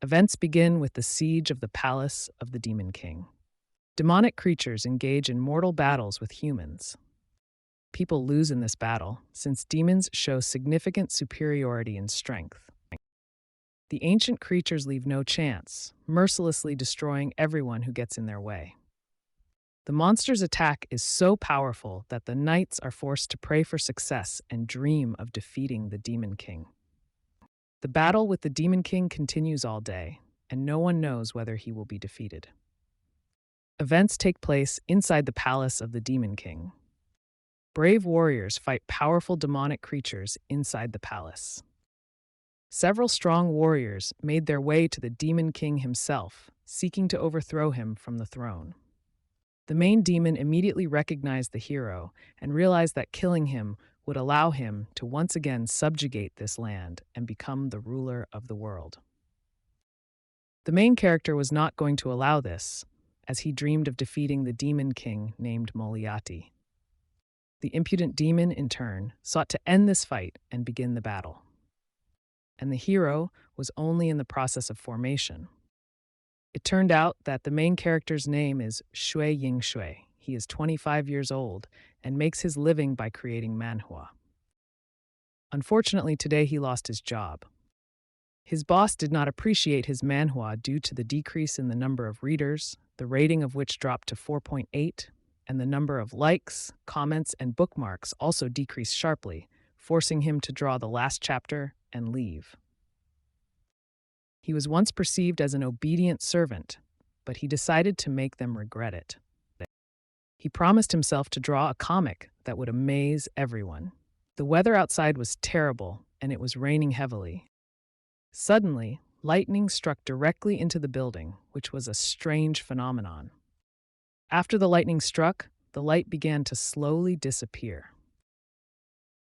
Events begin with the siege of the palace of the Demon King. Demonic creatures engage in mortal battles with humans. People lose in this battle, since demons show significant superiority in strength. The ancient creatures leave no chance, mercilessly destroying everyone who gets in their way. The monster's attack is so powerful that the knights are forced to pray for success and dream of defeating the Demon King. The battle with the Demon King continues all day, and no one knows whether he will be defeated. Events take place inside the palace of the Demon King. Brave warriors fight powerful demonic creatures inside the palace. Several strong warriors made their way to the Demon King himself, seeking to overthrow him from the throne. The main demon immediately recognized the hero and realized that killing him would allow him to once again subjugate this land and become the ruler of the world. The main character was not going to allow this, as he dreamed of defeating the Demon King named Moliati. The impudent demon, in turn, sought to end this fight and begin the battle. And the hero was only in the process of formation. It turned out that the main character's name is Shui Yingshui. He is 25 years old and makes his living by creating manhwa. Unfortunately, today he lost his job. His boss did not appreciate his manhwa due to the decrease in the number of readers, the rating of which dropped to 4.8, and the number of likes, comments, and bookmarks also decreased sharply, forcing him to draw the last chapter and leave. He was once perceived as an obedient servant, but he decided to make them regret it. He promised himself to draw a comic that would amaze everyone. The weather outside was terrible, and it was raining heavily. Suddenly, lightning struck directly into the building, which was a strange phenomenon. After the lightning struck, the light began to slowly disappear.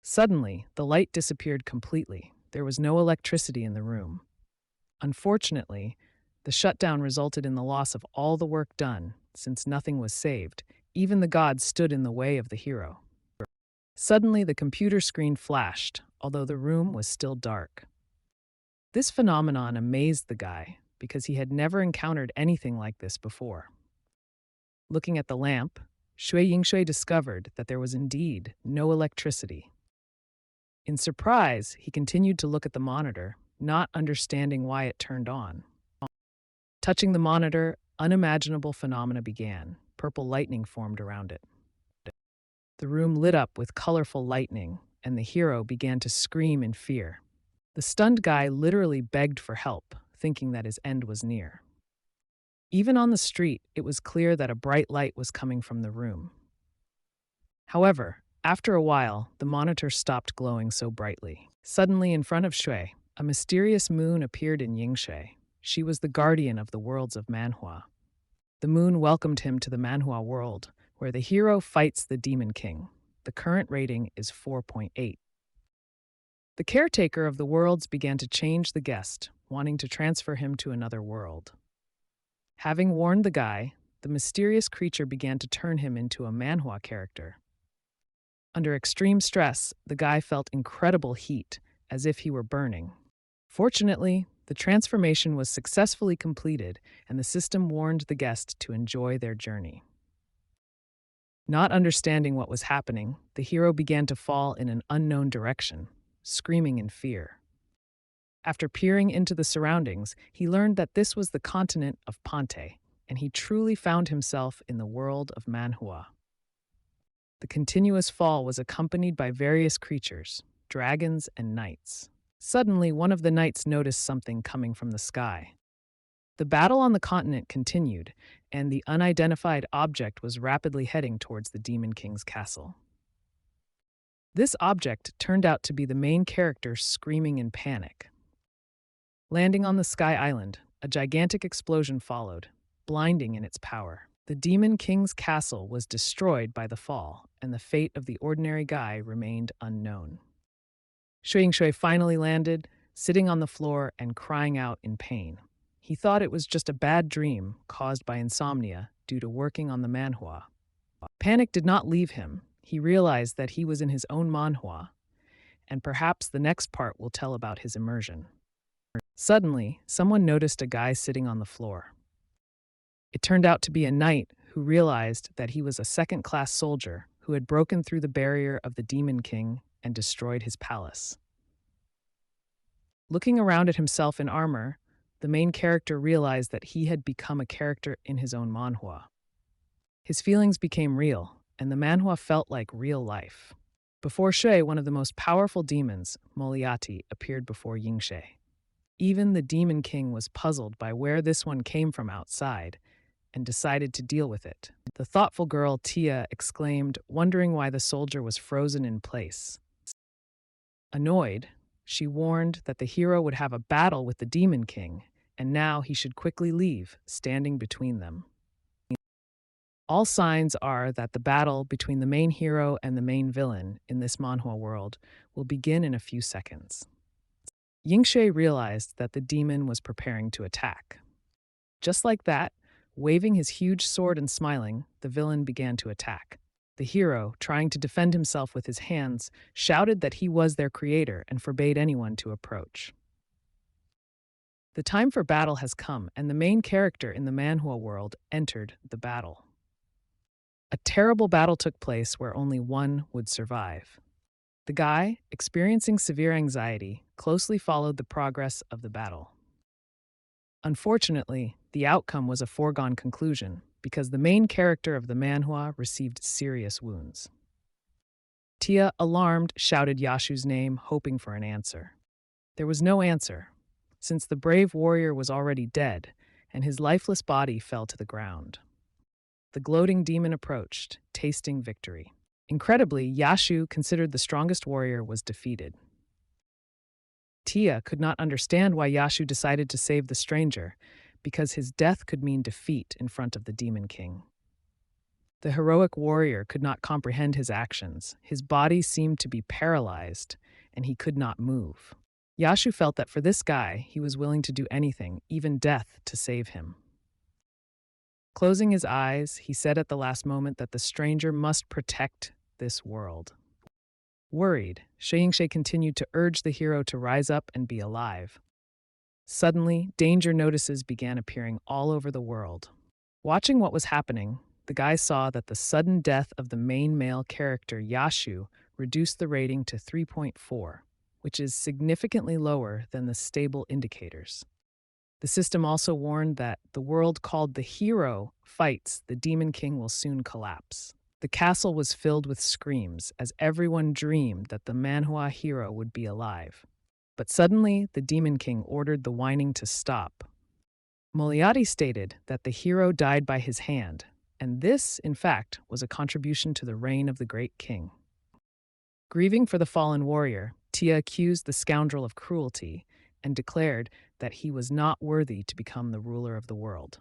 Suddenly, the light disappeared completely. There was no electricity in the room. Unfortunately, the shutdown resulted in the loss of all the work done, since nothing was saved. Even the gods stood in the way of the hero. Suddenly, the computer screen flashed, although the room was still dark. This phenomenon amazed the guy, because he had never encountered anything like this before. Looking at the lamp, Shui Yingshui discovered that there was indeed no electricity. In surprise, he continued to look at the monitor, not understanding why it turned on. Touching the monitor, unimaginable phenomena began. Purple lightning formed around it. The room lit up with colorful lightning, and the hero began to scream in fear. The stunned guy literally begged for help, thinking that his end was near. Even on the street, it was clear that a bright light was coming from the room. However, after a while, the monitor stopped glowing so brightly. Suddenly, in front of Shui, a mysterious moon appeared in Yingshui. She was the guardian of the worlds of Manhwa. The moon welcomed him to the Manhwa world, where the hero fights the Demon King. The current rating is 4.8. The caretaker of the worlds began to change the guest, wanting to transfer him to another world. Having warned the guy, the mysterious creature began to turn him into a manhwa character. Under extreme stress, the guy felt incredible heat, as if he were burning. Fortunately, the transformation was successfully completed, and the system warned the guest to enjoy their journey. Not understanding what was happening, the hero began to fall in an unknown direction, screaming in fear. After peering into the surroundings, he learned that this was the continent of Pante, and he truly found himself in the world of Manhwa. The continuous fall was accompanied by various creatures, dragons and knights. Suddenly, one of the knights noticed something coming from the sky. The battle on the continent continued, and the unidentified object was rapidly heading towards the Demon King's castle. This object turned out to be the main character screaming in panic. Landing on the Sky Island, a gigantic explosion followed, blinding in its power. The Demon King's castle was destroyed by the fall, and the fate of the ordinary guy remained unknown. Shui Yingshui finally landed, sitting on the floor and crying out in pain. He thought it was just a bad dream caused by insomnia due to working on the manhwa. Panic did not leave him. He realized that he was in his own manhwa, and perhaps the next part will tell about his immersion. Suddenly, someone noticed a guy sitting on the floor. It turned out to be a knight who realized that he was a second-class soldier who had broken through the barrier of the Demon King and destroyed his palace. Looking around at himself in armor, the main character realized that he had become a character in his own manhwa. His feelings became real, and the manhwa felt like real life. Before Shui, one of the most powerful demons, Moliati, appeared before Yingshe. Even the Demon King was puzzled by where this one came from outside and decided to deal with it. The thoughtful girl, Tia, exclaimed, wondering why the soldier was frozen in place. Annoyed, she warned that the hero would have a battle with the Demon King, and now he should quickly leave, standing between them. All signs are that the battle between the main hero and the main villain in this manhwa world will begin in a few seconds. Yingshe realized that the demon was preparing to attack. Just like that, waving his huge sword and smiling, the villain began to attack. The hero, trying to defend himself with his hands, shouted that he was their creator and forbade anyone to approach. The time for battle has come, and the main character in the manhwa world entered the battle. A terrible battle took place where only one would survive. The guy, experiencing severe anxiety, closely followed the progress of the battle. Unfortunately, the outcome was a foregone conclusion because the main character of the manhwa received serious wounds. Tia, alarmed, shouted Yashu's name, hoping for an answer. There was no answer, since the brave warrior was already dead, and his lifeless body fell to the ground. The gloating demon approached, tasting victory. Incredibly, Yashu, considered the strongest warrior, was defeated. Tia could not understand why Yashu decided to save the stranger, because his death could mean defeat in front of the Demon King. The heroic warrior could not comprehend his actions. His body seemed to be paralyzed, and he could not move. Yashu felt that for this guy, he was willing to do anything, even death, to save him. Closing his eyes, he said at the last moment that the stranger must protect this world. Worried, Yingshe continued to urge the hero to rise up and be alive. Suddenly, danger notices began appearing all over the world. Watching what was happening, the guy saw that the sudden death of the main male character, Yashu, reduced the rating to 3.4, which is significantly lower than the stable indicators. The system also warned that the world called the hero fights the Demon King will soon collapse. The castle was filled with screams as everyone dreamed that the manhwa hero would be alive. But suddenly, the Demon King ordered the whining to stop. Moliati stated that the hero died by his hand, and this, in fact, was a contribution to the reign of the great king. Grieving for the fallen warrior, Tia accused the scoundrel of cruelty and declared that he was not worthy to become the ruler of the world.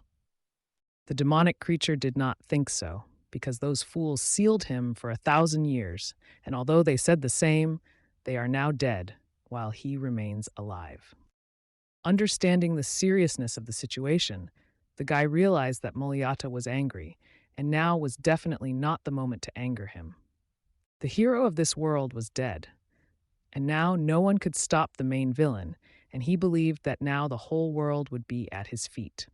The demonic creature did not think so, because those fools sealed him for 1,000 years, and although they said the same, they are now dead, while he remains alive. Understanding the seriousness of the situation, the guy realized that Moliata was angry, and now was definitely not the moment to anger him. The hero of this world was dead, and now no one could stop the main villain, and he believed that now the whole world would be at his feet.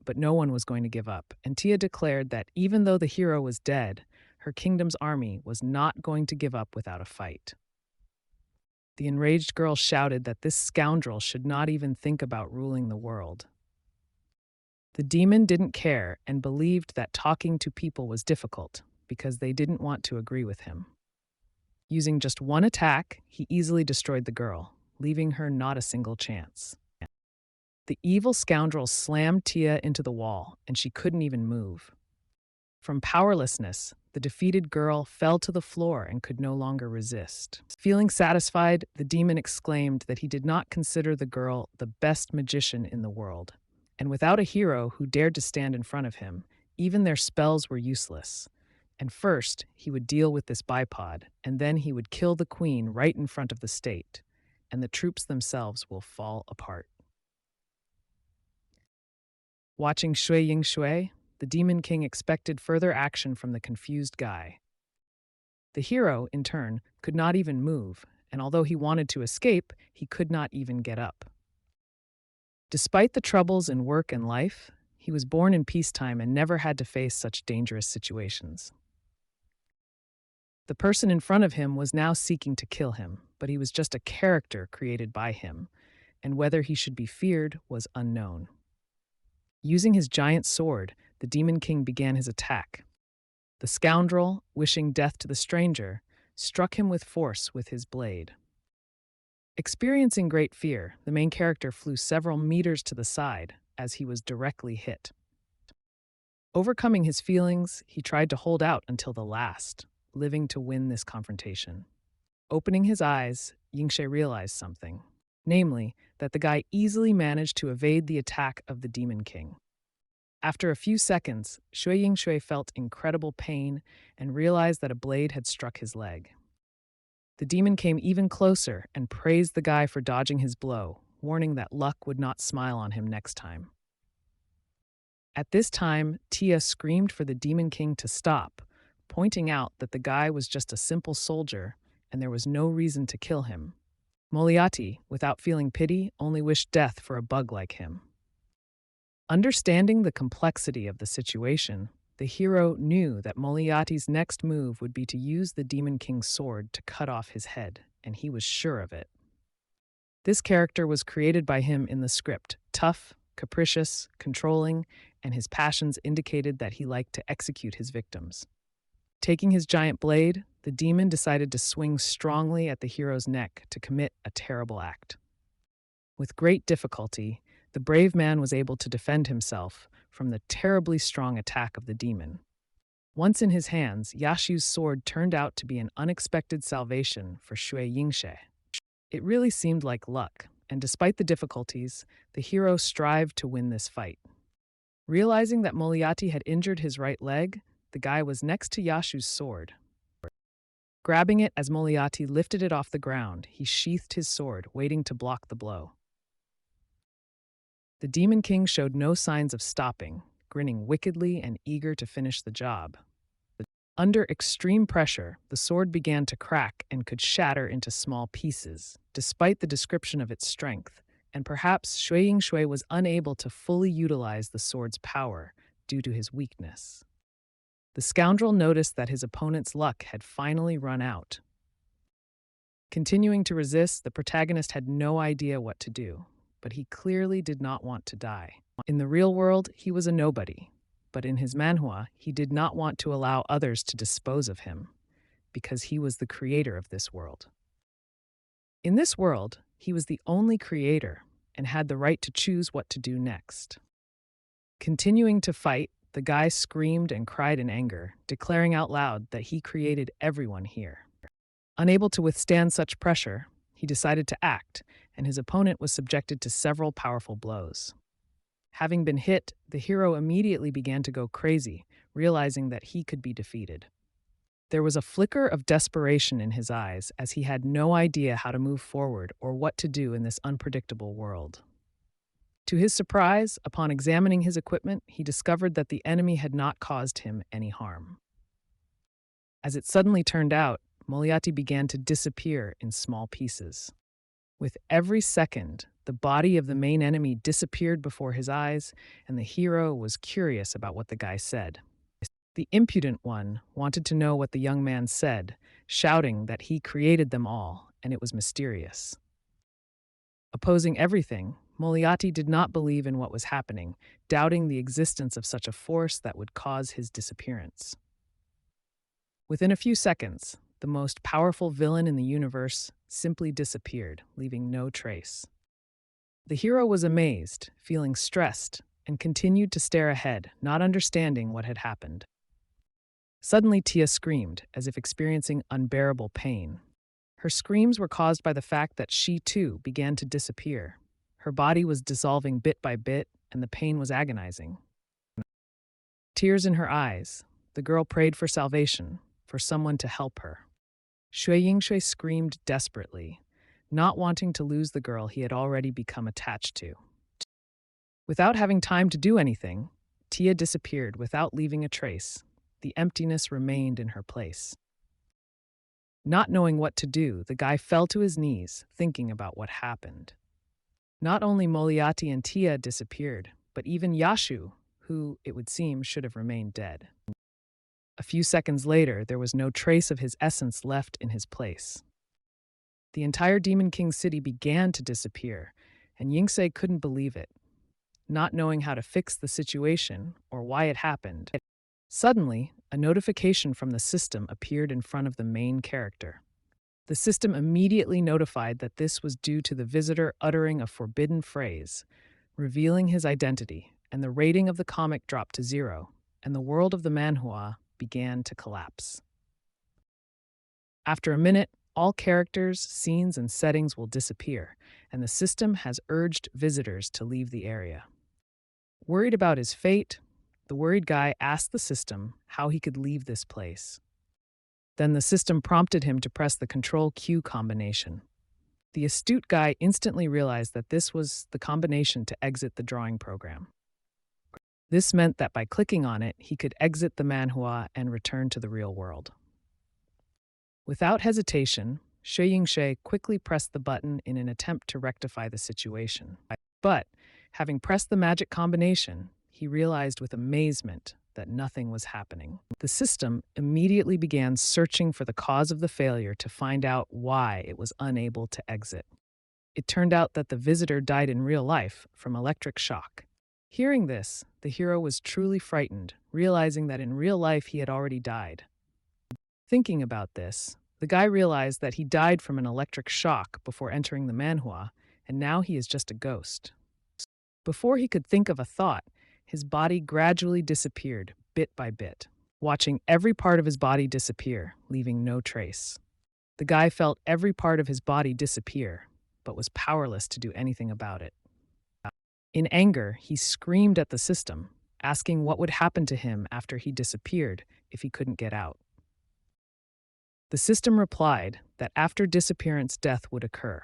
But no one was going to give up, and Tia declared that even though the hero was dead, her kingdom's army was not going to give up without a fight. The enraged girl shouted that this scoundrel should not even think about ruling the world. The demon didn't care and believed that talking to people was difficult because they didn't want to agree with him. Using just one attack, he easily destroyed the girl, leaving her not a single chance. The evil scoundrel slammed Tia into the wall, and she couldn't even move. From powerlessness, the defeated girl fell to the floor and could no longer resist. Feeling satisfied, the demon exclaimed that he did not consider the girl the best magician in the world, and without a hero who dared to stand in front of him, even their spells were useless. And first, he would deal with this bipod, and then he would kill the queen right in front of the state, and the troops themselves will fall apart. Watching Shui Yingshui, the Demon King expected further action from the confused guy. The hero, in turn, could not even move, and although he wanted to escape, he could not even get up. Despite the troubles in work and life, he was born in peacetime and never had to face such dangerous situations. The person in front of him was now seeking to kill him, but he was just a character created by him, and whether he should be feared was unknown. Using his giant sword, the Demon King began his attack. The scoundrel, wishing death to the stranger, struck him with force with his blade. Experiencing great fear, the main character flew several meters to the side as he was directly hit. Overcoming his feelings, he tried to hold out until the last, living to win this confrontation. Opening his eyes, Yingxie realized something, namely, that the guy easily managed to evade the attack of the Demon King. After a few seconds, Shui Yingxue felt incredible pain and realized that a blade had struck his leg. The demon came even closer and praised the guy for dodging his blow, warning that luck would not smile on him next time. At this time, Tia screamed for the Demon King to stop, pointing out that the guy was just a simple soldier and there was no reason to kill him. Moriarty, without feeling pity, only wished death for a bug like him. Understanding the complexity of the situation, the hero knew that Moriarty's next move would be to use the Demon King's sword to cut off his head, and he was sure of it. This character was created by him in the script, tough, capricious, controlling, and his passions indicated that he liked to execute his victims. Taking his giant blade, the demon decided to swing strongly at the hero's neck to commit a terrible act. With great difficulty, the brave man was able to defend himself from the terribly strong attack of the demon. Once in his hands, Yashu's sword turned out to be an unexpected salvation for Shui Yingxie. It really seemed like luck, and despite the difficulties, the hero strived to win this fight. Realizing that Moriarty had injured his right leg, the guy was next to Yashu's sword. Grabbing it as Moriarty lifted it off the ground, he sheathed his sword, waiting to block the blow. The Demon King showed no signs of stopping, grinning wickedly and eager to finish the job. Under extreme pressure, the sword began to crack and could shatter into small pieces, despite the description of its strength, and perhaps Shui Yingxue was unable to fully utilize the sword's power due to his weakness. The scoundrel noticed that his opponent's luck had finally run out. Continuing to resist, the protagonist had no idea what to do, but he clearly did not want to die. In the real world, he was a nobody, but in his manhwa, he did not want to allow others to dispose of him, because he was the creator of this world. In this world, he was the only creator and had the right to choose what to do next. Continuing to fight, the guy screamed and cried in anger, declaring out loud that he created everyone here. Unable to withstand such pressure, he decided to act, and his opponent was subjected to several powerful blows. Having been hit, the hero immediately began to go crazy, realizing that he could be defeated. There was a flicker of desperation in his eyes as he had no idea how to move forward or what to do in this unpredictable world. To his surprise, upon examining his equipment, he discovered that the enemy had not caused him any harm. As it suddenly turned out, Moriarty began to disappear in small pieces. With every second, the body of the main enemy disappeared before his eyes, and the hero was curious about what the guy said. The impudent one wanted to know what the young man said, shouting that he created them all, and it was mysterious. Opposing everything, Moriarty did not believe in what was happening, doubting the existence of such a force that would cause his disappearance. Within a few seconds, the most powerful villain in the universe simply disappeared, leaving no trace. The hero was amazed, feeling stressed, and continued to stare ahead, not understanding what had happened. Suddenly, Tia screamed, as if experiencing unbearable pain. Her screams were caused by the fact that she, too, began to disappear. Her body was dissolving bit by bit, and the pain was agonizing. Tears in her eyes, the girl prayed for salvation, for someone to help her. Shui Yingxue screamed desperately, not wanting to lose the girl he had already become attached to. Without having time to do anything, Tia disappeared without leaving a trace. The emptiness remained in her place. Not knowing what to do, the guy fell to his knees, thinking about what happened. Not only Moriarty and Tia disappeared, but even Yashu, who, it would seem, should have remained dead. A few seconds later, there was no trace of his essence left in his place. The entire Demon King city began to disappear, and Yingse couldn't believe it. Not knowing how to fix the situation or why it happened, suddenly, a notification from the system appeared in front of the main character. The system immediately notified that this was due to the visitor uttering a forbidden phrase, revealing his identity, and the rating of the comic dropped to 0, and the world of the manhwa began to collapse. After a minute, all characters, scenes, and settings will disappear, and the system has urged visitors to leave the area. Worried about his fate, the worried guy asked the system how he could leave this place. Then the system prompted him to press the Control-Q combination. The astute guy instantly realized that this was the combination to exit the drawing program. This meant that by clicking on it, he could exit the manhwa and return to the real world. Without hesitation, Shui Yingshe quickly pressed the button in an attempt to rectify the situation. But, having pressed the magic combination, he realized with amazement that nothing was happening. The system immediately began searching for the cause of the failure to find out why it was unable to exit. It turned out that the visitor died in real life from electric shock. Hearing this, the hero was truly frightened, realizing that in real life he had already died. Thinking about this, the guy realized that he died from an electric shock before entering the manhwa, and now he is just a ghost. Before he could think of a thought, his body gradually disappeared, bit by bit, watching every part of his body disappear, leaving no trace. The guy felt every part of his body disappear, but was powerless to do anything about it. In anger, he screamed at the system, asking what would happen to him after he disappeared if he couldn't get out. The system replied that after disappearance, death would occur.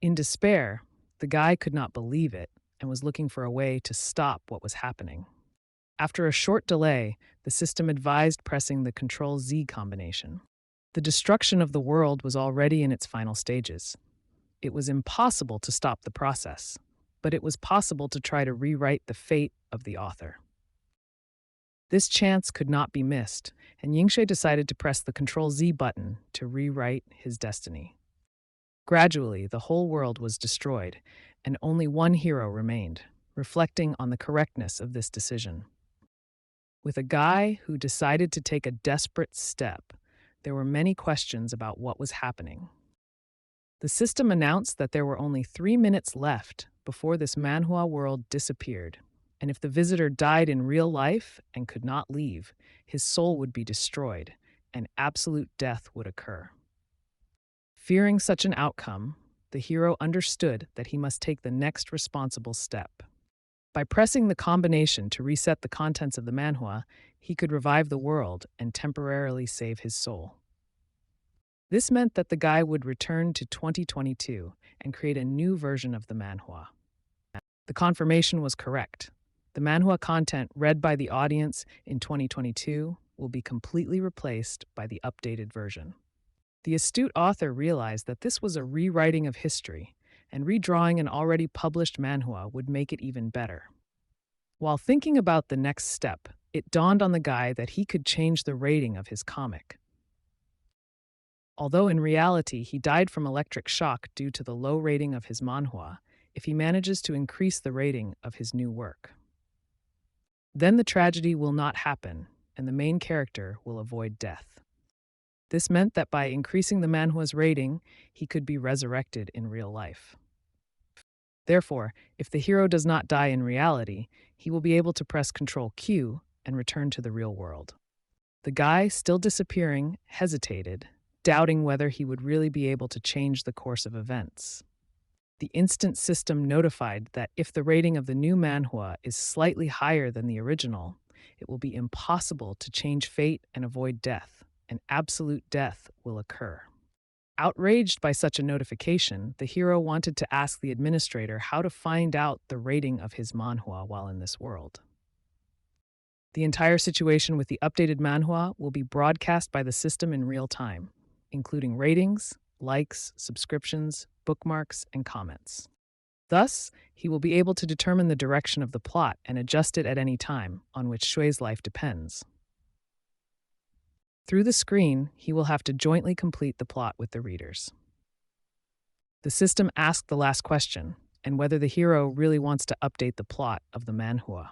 In despair, the guy could not believe it and was looking for a way to stop what was happening. After a short delay, the system advised pressing the Control-Z combination. The destruction of the world was already in its final stages. It was impossible to stop the process, but it was possible to try to rewrite the fate of the author. This chance could not be missed, and Yingshe decided to press the Control-Z button to rewrite his destiny. Gradually, the whole world was destroyed, and only one hero remained, reflecting on the correctness of this decision. With a guy who decided to take a desperate step, there were many questions about what was happening. The system announced that there were only 3 minutes left before this manhwa world disappeared, and if the visitor died in real life and could not leave, his soul would be destroyed, and absolute death would occur. Fearing such an outcome, the hero understood that he must take the next responsible step. By pressing the combination to reset the contents of the manhwa, he could revive the world and temporarily save his soul. This meant that the guy would return to 2022 and create a new version of the manhwa. The confirmation was correct. The manhwa content read by the audience in 2022 will be completely replaced by the updated version. The astute author realized that this was a rewriting of history, and redrawing an already published manhwa would make it even better. While thinking about the next step, it dawned on the guy that he could change the rating of his comic. Although in reality he died from electric shock due to the low rating of his manhwa, if he manages to increase the rating of his new work, then the tragedy will not happen, and the main character will avoid death. This meant that by increasing the manhwa's rating, he could be resurrected in real life. Therefore, if the hero does not die in reality, he will be able to press Control-Q and return to the real world. The guy, still disappearing, hesitated, doubting whether he would really be able to change the course of events. The instant system notified that if the rating of the new manhwa is slightly higher than the original, it will be impossible to change fate and avoid death, and absolute death will occur. Outraged by such a notification, the hero wanted to ask the administrator how to find out the rating of his manhwa while in this world. The entire situation with the updated manhwa will be broadcast by the system in real time, including ratings, likes, subscriptions, bookmarks, and comments. Thus, he will be able to determine the direction of the plot and adjust it at any time, on which Shui's life depends. Through the screen, he will have to jointly complete the plot with the readers. The system asks the last question, and whether the hero really wants to update the plot of the manhwa.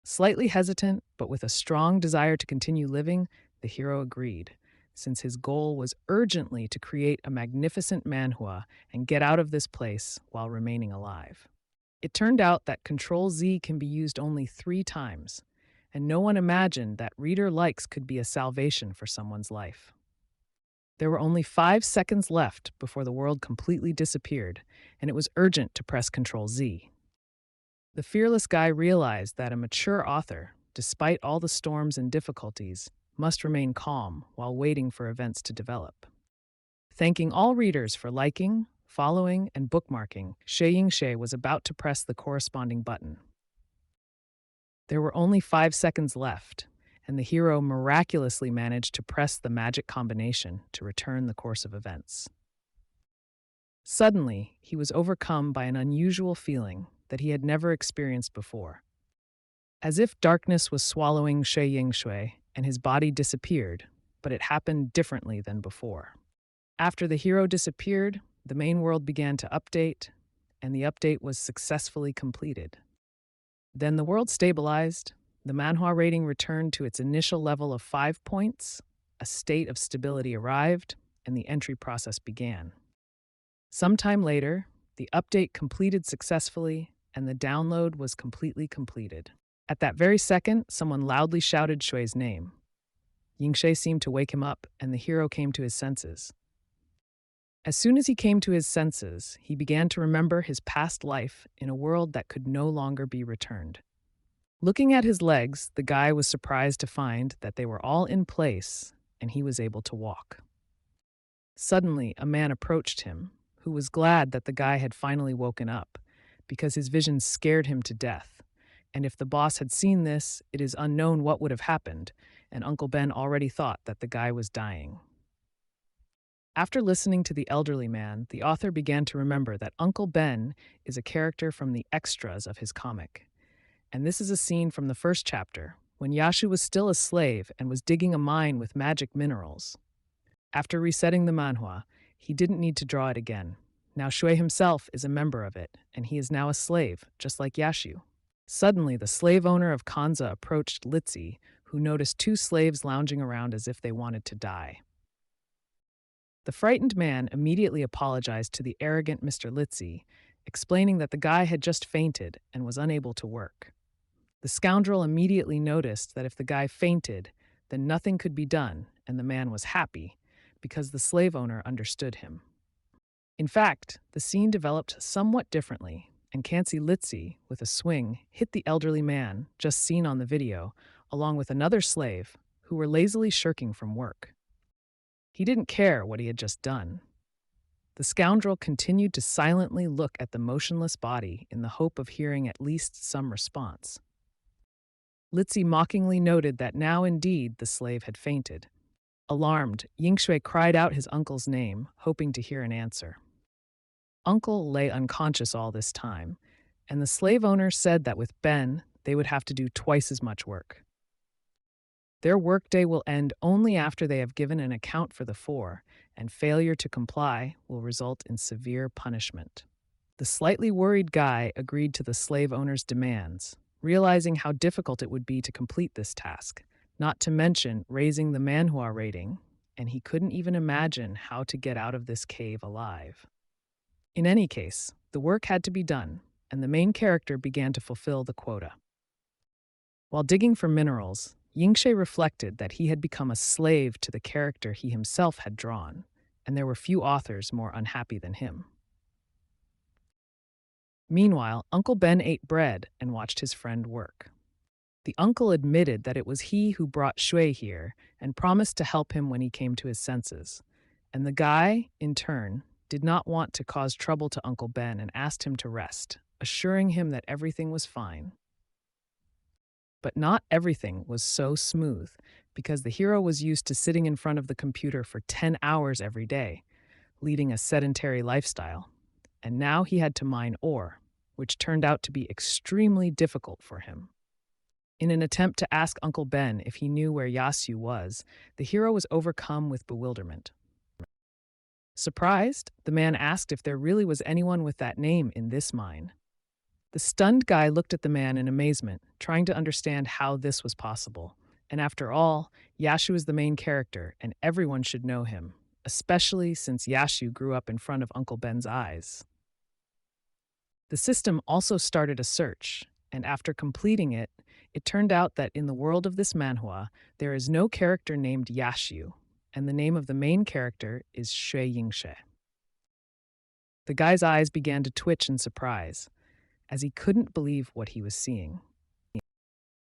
Slightly hesitant, but with a strong desire to continue living, the hero agreed, since his goal was urgently to create a magnificent manhwa and get out of this place while remaining alive. It turned out that Control-Z can be used only 3 times, and no one imagined that reader likes could be a salvation for someone's life. There were only 5 seconds left before the world completely disappeared, and it was urgent to press Control-Z. The fearless guy realized that a mature author, despite all the storms and difficulties, must remain calm while waiting for events to develop. Thanking all readers for liking, following, and bookmarking, Yingxie was about to press the corresponding button. There were only 5 seconds left, and the hero miraculously managed to press the magic combination to return the course of events. Suddenly, he was overcome by an unusual feeling that he had never experienced before. As if darkness was swallowing Yingxie and his body disappeared, but it happened differently than before. After the hero disappeared, the main world began to update, and the update was successfully completed. Then the world stabilized, the manhwa rating returned to its initial level of 5 points, a state of stability arrived, and the entry process began. Sometime later, the update completed successfully, and the download was completely completed. At that very second, someone loudly shouted Shui's name. Yingxie seemed to wake him up, and the hero came to his senses. As soon as he came to his senses, he began to remember his past life in a world that could no longer be returned. Looking at his legs, the guy was surprised to find that they were all in place, and he was able to walk. Suddenly, a man approached him, who was glad that the guy had finally woken up, because his vision scared him to death. And if the boss had seen this, it is unknown what would have happened, and Uncle Ben already thought that the guy was dying. After listening to the elderly man, the author began to remember that Uncle Ben is a character from the extras of his comic. And this is a scene from the first chapter, when Yashu was still a slave and was digging a mine with magic minerals. After resetting the manhwa, he didn't need to draw it again. Now Shui himself is a member of it, and he is now a slave, just like Yashu. Suddenly, the slave owner of Kanza approached Litzi, who noticed 2 slaves lounging around as if they wanted to die. The frightened man immediately apologized to the arrogant Mr. Litzi, explaining that the guy had just fainted and was unable to work. The scoundrel immediately noticed that if the guy fainted, then nothing could be done, and the man was happy, because the slave owner understood him. In fact, the scene developed somewhat differently, and Kansi Litzi, with a swing, hit the elderly man, just seen on the video, along with another slave, who were lazily shirking from work. He didn't care what he had just done. The scoundrel continued to silently look at the motionless body in the hope of hearing at least some response. Litzi mockingly noted that now indeed the slave had fainted. Alarmed, Yingxue cried out his uncle's name, hoping to hear an answer. Uncle lay unconscious all this time, and the slave owner said that with Ben, they would have to do twice as much work. Their workday will end only after they have given an account for the 4, and failure to comply will result in severe punishment. The slightly worried guy agreed to the slave owner's demands, realizing how difficult it would be to complete this task, not to mention raising the manhwa rating, and he couldn't even imagine how to get out of this cave alive. In any case, the work had to be done, and the main character began to fulfill the quota. While digging for minerals, Yingxie reflected that he had become a slave to the character he himself had drawn, and there were few authors more unhappy than him. Meanwhile, Uncle Ben ate bread and watched his friend work. The uncle admitted that it was he who brought Shui here and promised to help him when he came to his senses, and the guy, in turn, did not want to cause trouble to Uncle Ben and asked him to rest, assuring him that everything was fine. But not everything was so smooth, because the hero was used to sitting in front of the computer for 10 hours every day, leading a sedentary lifestyle, and now he had to mine ore, which turned out to be extremely difficult for him. In an attempt to ask Uncle Ben if he knew where Yasu was, the hero was overcome with bewilderment. Surprised, the man asked if there really was anyone with that name in this mine. The stunned guy looked at the man in amazement, trying to understand how this was possible. And after all, Yashu is the main character, and everyone should know him, especially since Yashu grew up in front of Uncle Ben's eyes. The system also started a search, and after completing it, it turned out that in the world of this manhwa, there is no character named Yashu, and the name of the main character is Shui Yingshe. The guy's eyes began to twitch in surprise, as he couldn't believe what he was seeing.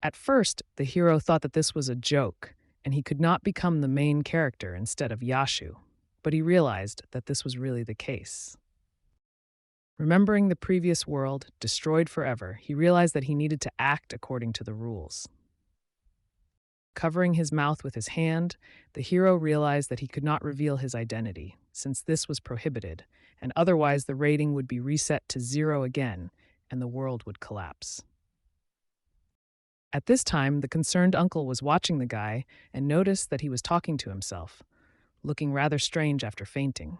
At first, the hero thought that this was a joke, and he could not become the main character instead of Yashu, but he realized that this was really the case. Remembering the previous world, destroyed forever, he realized that he needed to act according to the rules. Covering his mouth with his hand, the hero realized that he could not reveal his identity, since this was prohibited, and otherwise the rating would be reset to 0 again, and the world would collapse. At this time, the concerned uncle was watching the guy and noticed that he was talking to himself, looking rather strange after fainting.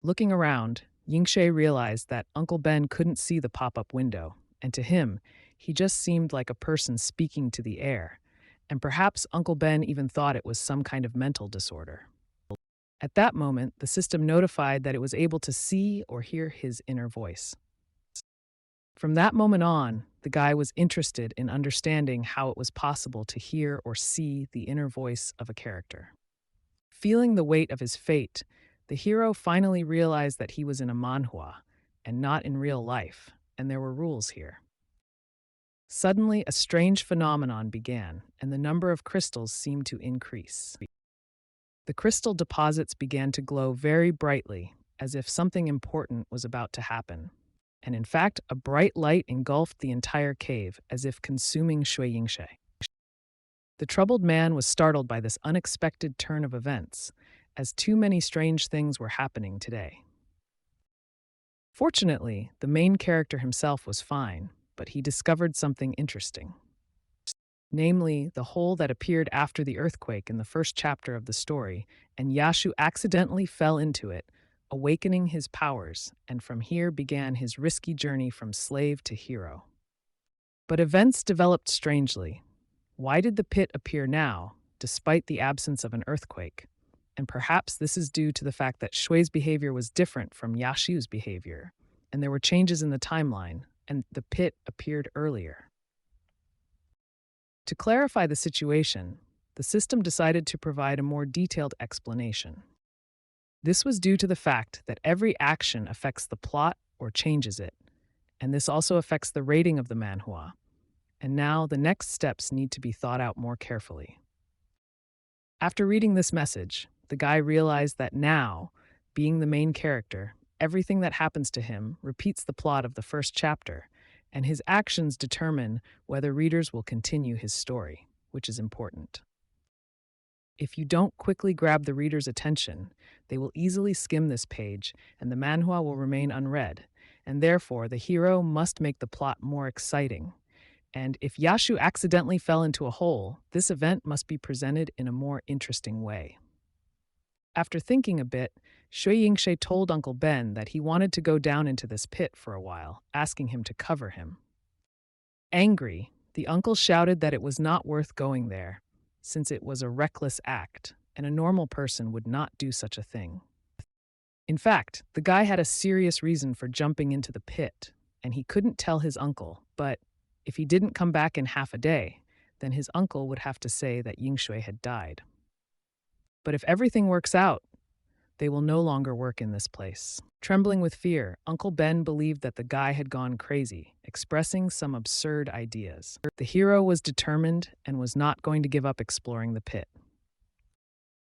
Looking around, Yingshe realized that Uncle Ben couldn't see the pop-up window, and to him, he just seemed like a person speaking to the air, and perhaps Uncle Ben even thought it was some kind of mental disorder. At that moment, the system notified that it was able to see or hear his inner voice. From that moment on, the guy was interested in understanding how it was possible to hear or see the inner voice of a character. Feeling the weight of his fate, the hero finally realized that he was in a manhwa and not in real life, and there were rules here. Suddenly, a strange phenomenon began, and the number of crystals seemed to increase. The crystal deposits began to glow very brightly, as if something important was about to happen. And in fact, a bright light engulfed the entire cave, as if consuming Shui Yingshe. The troubled man was startled by this unexpected turn of events, as too many strange things were happening today. Fortunately, the main character himself was fine, but he discovered something interesting. Namely, the hole that appeared after the earthquake in the first chapter of the story, and Yashu accidentally fell into it, awakening his powers, and from here began his risky journey from slave to hero. But events developed strangely. Why did the pit appear now, despite the absence of an earthquake? And perhaps this is due to the fact that Shui's behavior was different from Yashu's behavior, and there were changes in the timeline, and the pit appeared earlier. To clarify the situation, the system decided to provide a more detailed explanation. This was due to the fact that every action affects the plot or changes it, and this also affects the rating of the manhwa. And now the next steps need to be thought out more carefully. After reading this message, the guy realized that now, being the main character, everything that happens to him repeats the plot of the first chapter, and his actions determine whether readers will continue his story, which is important. If you don't quickly grab the reader's attention, they will easily skim this page, and the manhwa will remain unread, and therefore the hero must make the plot more exciting. And if Yashu accidentally fell into a hole, this event must be presented in a more interesting way. After thinking a bit, Shui Yingshe told Uncle Ben that he wanted to go down into this pit for a while, asking him to cover him. Angry, the uncle shouted that it was not worth going there, since it was a reckless act, and a normal person would not do such a thing. In fact, the guy had a serious reason for jumping into the pit, and he couldn't tell his uncle, but if he didn't come back in half a day, then his uncle would have to say that Yingshui had died. But if everything works out, they will no longer work in this place. Trembling with fear, Uncle Ben believed that the guy had gone crazy, expressing some absurd ideas. The hero was determined and was not going to give up exploring the pit.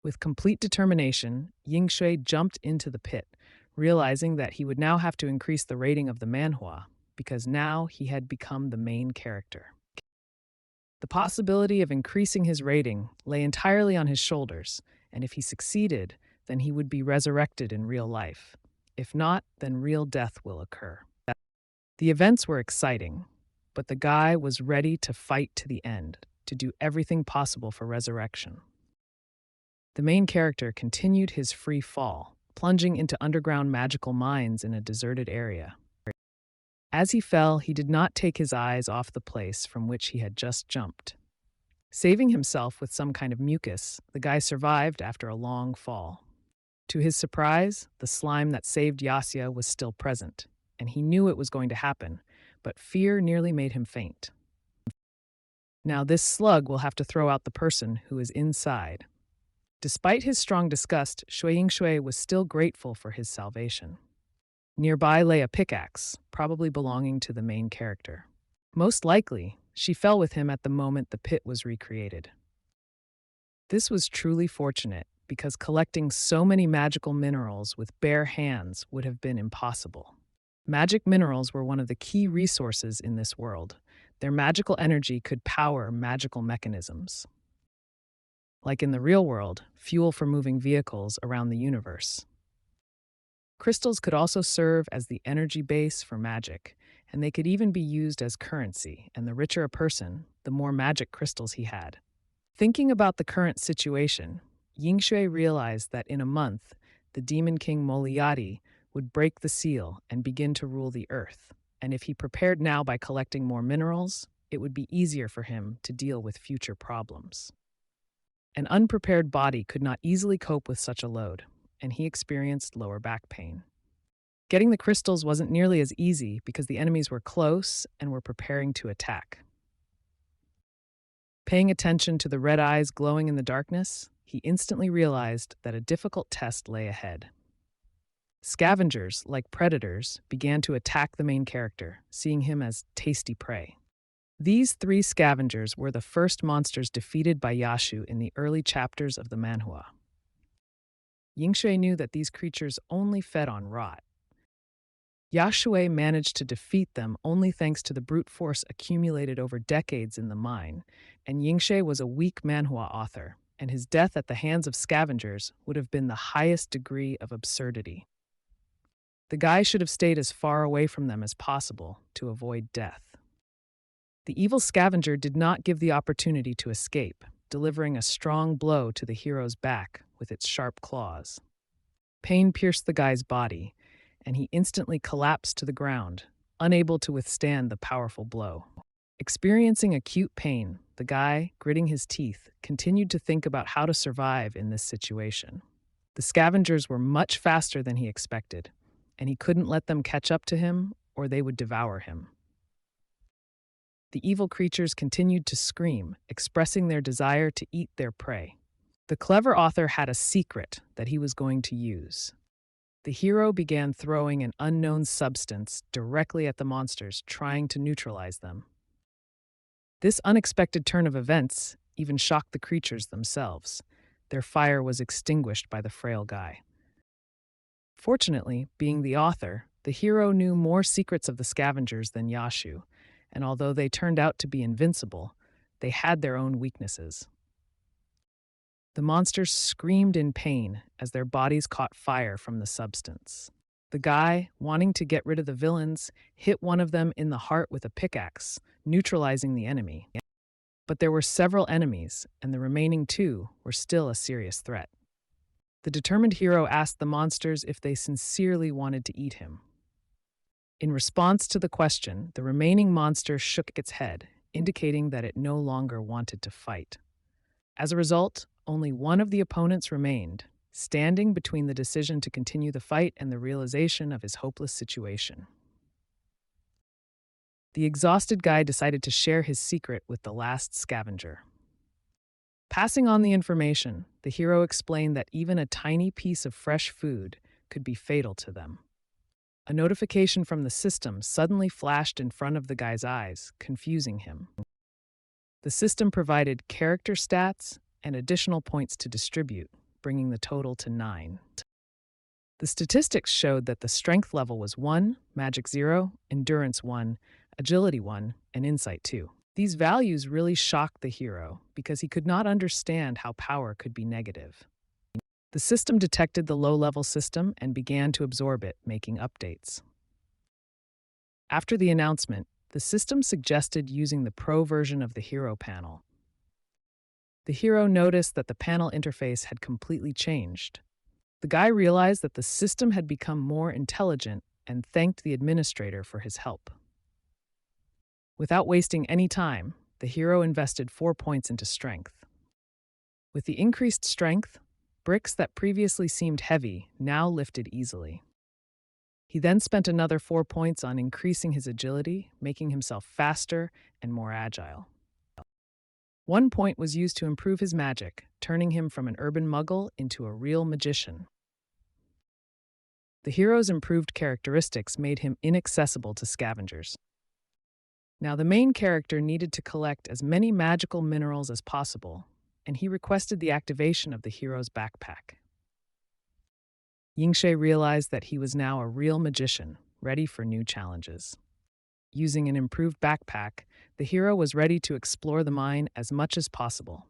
With complete determination, Yingshui jumped into the pit, realizing that he would now have to increase the rating of the manhwa, because now he had become the main character. The possibility of increasing his rating lay entirely on his shoulders, and if he succeeded, then he would be resurrected in real life. If not, then real death will occur. The events were exciting, but the guy was ready to fight to the end, to do everything possible for resurrection. The main character continued his free fall, plunging into underground magical mines in a deserted area. As he fell, he did not take his eyes off the place from which he had just jumped. Saving himself with some kind of mucus, the guy survived after a long fall. To his surprise, the slime that saved Yasya was still present, and he knew it was going to happen, but fear nearly made him faint. Now this slug will have to throw out the person who is inside. Despite his strong disgust, Shui Yingshui was still grateful for his salvation. Nearby lay a pickaxe, probably belonging to the main character. Most likely, she fell with him at the moment the pit was recreated. This was truly fortunate, because collecting so many magical minerals with bare hands would have been impossible. Magic minerals were one of the key resources in this world. Their magical energy could power magical mechanisms. Like in the real world, fuel for moving vehicles around the universe. Crystals could also serve as the energy base for magic, and they could even be used as currency, and the richer a person, the more magic crystals he had. Thinking about the current situation, Yingshui realized that in a month, the Demon King Moliati would break the seal and begin to rule the earth, and if he prepared now by collecting more minerals, it would be easier for him to deal with future problems. An unprepared body could not easily cope with such a load, and he experienced lower back pain. Getting the crystals wasn't nearly as easy because the enemies were close and were preparing to attack. Paying attention to the red eyes glowing in the darkness, he instantly realized that a difficult test lay ahead. Scavengers, like predators, began to attack the main character, seeing him as tasty prey. These 3 scavengers were the first monsters defeated by Yashu in the early chapters of the Manhwa. Yingshui knew that these creatures only fed on rot. Yashue managed to defeat them only thanks to the brute force accumulated over decades in the mine, and Yingshui was a weak manhwa author, and his death at the hands of scavengers would have been the highest degree of absurdity. The guy should have stayed as far away from them as possible to avoid death. The evil scavenger did not give the opportunity to escape, delivering a strong blow to the hero's back with its sharp claws. Pain pierced the guy's body, and he instantly collapsed to the ground, unable to withstand the powerful blow. Experiencing acute pain, the guy, gritting his teeth, continued to think about how to survive in this situation. The scavengers were much faster than he expected, and he couldn't let them catch up to him or they would devour him. The evil creatures continued to scream, expressing their desire to eat their prey. The clever author had a secret that he was going to use. The hero began throwing an unknown substance directly at the monsters, trying to neutralize them. This unexpected turn of events even shocked the creatures themselves. Their fire was extinguished by the frail guy. Fortunately, being the author, the hero knew more secrets of the scavengers than Yashu, and although they turned out to be invincible, they had their own weaknesses. The monsters screamed in pain as their bodies caught fire from the substance. The guy, wanting to get rid of the villains, hit one of them in the heart with a pickaxe, neutralizing the enemy. But there were several enemies, and the remaining 2 were still a serious threat. The determined hero asked the monsters if they sincerely wanted to eat him. In response to the question, the remaining monster shook its head, indicating that it no longer wanted to fight. As a result, only one of the opponents remained, standing between the decision to continue the fight and the realization of his hopeless situation. The exhausted guy decided to share his secret with the last scavenger. Passing on the information, the hero explained that even a tiny piece of fresh food could be fatal to them. A notification from the system suddenly flashed in front of the guy's eyes, confusing him. The system provided character stats and additional points to distribute, bringing the total to 9. The statistics showed that the strength level was 1, magic 0, endurance 1, agility 1, and insight 2. These values really shocked the hero because he could not understand how power could be negative. The system detected the low-level system and began to absorb it, making updates. After the announcement, the system suggested using the Pro version of the Hero panel. The hero noticed that the panel interface had completely changed. The guy realized that the system had become more intelligent and thanked the administrator for his help. Without wasting any time, the hero invested 4 points into strength. With the increased strength, bricks that previously seemed heavy now lifted easily. He then spent another 4 points on increasing his agility, making himself faster and more agile. 1 point was used to improve his magic, turning him from an urban muggle into a real magician. The hero's improved characteristics made him inaccessible to scavengers. Now the main character needed to collect as many magical minerals as possible, and he requested the activation of the hero's backpack. Yingshe realized that he was now a real magician, ready for new challenges. Using an improved backpack, the hero was ready to explore the mine as much as possible.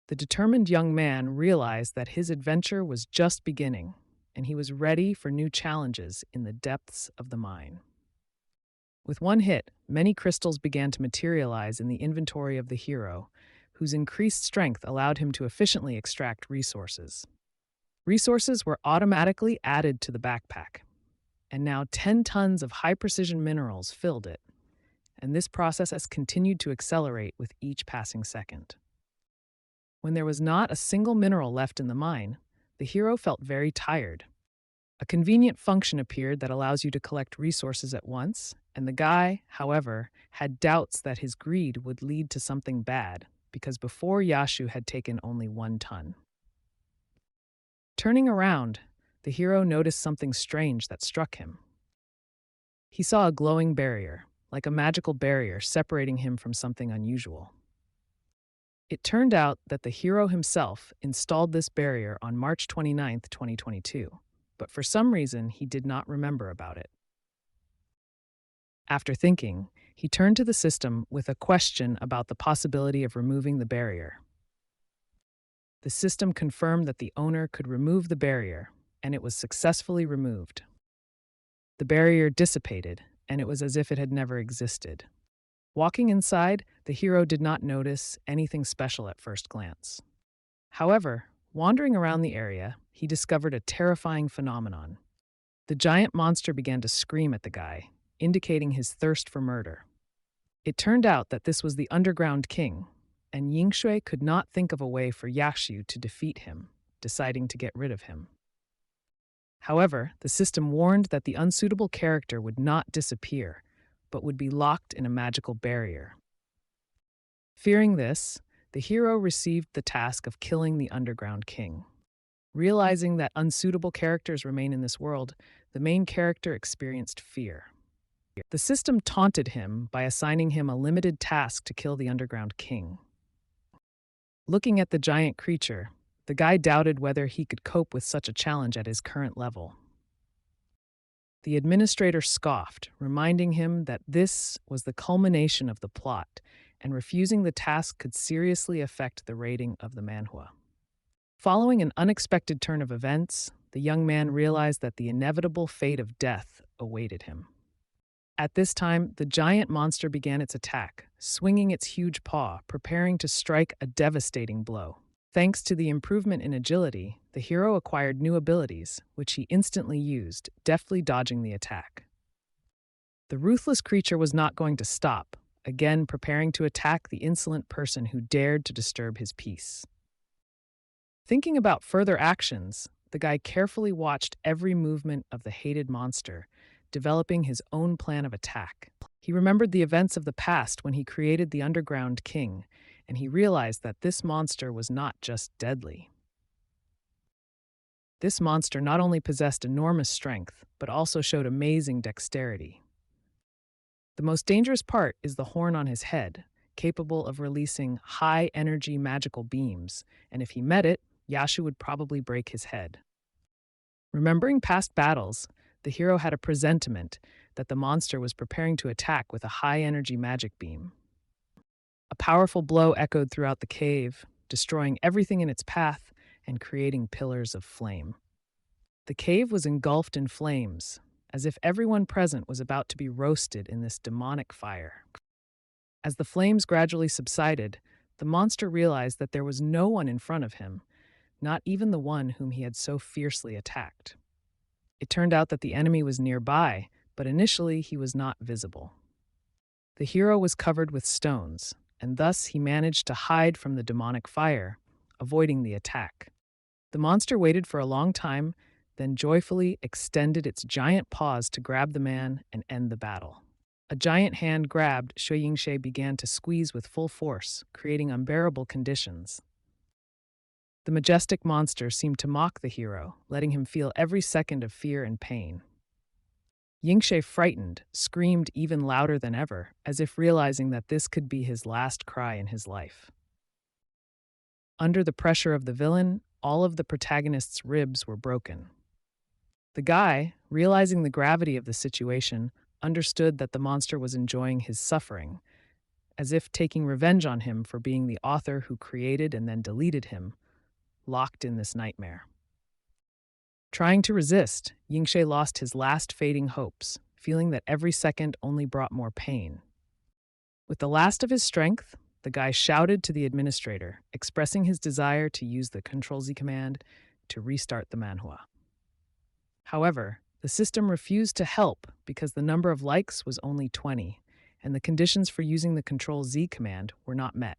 The determined young man realized that his adventure was just beginning, and he was ready for new challenges in the depths of the mine. With one hit, many crystals began to materialize in the inventory of the hero, whose increased strength allowed him to efficiently extract resources. Resources were automatically added to the backpack, and now 10 tons of high-precision minerals filled it, and this process has continued to accelerate with each passing second. When there was not a single mineral left in the mine, the hero felt very tired. A convenient function appeared that allows you to collect resources at once, and the guy, however, had doubts that his greed would lead to something bad, because before Yashu had taken only 1 ton. Turning around, the hero noticed something strange that struck him. He saw a glowing barrier, like a magical barrier separating him from something unusual. It turned out that the hero himself installed this barrier on March 29, 2022, but for some reason he did not remember about it. After thinking, he turned to the system with a question about the possibility of removing the barrier. The system confirmed that the owner could remove the barrier, and it was successfully removed. The barrier dissipated, and it was as if it had never existed. Walking inside, the hero did not notice anything special at first glance. However, wandering around the area, he discovered a terrifying phenomenon. The giant monster began to scream at the guy, indicating his thirst for murder. It turned out that this was the Underground King, and Yingshui could not think of a way for Yaxu to defeat him, deciding to get rid of him. However, the system warned that the unsuitable character would not disappear, but would be locked in a magical barrier. Fearing this, the hero received the task of killing the Underground King. Realizing that unsuitable characters remain in this world, the main character experienced fear. The system taunted him by assigning him a limited task to kill the Underground King. Looking at the giant creature, the guy doubted whether he could cope with such a challenge at his current level. The administrator scoffed, reminding him that this was the culmination of the plot, and refusing the task could seriously affect the rating of the manhwa. Following an unexpected turn of events, the young man realized that the inevitable fate of death awaited him. At this time, the giant monster began its attack, swinging its huge paw, preparing to strike a devastating blow. Thanks to the improvement in agility, the hero acquired new abilities, which he instantly used, deftly dodging the attack. The ruthless creature was not going to stop, again preparing to attack the insolent person who dared to disturb his peace. Thinking about further actions, the guy carefully watched every movement of the hated monster, developing his own plan of attack. He remembered the events of the past when he created the Underground King, and he realized that this monster was not just deadly. This monster not only possessed enormous strength, but also showed amazing dexterity. The most dangerous part is the horn on his head, capable of releasing high-energy magical beams, and if he met it, Yashu would probably break his head. Remembering past battles, the hero had a presentiment that the monster was preparing to attack with a high-energy magic beam. A powerful blow echoed throughout the cave, destroying everything in its path and creating pillars of flame. The cave was engulfed in flames, as if everyone present was about to be roasted in this demonic fire. As the flames gradually subsided, the monster realized that there was no one in front of him, not even the one whom he had so fiercely attacked. It turned out that the enemy was nearby, but initially he was not visible. The hero was covered with stones, and thus he managed to hide from the demonic fire, avoiding the attack. The monster waited for a long time, then joyfully extended its giant paws to grab the man and end the battle. A giant hand grabbed, Shui Yingshe began to squeeze with full force, creating unbearable conditions. The majestic monster seemed to mock the hero, letting him feel every second of fear and pain. Yingshe, frightened, screamed even louder than ever, as if realizing that this could be his last cry in his life. Under the pressure of the villain, all of the protagonist's ribs were broken. The guy, realizing the gravity of the situation, understood that the monster was enjoying his suffering, as if taking revenge on him for being the author who created and then deleted him, locked in this nightmare. Trying to resist, Yingshe lost his last fading hopes, feeling that every second only brought more pain. With the last of his strength, the guy shouted to the administrator, expressing his desire to use the Ctrl-Z command to restart the manhwa. However, the system refused to help because the number of likes was only 20, and the conditions for using the Ctrl-Z command were not met.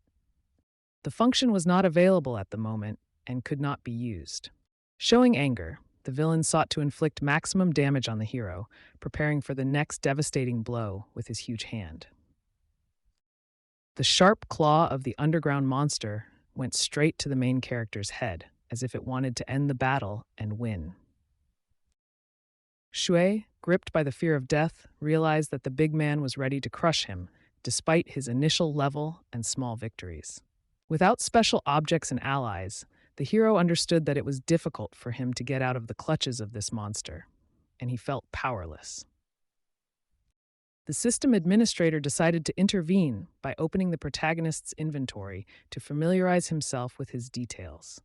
The function was not available at the moment and could not be used. Showing anger, the villain sought to inflict maximum damage on the hero, preparing for the next devastating blow with his huge hand. The sharp claw of the underground monster went straight to the main character's head, as if it wanted to end the battle and win. Shui, gripped by the fear of death, realized that the big man was ready to crush him, despite his initial level and small victories. Without special objects and allies, the hero understood that it was difficult for him to get out of the clutches of this monster, and he felt powerless. The system administrator decided to intervene by opening the protagonist's inventory to familiarize himself with his details.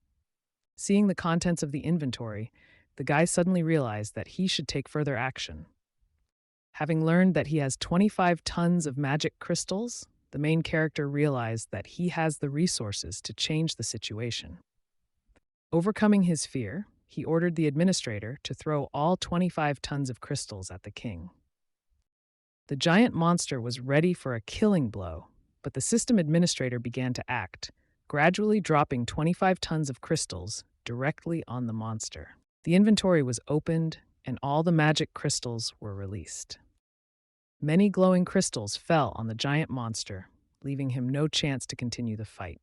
Seeing the contents of the inventory, the guy suddenly realized that he should take further action. Having learned that he has 25 tons of magic crystals, the main character realized that he has the resources to change the situation. Overcoming his fear, he ordered the administrator to throw all 25 tons of crystals at the king. The giant monster was ready for a killing blow, but the system administrator began to act, gradually dropping 25 tons of crystals directly on the monster. The inventory was opened, and all the magic crystals were released. Many glowing crystals fell on the giant monster, leaving him no chance to continue the fight.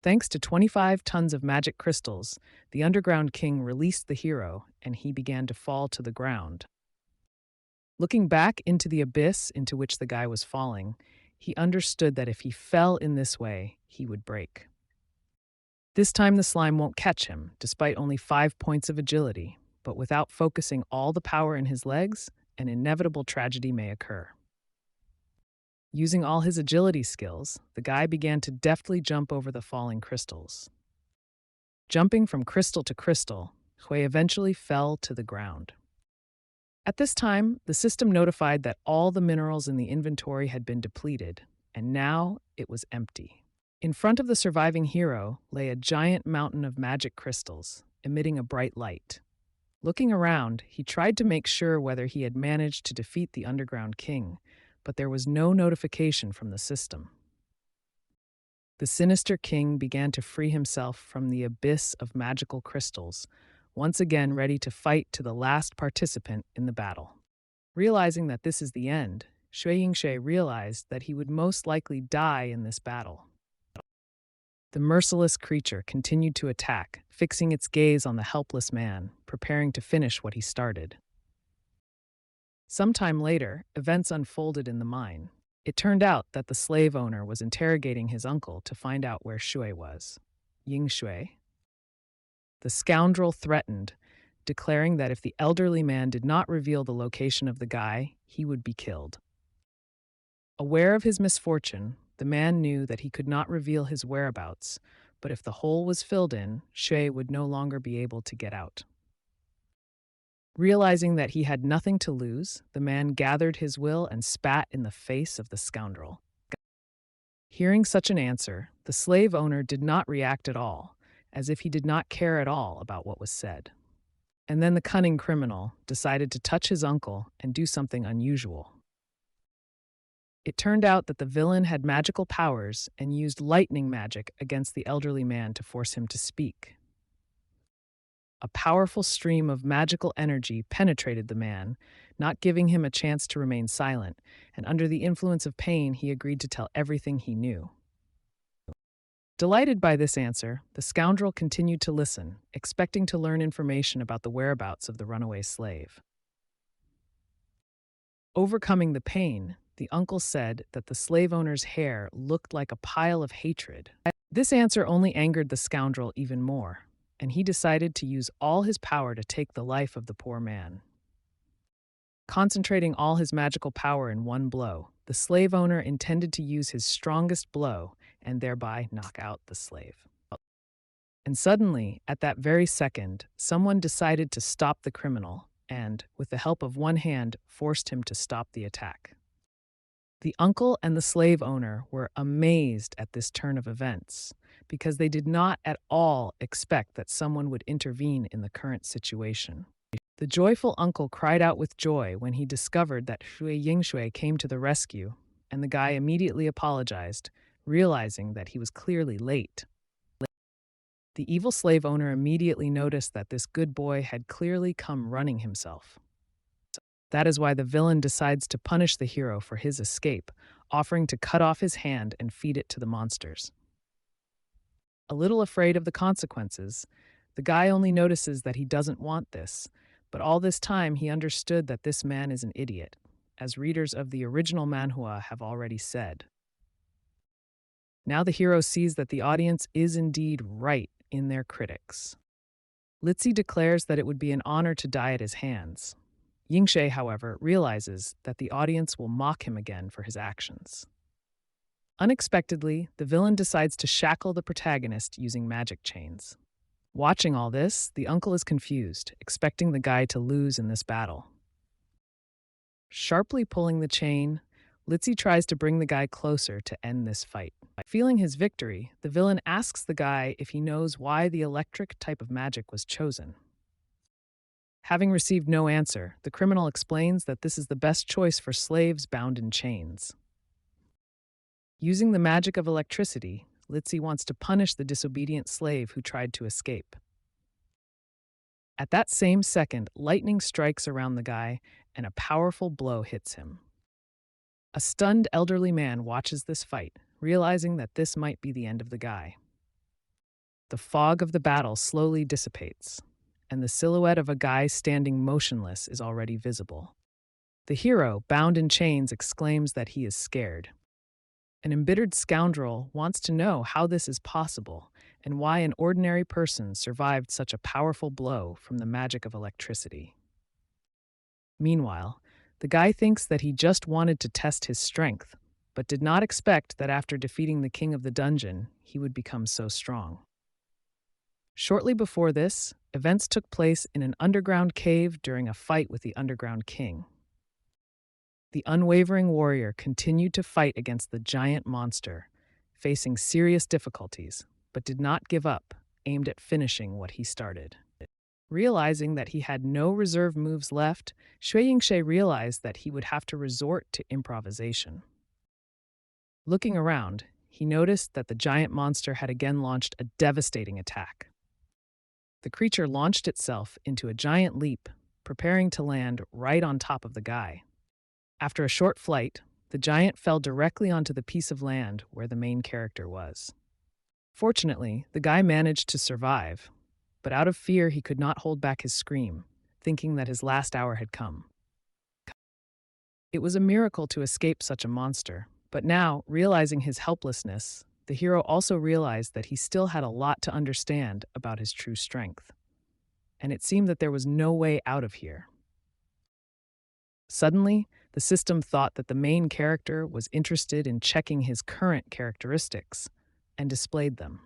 Thanks to 25 tons of magic crystals, the underground king released the hero, and he began to fall to the ground. Looking back into the abyss into which the guy was falling, he understood that if he fell in this way, he would break. This time the slime won't catch him, despite only 5 points of agility, but without focusing all the power in his legs, an inevitable tragedy may occur. Using all his agility skills, the guy began to deftly jump over the falling crystals. Jumping from crystal to crystal, Hui eventually fell to the ground. At this time, the system notified that all the minerals in the inventory had been depleted, and now it was empty. In front of the surviving hero lay a giant mountain of magic crystals, emitting a bright light. Looking around, he tried to make sure whether he had managed to defeat the underground king, but there was no notification from the system. The sinister king began to free himself from the abyss of magical crystals, once again ready to fight to the last participant in the battle. Realizing that this is the end, Shui Yingshe realized that he would most likely die in this battle. The merciless creature continued to attack, fixing its gaze on the helpless man, preparing to finish what he started. Sometime later, events unfolded in the mine. It turned out that the slave owner was interrogating his uncle to find out where Shui was. Ying Shui. The scoundrel threatened, declaring that if the elderly man did not reveal the location of the guy, he would be killed. Aware of his misfortune, the man knew that he could not reveal his whereabouts, but if the hole was filled in, Shui would no longer be able to get out. Realizing that he had nothing to lose, the man gathered his will and spat in the face of the scoundrel. Hearing such an answer, the slave owner did not react at all, as if he did not care at all about what was said. And then the cunning criminal decided to touch his uncle and do something unusual. It turned out that the villain had magical powers and used lightning magic against the elderly man to force him to speak. A powerful stream of magical energy penetrated the man, not giving him a chance to remain silent, and under the influence of pain, he agreed to tell everything he knew. Delighted by this answer, the scoundrel continued to listen, expecting to learn information about the whereabouts of the runaway slave. Overcoming the pain, the uncle said that the slave owner's hair looked like a pile of hatred. This answer only angered the scoundrel even more, and he decided to use all his power to take the life of the poor man. Concentrating all his magical power in one blow, the slave owner intended to use his strongest blow and thereby knock out the slave. And suddenly, at that very second, someone decided to stop the criminal and, with the help of one hand, forced him to stop the attack. The uncle and the slave owner were amazed at this turn of events, because they did not at all expect that someone would intervene in the current situation. The joyful uncle cried out with joy when he discovered that Shui Yingshui came to the rescue, and the guy immediately apologized, realizing that he was clearly late. The evil slave owner immediately noticed that this good boy had clearly come running himself. That is why the villain decides to punish the hero for his escape, offering to cut off his hand and feed it to the monsters. A little afraid of the consequences, the guy only notices that he doesn't want this, but all this time he understood that this man is an idiot, as readers of the original manhwa have already said. Now the hero sees that the audience is indeed right in their critics. Litsi declares that it would be an honor to die at his hands. Yingshui, however, realizes that the audience will mock him again for his actions. Unexpectedly, the villain decides to shackle the protagonist using magic chains. Watching all this, the uncle is confused, expecting the guy to lose in this battle. Sharply pulling the chain, Litsi tries to bring the guy closer to end this fight. Feeling his victory, the villain asks the guy if he knows why the electric type of magic was chosen. Having received no answer, the criminal explains that this is the best choice for slaves bound in chains. Using the magic of electricity, Litsi wants to punish the disobedient slave who tried to escape. At that same second, lightning strikes around the guy and a powerful blow hits him. A stunned elderly man watches this fight, realizing that this might be the end of the guy. The fog of the battle slowly dissipates, and the silhouette of a guy standing motionless is already visible. The hero, bound in chains, exclaims that he is scared. An embittered scoundrel wants to know how this is possible and why an ordinary person survived such a powerful blow from the magic of electricity. Meanwhile, the guy thinks that he just wanted to test his strength, but did not expect that after defeating the king of the dungeon, he would become so strong. Shortly before this, events took place in an underground cave during a fight with the underground king. The unwavering warrior continued to fight against the giant monster, facing serious difficulties, but did not give up, aimed at finishing what he started. Realizing that he had no reserve moves left, Shui Yingshui realized that he would have to resort to improvisation. Looking around, he noticed that the giant monster had again launched a devastating attack. The creature launched itself into a giant leap, preparing to land right on top of the guy. After a short flight, the giant fell directly onto the piece of land where the main character was. Fortunately, the guy managed to survive, but out of fear he could not hold back his scream, thinking that his last hour had come. It was a miracle to escape such a monster, but now, realizing his helplessness, the hero also realized that he still had a lot to understand about his true strength. And it seemed that there was no way out of here. Suddenly, the system thought that the main character was interested in checking his current characteristics and displayed them.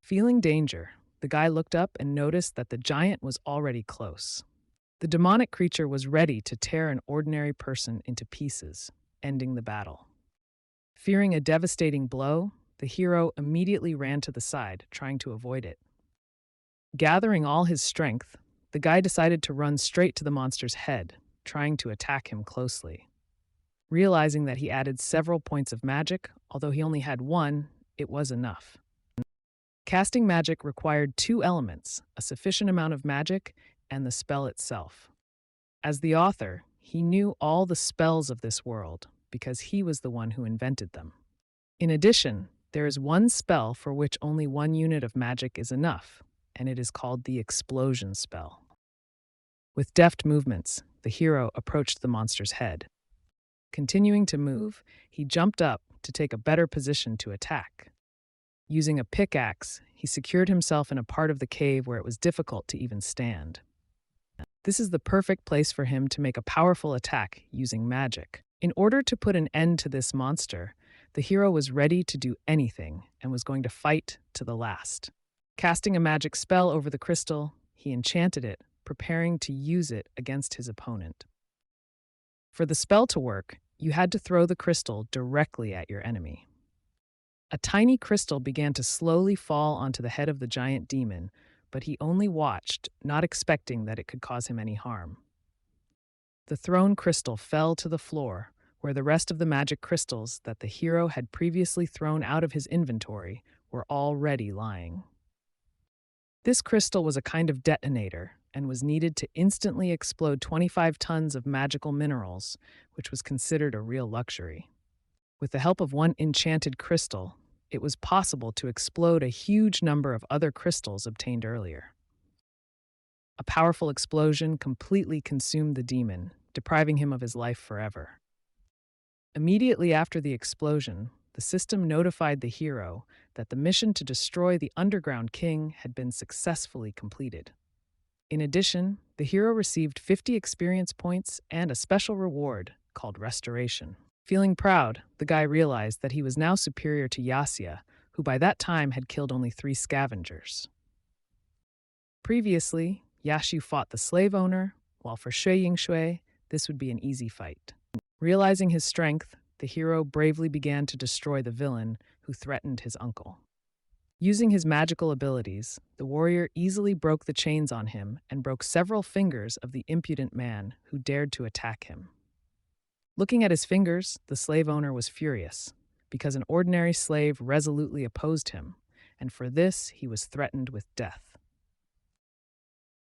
Feeling danger, the guy looked up and noticed that the giant was already close. The demonic creature was ready to tear an ordinary person into pieces, ending the battle. Fearing a devastating blow, the hero immediately ran to the side, trying to avoid it. Gathering all his strength, the guy decided to run straight to the monster's head, trying to attack him closely. Realizing that he added several points of magic, although he only had one, it was enough. Casting magic required two elements, a sufficient amount of magic and the spell itself. As the author, he knew all the spells of this world because he was the one who invented them. In addition, there is one spell for which only one unit of magic is enough, and it is called the explosion spell. With deft movements, the hero approached the monster's head. Continuing to move, he jumped up to take a better position to attack. Using a pickaxe, he secured himself in a part of the cave where it was difficult to even stand. This is the perfect place for him to make a powerful attack using magic. In order to put an end to this monster, the hero was ready to do anything and was going to fight to the last. Casting a magic spell over the crystal, he enchanted it, preparing to use it against his opponent. For the spell to work, you had to throw the crystal directly at your enemy. A tiny crystal began to slowly fall onto the head of the giant demon, but he only watched, not expecting that it could cause him any harm. The thrown crystal fell to the floor, where the rest of the magic crystals that the hero had previously thrown out of his inventory were already lying. This crystal was a kind of detonator and was needed to instantly explode 25 tons of magical minerals, which was considered a real luxury. With the help of one enchanted crystal, it was possible to explode a huge number of other crystals obtained earlier. A powerful explosion completely consumed the demon, depriving him of his life forever. Immediately after the explosion, the system notified the hero that the mission to destroy the Underground King had been successfully completed. In addition, the hero received 50 experience points and a special reward called Restoration. Feeling proud, the guy realized that he was now superior to Yasia, who by that time had killed only 3 scavengers. Previously, Yashu fought the slave owner, while for Shui Yingshui, this would be an easy fight. Realizing his strength, the hero bravely began to destroy the villain who threatened his uncle. Using his magical abilities, the warrior easily broke the chains on him and broke several fingers of the impudent man who dared to attack him. Looking at his fingers, the slave owner was furious, because an ordinary slave resolutely opposed him, and for this he was threatened with death.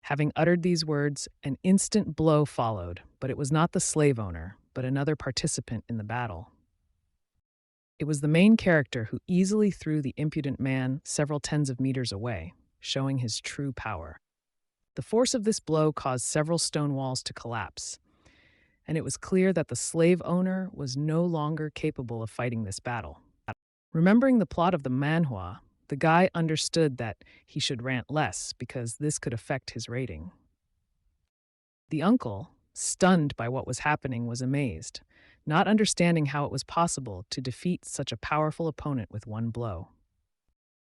Having uttered these words, an instant blow followed, but it was not the slave owner, but another participant in the battle. It was the main character who easily threw the impudent man several tens of meters away, showing his true power. The force of this blow caused several stone walls to collapse, and it was clear that the slave owner was no longer capable of fighting this battle. Remembering the plot of the manhwa, the guy understood that he should rant less because this could affect his rating. The uncle, stunned by what was happening, was amazed, not understanding how it was possible to defeat such a powerful opponent with one blow.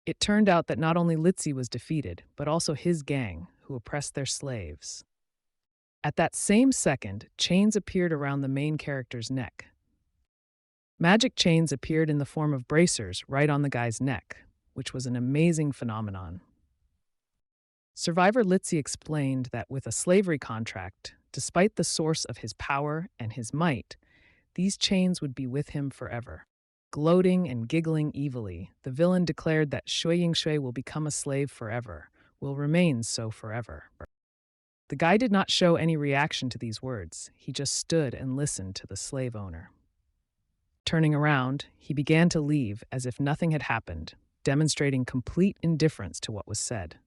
It turned out that not only Litsi was defeated, but also his gang, who oppressed their slaves. At that same second, chains appeared around the main character's neck. Magic chains appeared in the form of bracers right on the guy's neck, which was an amazing phenomenon. Survivor Litsi explained that with a slavery contract, despite the source of his power and his might, these chains would be with him forever. Gloating and giggling evilly, the villain declared that Shui Yingshui will become a slave forever, will remain so forever. The guy did not show any reaction to these words. He just stood and listened to the slave owner. Turning around, he began to leave as if nothing had happened, demonstrating complete indifference to what was said.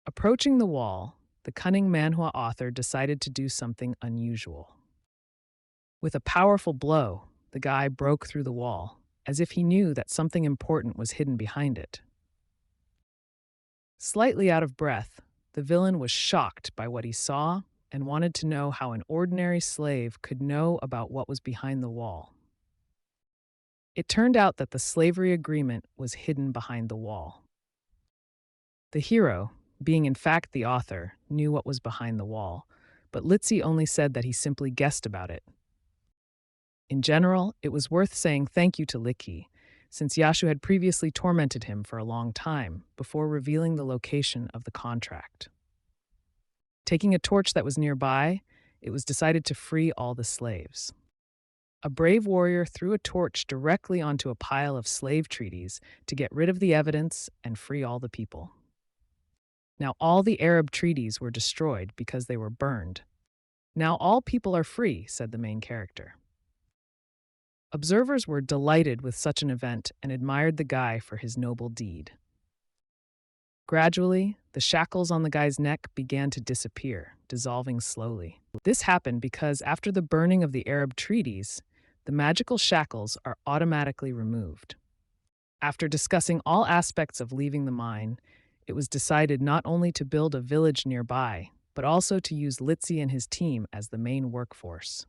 Approaching the wall, the cunning manhwa author decided to do something unusual. With a powerful blow, the guy broke through the wall, as if he knew that something important was hidden behind it. Slightly out of breath, the villain was shocked by what he saw and wanted to know how an ordinary slave could know about what was behind the wall. It turned out that the slavery agreement was hidden behind the wall. The hero, being in fact the author, knew what was behind the wall, but Litzy only said that he simply guessed about it. In general, it was worth saying thank you to Licky, since Yashu had previously tormented him for a long time before revealing the location of the contract. Taking a torch that was nearby, it was decided to free all the slaves. A brave warrior threw a torch directly onto a pile of slave treaties to get rid of the evidence and free all the people. Now all the Arab treaties were destroyed because they were burned. Now all people are free, said the main character. Observers were delighted with such an event and admired the guy for his noble deed. Gradually, the shackles on the guy's neck began to disappear, dissolving slowly. This happened because after the burning of the Arab treaties, the magical shackles are automatically removed. After discussing all aspects of leaving the mine, it was decided not only to build a village nearby, but also to use Litzy and his team as the main workforce.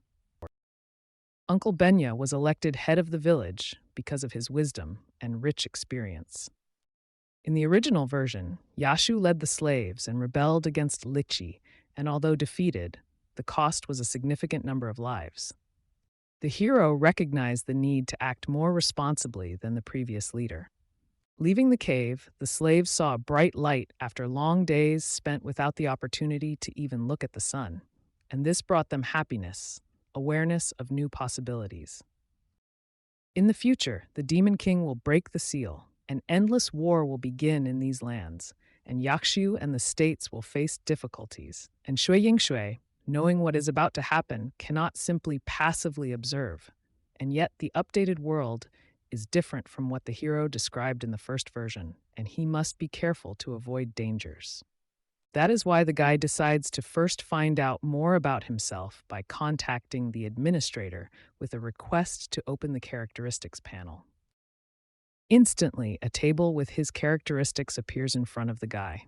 Uncle Benya was elected head of the village because of his wisdom and rich experience. In the original version, Yashu led the slaves and rebelled against Lichi, and although defeated, the cost was a significant number of lives. The hero recognized the need to act more responsibly than the previous leader. Leaving the cave, the slaves saw a bright light after long days spent without the opportunity to even look at the sun, and this brought them happiness, awareness of new possibilities. In the future, the Demon King will break the seal. An endless war will begin in these lands, and Yakshu and the states will face difficulties. And Shui Yingshui, knowing what is about to happen, cannot simply passively observe. And yet the updated world is different from what the hero described in the first version, and he must be careful to avoid dangers. That is why the guy decides to first find out more about himself by contacting the administrator with a request to open the characteristics panel. Instantly, a table with his characteristics appears in front of the guy.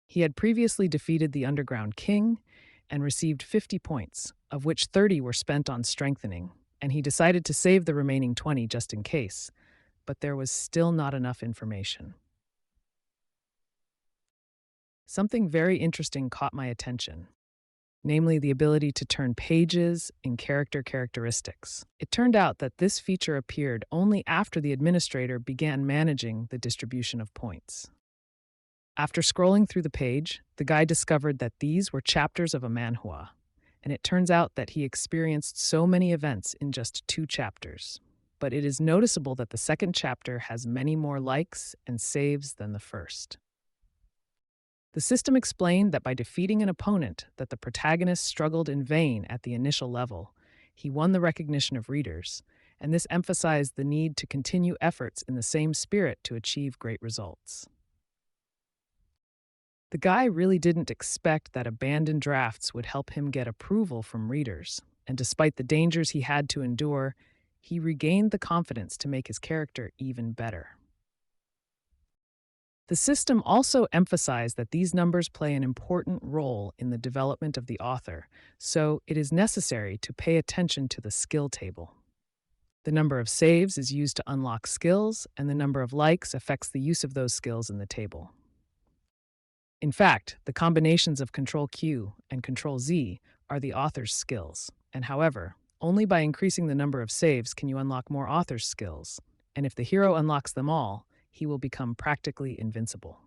He had previously defeated the Underground King and received 50 points, of which 30 were spent on strengthening, and he decided to save the remaining 20 just in case, but there was still not enough information. Something very interesting caught my attention, namely the ability to turn pages in characteristics. It turned out that this feature appeared only after the administrator began managing the distribution of points. After scrolling through the page, the guy discovered that these were chapters of a manhwa, and it turns out that he experienced so many events in just 2 chapters. But it is noticeable that the second chapter has many more likes and saves than the first. The system explained that by defeating an opponent that the protagonist struggled in vain at the initial level, he won the recognition of readers, and this emphasized the need to continue efforts in the same spirit to achieve great results. The guy really didn't expect that abandoned drafts would help him get approval from readers, and despite the dangers he had to endure, he regained the confidence to make his character even better. The system also emphasized that these numbers play an important role in the development of the author, so it is necessary to pay attention to the skill table. The number of saves is used to unlock skills, and the number of likes affects the use of those skills in the table. In fact, the combinations of Ctrl-Q and Ctrl-Z are the author's skills, and however, only by increasing the number of saves can you unlock more author's skills, and if the hero unlocks them all, he will become practically invincible.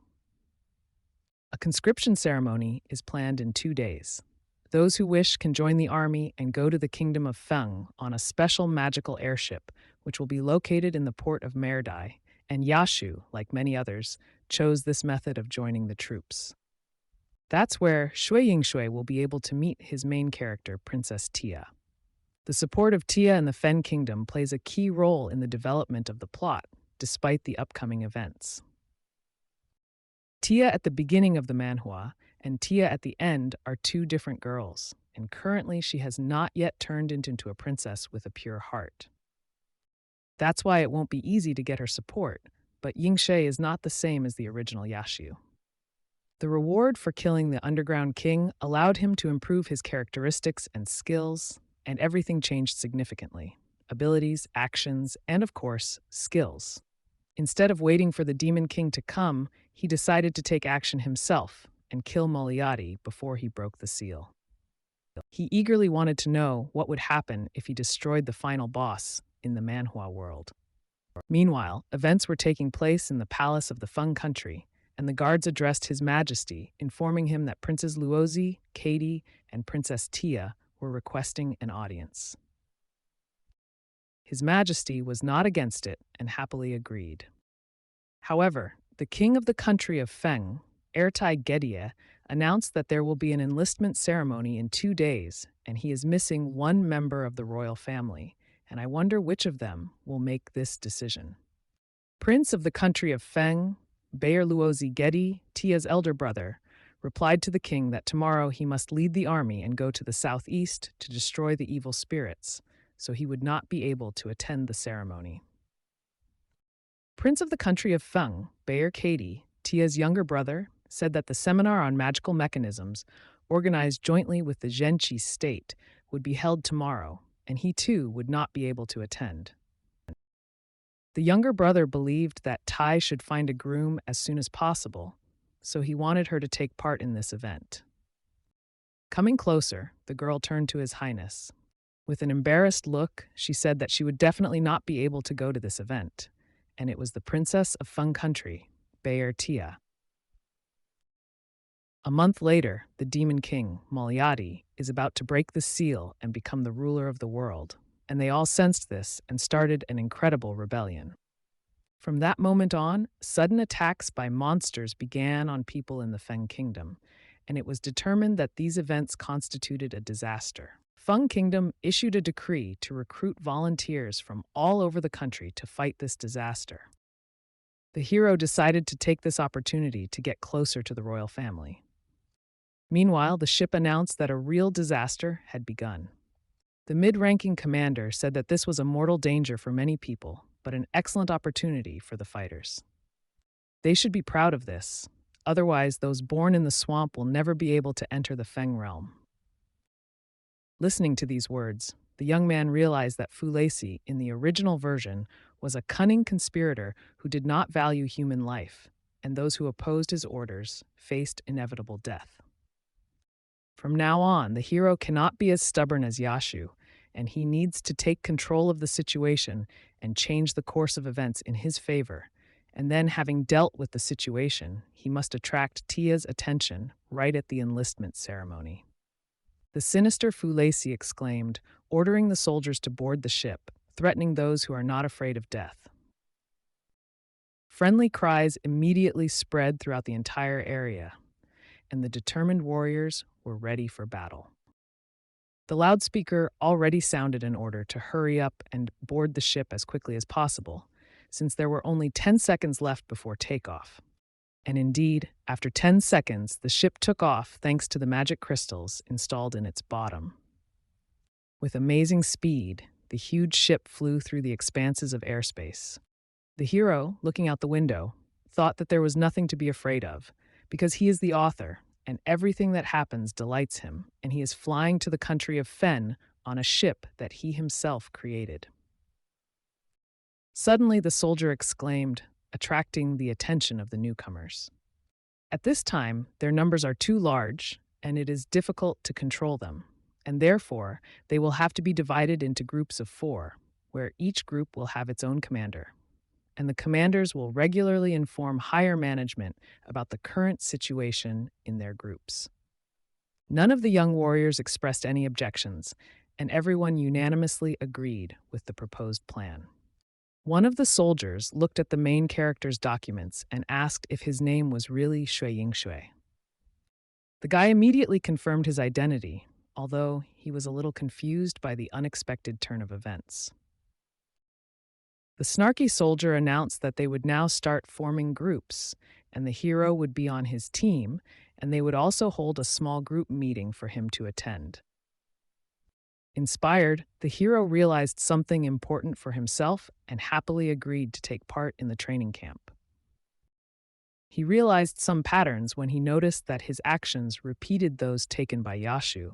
A conscription ceremony is planned in 2 days. Those who wish can join the army and go to the kingdom of Feng on a special magical airship, which will be located in the port of Merdai, and Yashu, like many others, chose this method of joining the troops. That's where Shui Yingshui will be able to meet his main character, Princess Tia. The support of Tia in the Fen Kingdom plays a key role in the development of the plot, despite the upcoming events. Tia at the beginning of the manhwa and Tia at the end are 2 different girls, and currently she has not yet turned into a princess with a pure heart. That's why it won't be easy to get her support, but Yingshui is not the same as the original Yashu. The reward for killing the Underground King allowed him to improve his characteristics and skills, and everything changed significantly. abilities, actions, and of course, skills. Instead of waiting for the Demon King to come, he decided to take action himself and kill Moriarty before he broke the seal. He eagerly wanted to know what would happen if he destroyed the final boss in the Manhwa world. Meanwhile, events were taking place in the palace of the Feng country, and the guards addressed His Majesty, informing him that Princess Luozi, Katie, and Princess Tia were requesting an audience. His Majesty was not against it and happily agreed. However, the king of the country of Feng, Ertai Gedie, announced that there will be an enlistment ceremony in 2 days, and he is missing one member of the royal family, and I wonder which of them will make this decision. Prince of the country of Feng, Bayer Luozi Gedie, Tia's elder brother, replied to the king that tomorrow he must lead the army and go to the southeast to destroy the evil spirits, so he would not be able to attend the ceremony. Prince of the country of Feng, Bayer Katie, Tia's younger brother, said that the seminar on magical mechanisms, organized jointly with the Zhenqi state, would be held tomorrow, and he too would not be able to attend. The younger brother believed that Tai should find a groom as soon as possible, so he wanted her to take part in this event. Coming closer, the girl turned to His Highness. With an embarrassed look, she said that she would definitely not be able to go to this event, and it was the princess of Feng country, Bayer Tia. A month later, the Demon King, Moriarty, is about to break the seal and become the ruler of the world, and they all sensed this and started an incredible rebellion. From that moment on, sudden attacks by monsters began on people in the Feng Kingdom, and it was determined that these events constituted a disaster. Feng Kingdom issued a decree to recruit volunteers from all over the country to fight this disaster. The hero decided to take this opportunity to get closer to the royal family. Meanwhile, the ship announced that a real disaster had begun. The mid-ranking commander said that this was a mortal danger for many people, but an excellent opportunity for the fighters. They should be proud of this, otherwise those born in the swamp will never be able to enter the Feng realm. Listening to these words, the young man realized that Fu Lacey, in the original version, was a cunning conspirator who did not value human life, and those who opposed his orders faced inevitable death. From now on, the hero cannot be as stubborn as Yashu, and he needs to take control of the situation and change the course of events in his favor. And then, having dealt with the situation, he must attract Tia's attention right at the enlistment ceremony. The sinister Fu Lacey exclaimed, ordering the soldiers to board the ship, threatening those who are not afraid of death. Friendly cries immediately spread throughout the entire area, and the determined warriors were ready for battle. The loudspeaker already sounded an order to hurry up and board the ship as quickly as possible, since there were only 10 seconds left before takeoff. And indeed, after 10 seconds, the ship took off thanks to the magic crystals installed in its bottom. With amazing speed, the huge ship flew through the expanses of airspace. The hero, looking out the window, thought that there was nothing to be afraid of, because he is the author, and everything that happens delights him, and he is flying to the country of Fen on a ship that he himself created. Suddenly the soldier exclaimed, attracting the attention of the newcomers. At this time, their numbers are too large, and it is difficult to control them, and therefore they will have to be divided into groups of 4, where each group will have its own commander. And the commanders will regularly inform higher management about the current situation in their groups. None of the young warriors expressed any objections, and everyone unanimously agreed with the proposed plan. One of the soldiers looked at the main character's documents and asked if his name was really Shui Yingshui. The guy immediately confirmed his identity, although he was a little confused by the unexpected turn of events. The snarky soldier announced that they would now start forming groups, and the hero would be on his team, and they would also hold a small group meeting for him to attend. Inspired, the hero realized something important for himself and happily agreed to take part in the training camp. He realized some patterns when he noticed that his actions repeated those taken by Yashu,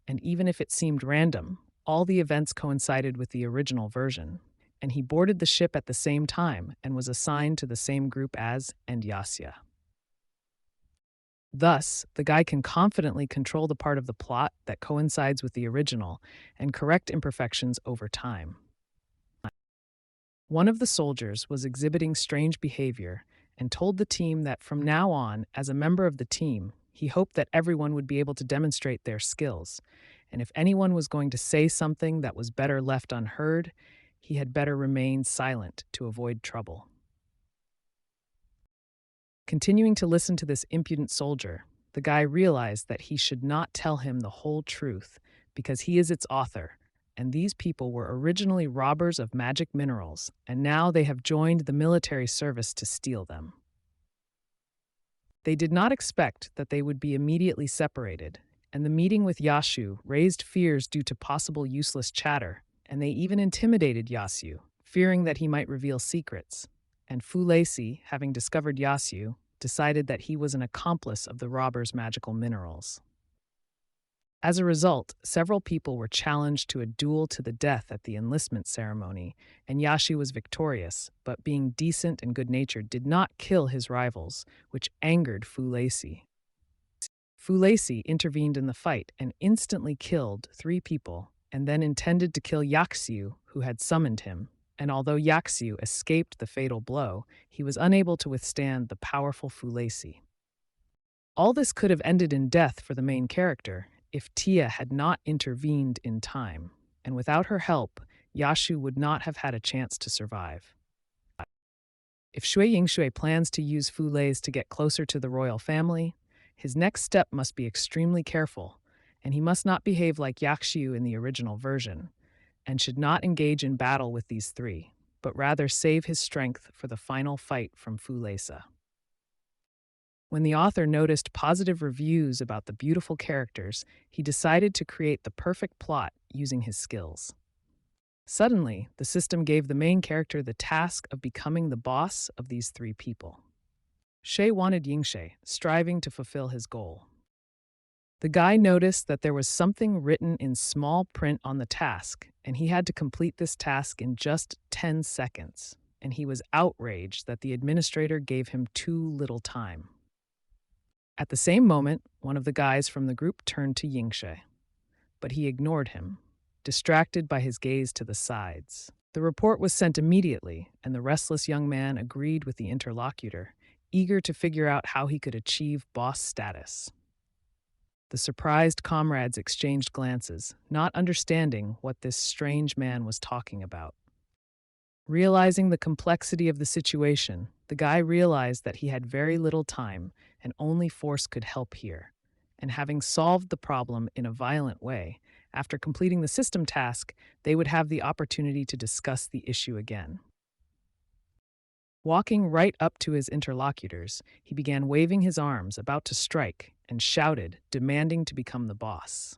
and even if it seemed random, all the events coincided with the original version, and he boarded the ship at the same time and was assigned to the same group as and Yasya. Thus, the guy can confidently control the part of the plot that coincides with the original and correct imperfections over time. One of the soldiers was exhibiting strange behavior and told the team that from now on, as a member of the team, he hoped that everyone would be able to demonstrate their skills, and if anyone was going to say something that was better left unheard, he had better remain silent to avoid trouble. Continuing to listen to this impudent soldier, the guy realized that he should not tell him the whole truth because he is its author, and these people were originally robbers of magic minerals, and now they have joined the military service to steal them. They did not expect that they would be immediately separated, and the meeting with Yashu raised fears due to possible useless chatter, and they even intimidated Yashu, fearing that he might reveal secrets. And Fu Lacey, having discovered Yashu, decided that he was an accomplice of the robbers' magical minerals. As a result, several people were challenged to a duel to the death at the enlistment ceremony, and Yashu was victorious, but being decent and good-natured did not kill his rivals, which angered Fu Lacey. Fu Lacey intervened in the fight and instantly killed 3 people, and then intended to kill Yaxiu, who had summoned him. And although Yaxiu escaped the fatal blow, he was unable to withstand the powerful Fu Lacey. All this could have ended in death for the main character if Tia had not intervened in time, and without her help, Yashu would not have had a chance to survive. If Shui Yingshui plans to use Fu Lei's to get closer to the royal family, his next step must be extremely careful, and he must not behave like Yaxiu in the original version, and should not engage in battle with these 3, but rather save his strength for the final fight from Fu Leisa. When the author noticed positive reviews about the beautiful characters, he decided to create the perfect plot using his skills. Suddenly, the system gave the main character the task of becoming the boss of these 3 people. Shui wanted Yingshui, striving to fulfill his goal. The guy noticed that there was something written in small print on the task, and he had to complete this task in just 10 seconds, and he was outraged that the administrator gave him too little time. At the same moment, one of the guys from the group turned to Yingshui, but he ignored him, distracted by his gaze to the sides. The report was sent immediately, and the restless young man agreed with the interlocutor, eager to figure out how he could achieve boss status. The surprised comrades exchanged glances, not understanding what this strange man was talking about. Realizing the complexity of the situation, the guy realized that he had very little time and only force could help here. And having solved the problem in a violent way, after completing the system task, they would have the opportunity to discuss the issue again. Walking right up to his interlocutors, he began waving his arms, about to strike, and shouted, demanding to become the boss.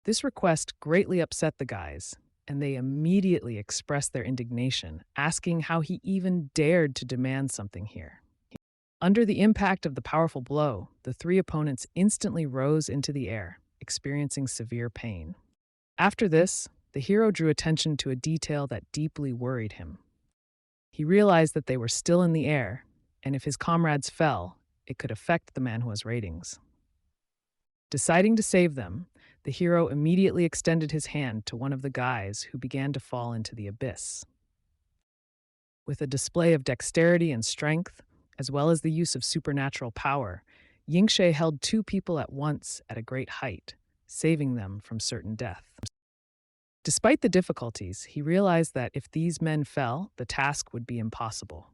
This request greatly upset the guys, and they immediately expressed their indignation, asking how he even dared to demand something here. Under the impact of the powerful blow, the 3 opponents instantly rose into the air, experiencing severe pain. After this, the hero drew attention to a detail that deeply worried him. He realized that they were still in the air, and if his comrades fell, it could affect the manhwa's ratings. Deciding to save them, the hero immediately extended his hand to one of the guys who began to fall into the abyss. With a display of dexterity and strength, as well as the use of supernatural power, Yingshui held 2 people at once at a great height, saving them from certain death. Despite the difficulties, he realized that if these men fell, the task would be impossible.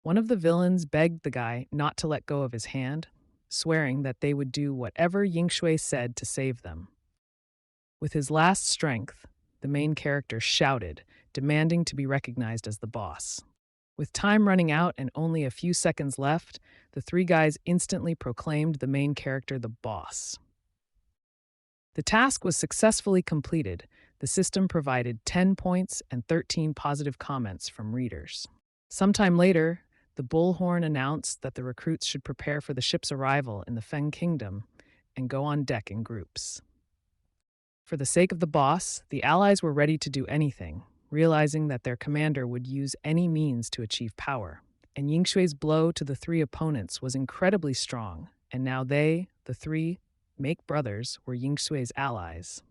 One of the villains begged the guy not to let go of his hand, swearing that they would do whatever Yingshui said to save them. With his last strength, the main character shouted, demanding to be recognized as the boss. With time running out and only a few seconds left, the 3 guys instantly proclaimed the main character the boss. The task was successfully completed. The system provided 10 points and 13 positive comments from readers. Sometime later, the bullhorn announced that the recruits should prepare for the ship's arrival in the Feng Kingdom and go on deck in groups. For the sake of the boss, the allies were ready to do anything, realizing that their commander would use any means to achieve power. And Yingshui's blow to the three opponents was incredibly strong, and now they, the three make brothers, were Yingshui's allies.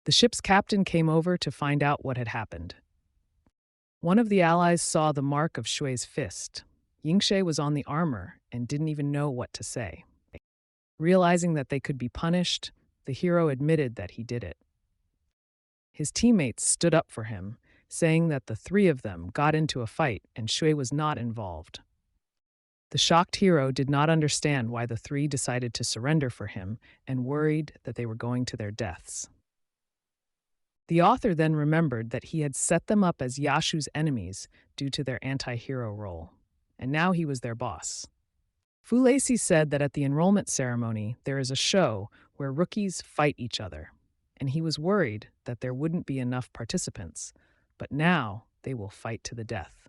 The ship's captain came over to find out what had happened. One of the allies saw the mark of Shui's fist. Yingshui was on the armor and didn't even know what to say. Realizing that they could be punished, the hero admitted that he did it. His teammates stood up for him, saying that the three of them got into a fight and Shui was not involved. The shocked hero did not understand why the three decided to surrender for him and worried that they were going to their deaths. The author then remembered that he had set them up as Yashu's enemies due to their anti-hero role, and now he was their boss. Fu Lacey said that at the enrollment ceremony there is a show where rookies fight each other, and he was worried that there wouldn't be enough participants, but now they will fight to the death.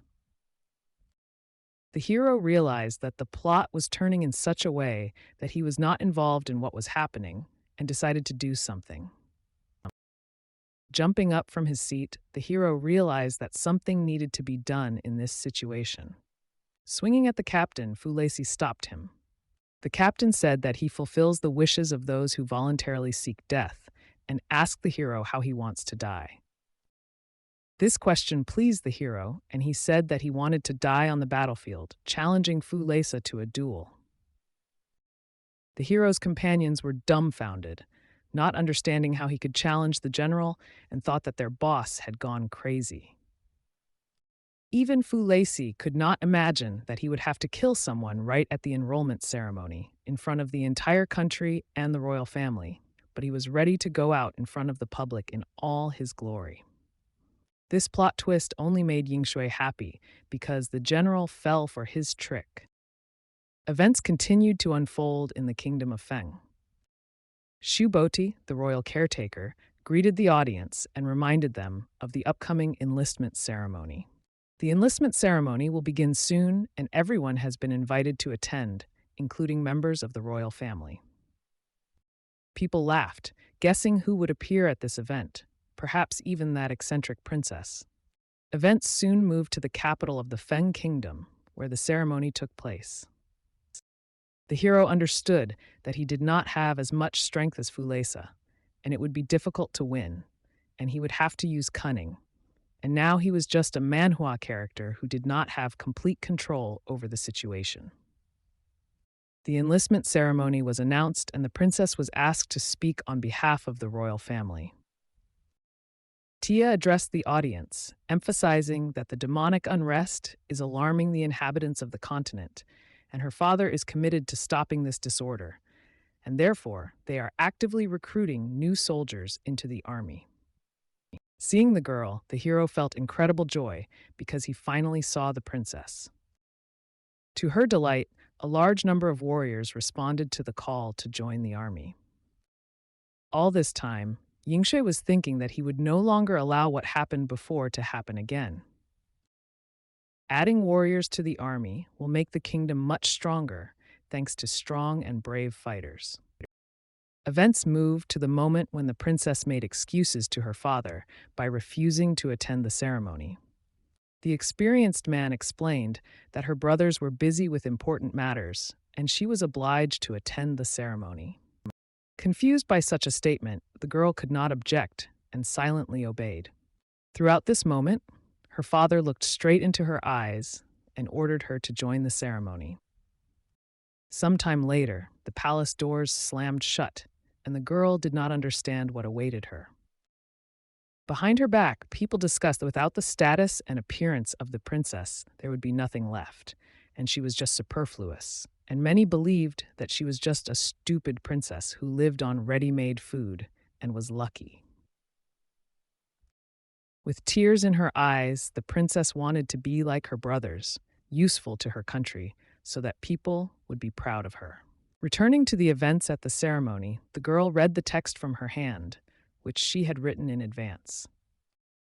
The hero realized that the plot was turning in such a way that he was not involved in what was happening and decided to do something. Jumping up from his seat, the hero realized that something needed to be done in this situation. Swinging at the captain, Fu Lacey stopped him. The captain said that he fulfills the wishes of those who voluntarily seek death and asked the hero how he wants to die. This question pleased the hero, and he said that he wanted to die on the battlefield, challenging Fu Lacey to a duel. The hero's companions were dumbfounded, not understanding how he could challenge the general, and thought that their boss had gone crazy. Even Fu Lacey could not imagine that he would have to kill someone right at the enrollment ceremony, in front of the entire country and the royal family, but he was ready to go out in front of the public in all his glory. This plot twist only made Yingshui happy because the general fell for his trick. Events continued to unfold in the kingdom of Feng. Shu Boti, the royal caretaker, greeted the audience and reminded them of the upcoming enlistment ceremony. The enlistment ceremony will begin soon, and everyone has been invited to attend, including members of the royal family. People laughed, guessing who would appear at this event, perhaps even that eccentric princess. Events soon moved to the capital of the Feng kingdom, where the ceremony took place. The hero understood that he did not have as much strength as Fu Lacey, and it would be difficult to win, and he would have to use cunning. And now he was just a manhua character who did not have complete control over the situation. The enlistment ceremony was announced, and the princess was asked to speak on behalf of the royal family. Tia addressed the audience, emphasizing that the demonic unrest is alarming the inhabitants of the continent, and her father is committed to stopping this disorder, and therefore they are actively recruiting new soldiers into the army. Seeing the girl, the hero felt incredible joy because he finally saw the princess. To her delight, a large number of warriors responded to the call to join the army. All this time, Yingshui was thinking that he would no longer allow what happened before to happen again. Adding warriors to the army will make the kingdom much stronger, thanks to strong and brave fighters. Events moved to the moment when the princess made excuses to her father by refusing to attend the ceremony. The experienced man explained that her brothers were busy with important matters, and she was obliged to attend the ceremony. Confused by such a statement, the girl could not object and silently obeyed. Throughout this moment, her father looked straight into her eyes and ordered her to join the ceremony. Sometime later, the palace doors slammed shut, and the girl did not understand what awaited her. Behind her back, people discussed that without the status and appearance of the princess, there would be nothing left, and she was just superfluous. And many believed that she was just a stupid princess who lived on ready-made food and was lucky. With tears in her eyes, the princess wanted to be like her brothers, useful to her country, so that people would be proud of her. Returning to the events at the ceremony, the girl read the text from her hand, which she had written in advance.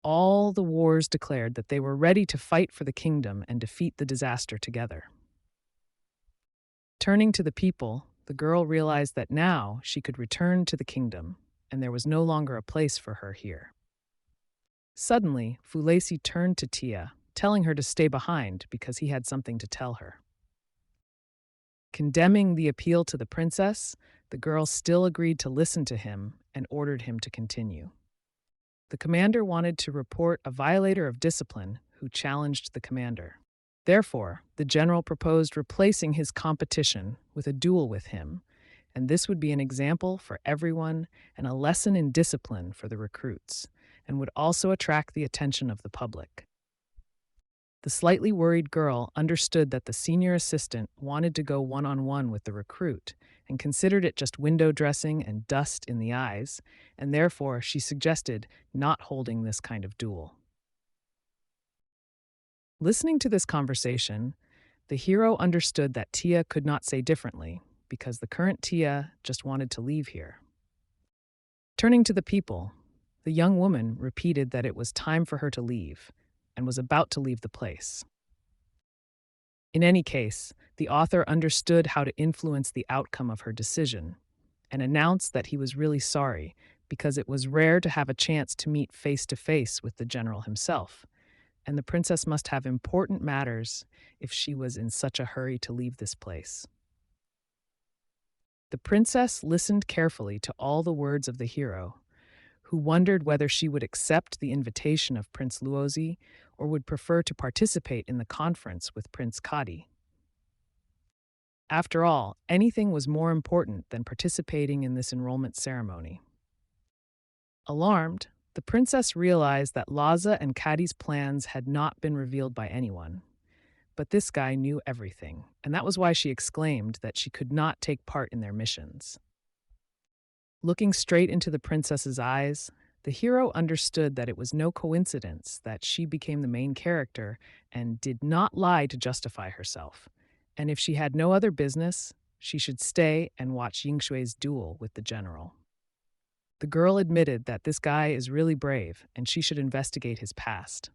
All the wars declared that they were ready to fight for the kingdom and defeat the disaster together. Turning to the people, the girl realized that now she could return to the kingdom, and there was no longer a place for her here. Suddenly, Fulesi turned to Tia, telling her to stay behind because he had something to tell her. Condemning the appeal to the princess, the girl still agreed to listen to him and ordered him to continue. The commander wanted to report a violator of discipline who challenged the commander. Therefore, the general proposed replacing his competition with a duel with him, and this would be an example for everyone and a lesson in discipline for the recruits, and would also attract the attention of the public. The slightly worried girl understood that the senior assistant wanted to go one-on-one with the recruit and considered it just window dressing and dust in the eyes, and therefore she suggested not holding this kind of duel. Listening to this conversation, the hero understood that Tia could not say differently because the current Tia just wanted to leave here. Turning to the people, the young woman repeated that it was time for her to leave and was about to leave the place. In any case, the author understood how to influence the outcome of her decision and announced that he was really sorry because it was rare to have a chance to meet face-to-face with the general himself, and the princess must have important matters if she was in such a hurry to leave this place. The princess listened carefully to all the words of the hero, who wondered whether she would accept the invitation of Prince Luozi or would prefer to participate in the conference with Prince Kadi. After all, anything was more important than participating in this enrollment ceremony. Alarmed, the princess realized that Laza and Kadi's plans had not been revealed by anyone. But this guy knew everything, and that was why she exclaimed that she could not take part in their missions. Looking straight into the princess's eyes, the hero understood that it was no coincidence that she became the main character and did not lie to justify herself. And if she had no other business, she should stay and watch Yingshui's duel with the general. The girl admitted that this guy is really brave and she should investigate his past.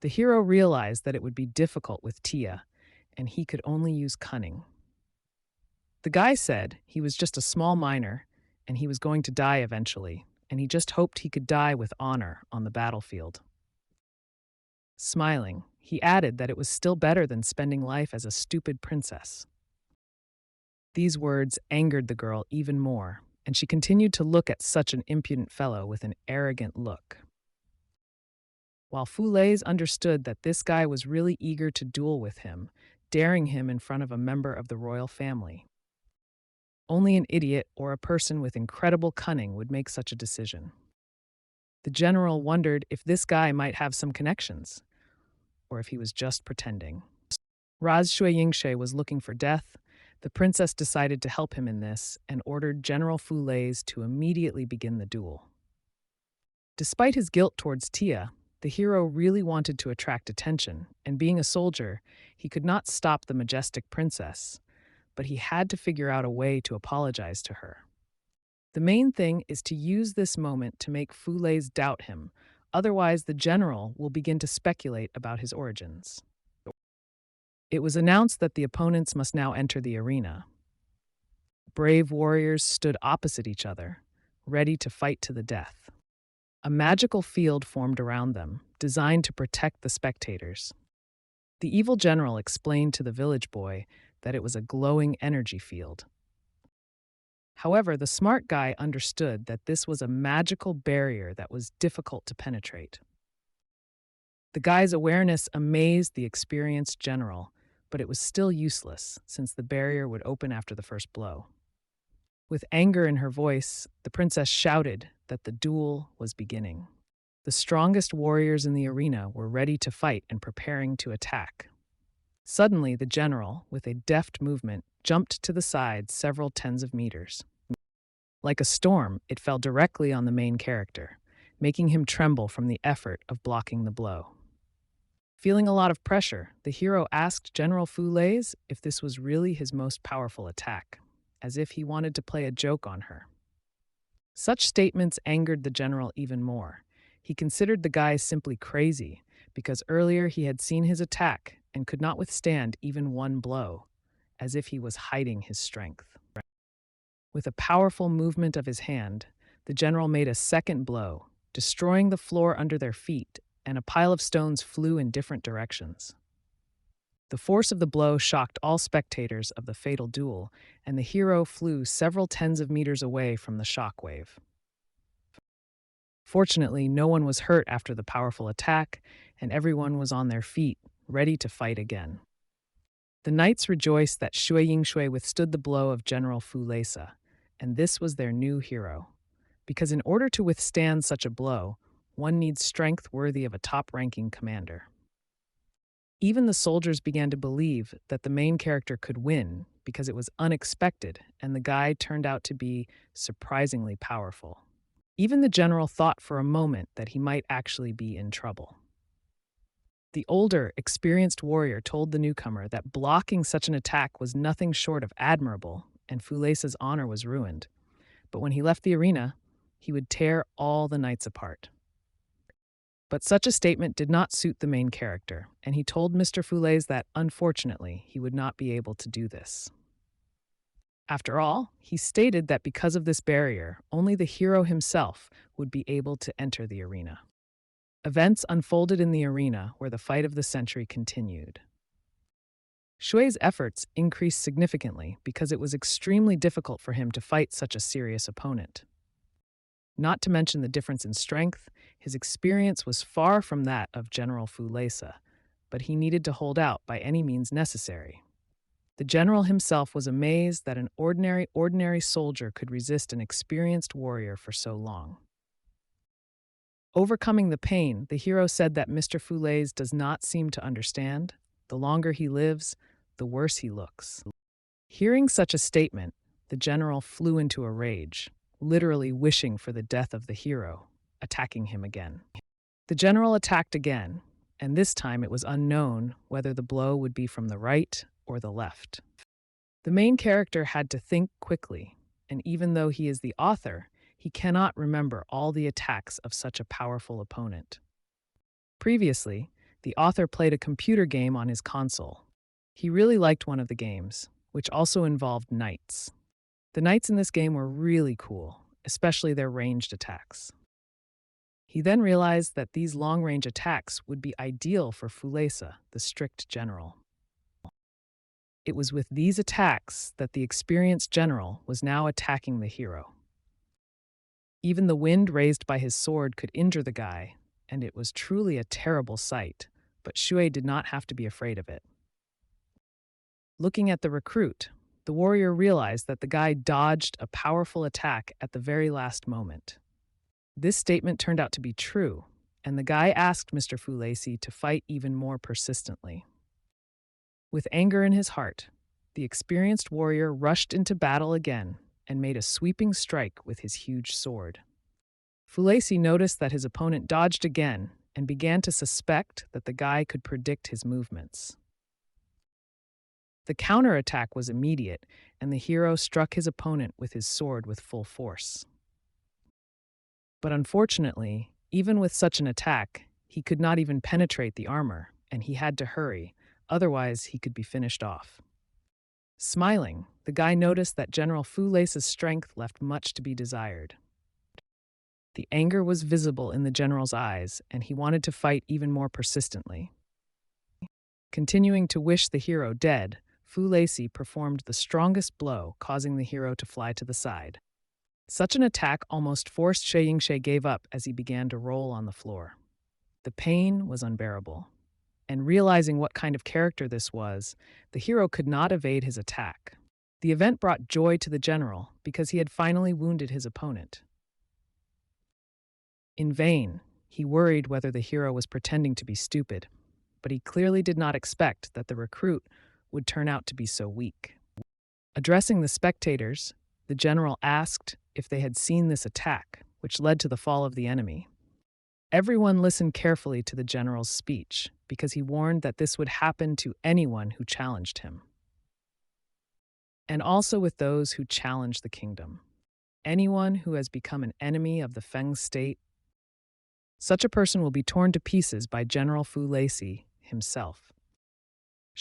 The hero realized that it would be difficult with Tia, and he could only use cunning. The guy said he was just a small miner and he was going to die eventually, and he just hoped he could die with honor on the battlefield. Smiling, he added that it was still better than spending life as a stupid princess. These words angered the girl even more, and she continued to look at such an impudent fellow with an arrogant look. While Fulesi understood that this guy was really eager to duel with him, daring him in front of a member of the royal family. Only an idiot or a person with incredible cunning would make such a decision. The general wondered if this guy might have some connections, or if he was just pretending. Raz Shui Yingshe was looking for death. The princess decided to help him in this and ordered General Fulesi to immediately begin the duel. Despite his guilt towards Tia, the hero really wanted to attract attention, and being a soldier, he could not stop the majestic princess, but he had to figure out a way to apologize to her. The main thing is to use this moment to make Fulesi doubt him, otherwise the general will begin to speculate about his origins. It was announced that the opponents must now enter the arena. Brave warriors stood opposite each other, ready to fight to the death. A magical field formed around them, designed to protect the spectators. The evil general explained to the village boy that it was a glowing energy field. However, the smart guy understood that this was a magical barrier that was difficult to penetrate. The guy's awareness amazed the experienced general, but it was still useless since the barrier would open after the first blow. With anger in her voice, the princess shouted that the duel was beginning. The strongest warriors in the arena were ready to fight and preparing to attack. Suddenly, the general, with a deft movement, jumped to the side several tens of meters. Like a storm, it fell directly on the main character, making him tremble from the effort of blocking the blow. Feeling a lot of pressure, the hero asked General Fulesi if this was really his most powerful attack, as if he wanted to play a joke on her. Such statements angered the general even more. He considered the guy simply crazy, because earlier he had seen his attack and could not withstand even one blow, as if he was hiding his strength. With a powerful movement of his hand, the general made a second blow, destroying the floor under their feet, and a pile of stones flew in different directions. The force of the blow shocked all spectators of the fatal duel, and the hero flew several tens of meters away from the shockwave. Fortunately, no one was hurt after the powerful attack, and everyone was on their feet, ready to fight again. The knights rejoiced that Shui Yingshui withstood the blow of General Fu Lei, and this was their new hero. Because in order to withstand such a blow, one needs strength worthy of a top-ranking commander. Even the soldiers began to believe that the main character could win because it was unexpected and the guy turned out to be surprisingly powerful. Even the general thought for a moment that he might actually be in trouble. The older, experienced warrior told the newcomer that blocking such an attack was nothing short of admirable, and Fu Lei's honor was ruined. But when he left the arena, he would tear all the knights apart. But such a statement did not suit the main character, and he told Mr. Fu Lei that, unfortunately, he would not be able to do this. After all, he stated that because of this barrier, only the hero himself would be able to enter the arena. Events unfolded in the arena where the fight of the century continued. Shui's efforts increased significantly because it was extremely difficult for him to fight such a serious opponent. Not to mention the difference in strength, his experience was far from that of General Fu Lei, but he needed to hold out by any means necessary. The general himself was amazed that an ordinary soldier could resist an experienced warrior for so long. Overcoming the pain, the hero said that Mr. Fu Lei does not seem to understand. The longer he lives, the worse he looks. Hearing such a statement, the general flew into a rage, literally wishing for the death of the hero, attacking him again. The general attacked again, and this time it was unknown whether the blow would be from the right or the left. The main character had to think quickly, and even though he is the author, he cannot remember all the attacks of such a powerful opponent. Previously, the author played a computer game on his console. He really liked one of the games, which also involved knights. The knights in this game were really cool, especially their ranged attacks. He then realized that these long-range attacks would be ideal for Fu Lei, the strict general. It was with these attacks that the experienced general was now attacking the hero. Even the wind raised by his sword could injure the guy, and it was truly a terrible sight, but Shui did not have to be afraid of it. Looking at the recruit, the warrior realized that the guy dodged a powerful attack at the very last moment. This statement turned out to be true, and the guy asked Mr. Fu Lei to fight even more persistently. With anger in his heart, the experienced warrior rushed into battle again and made a sweeping strike with his huge sword. Fu Lei noticed that his opponent dodged again and began to suspect that the guy could predict his movements. The counterattack was immediate, and the hero struck his opponent with his sword with full force. But unfortunately, even with such an attack, he could not even penetrate the armor, and he had to hurry, otherwise he could be finished off. Smiling, the guy noticed that General Fu Lei's strength left much to be desired. The anger was visible in the general's eyes, and he wanted to fight even more persistently. Continuing to wish the hero dead, Fu Lei performed the strongest blow, causing the hero to fly to the side. Such an attack almost forced Shui Yingshui gave up as he began to roll on the floor. The pain was unbearable, and realizing what kind of character this was, the hero could not evade his attack. The event brought joy to the general because he had finally wounded his opponent. In vain, he worried whether the hero was pretending to be stupid, but he clearly did not expect that the recruit would turn out to be so weak. Addressing the spectators, the general asked if they had seen this attack, which led to the fall of the enemy. Everyone listened carefully to the general's speech because he warned that this would happen to anyone who challenged him, and also with those who challenged the kingdom. Anyone who has become an enemy of the Feng state, such a person will be torn to pieces by General Fu Lei himself.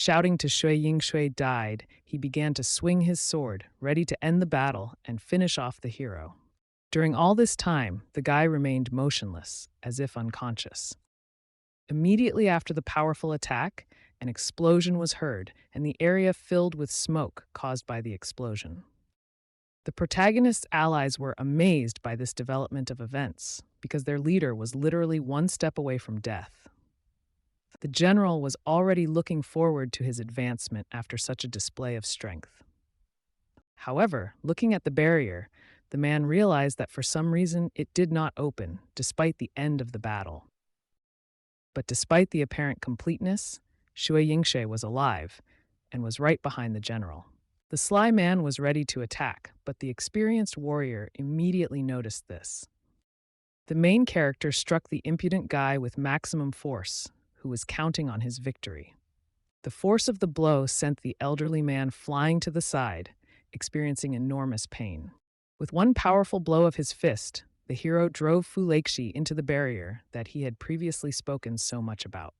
Shouting to Shui Yingshui died, he began to swing his sword, ready to end the battle and finish off the hero. During all this time, the guy remained motionless, as if unconscious. Immediately after the powerful attack, an explosion was heard, and the area filled with smoke caused by the explosion. The protagonist's allies were amazed by this development of events, because their leader was literally one step away from death. The general was already looking forward to his advancement after such a display of strength. However, looking at the barrier, the man realized that for some reason it did not open, despite the end of the battle. But despite the apparent completeness, Shui Yingshui was alive and was right behind the general. The sly man was ready to attack, but the experienced warrior immediately noticed this. The main character struck the impudent guy with maximum force, who was counting on his victory. The force of the blow sent the elderly man flying to the side, experiencing enormous pain. With one powerful blow of his fist, the hero drove Fu Leixi into the barrier that he had previously spoken so much about.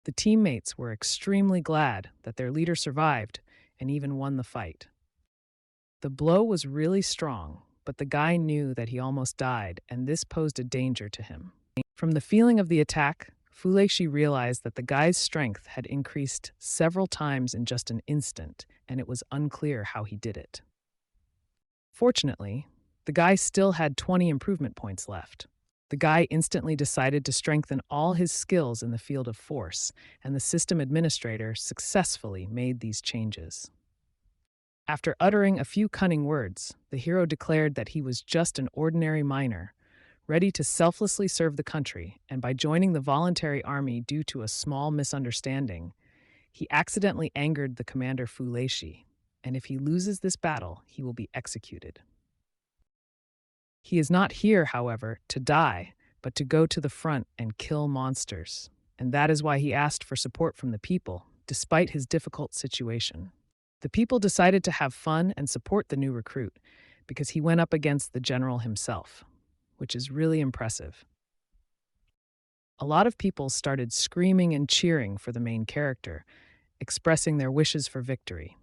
The teammates were extremely glad that their leader survived and even won the fight. The blow was really strong, but the guy knew that he almost died, and this posed a danger to him. From the feeling of the attack, Fu Leixi realized that the guy's strength had increased several times in just an instant, and it was unclear how he did it. Fortunately, the guy still had 20 improvement points left. The guy instantly decided to strengthen all his skills in the field of force, and the system administrator successfully made these changes. After uttering a few cunning words, the hero declared that he was just an ordinary miner, ready to selflessly serve the country, and by joining the voluntary army due to a small misunderstanding, he accidentally angered the commander Fu Leixi, and if he loses this battle, he will be executed. He is not here, however, to die, but to go to the front and kill monsters, and that is why he asked for support from the people, despite his difficult situation. The people decided to have fun and support the new recruit, because he went up against the general himself, which is really impressive. A lot of people started screaming and cheering for the main character, expressing their wishes for victory.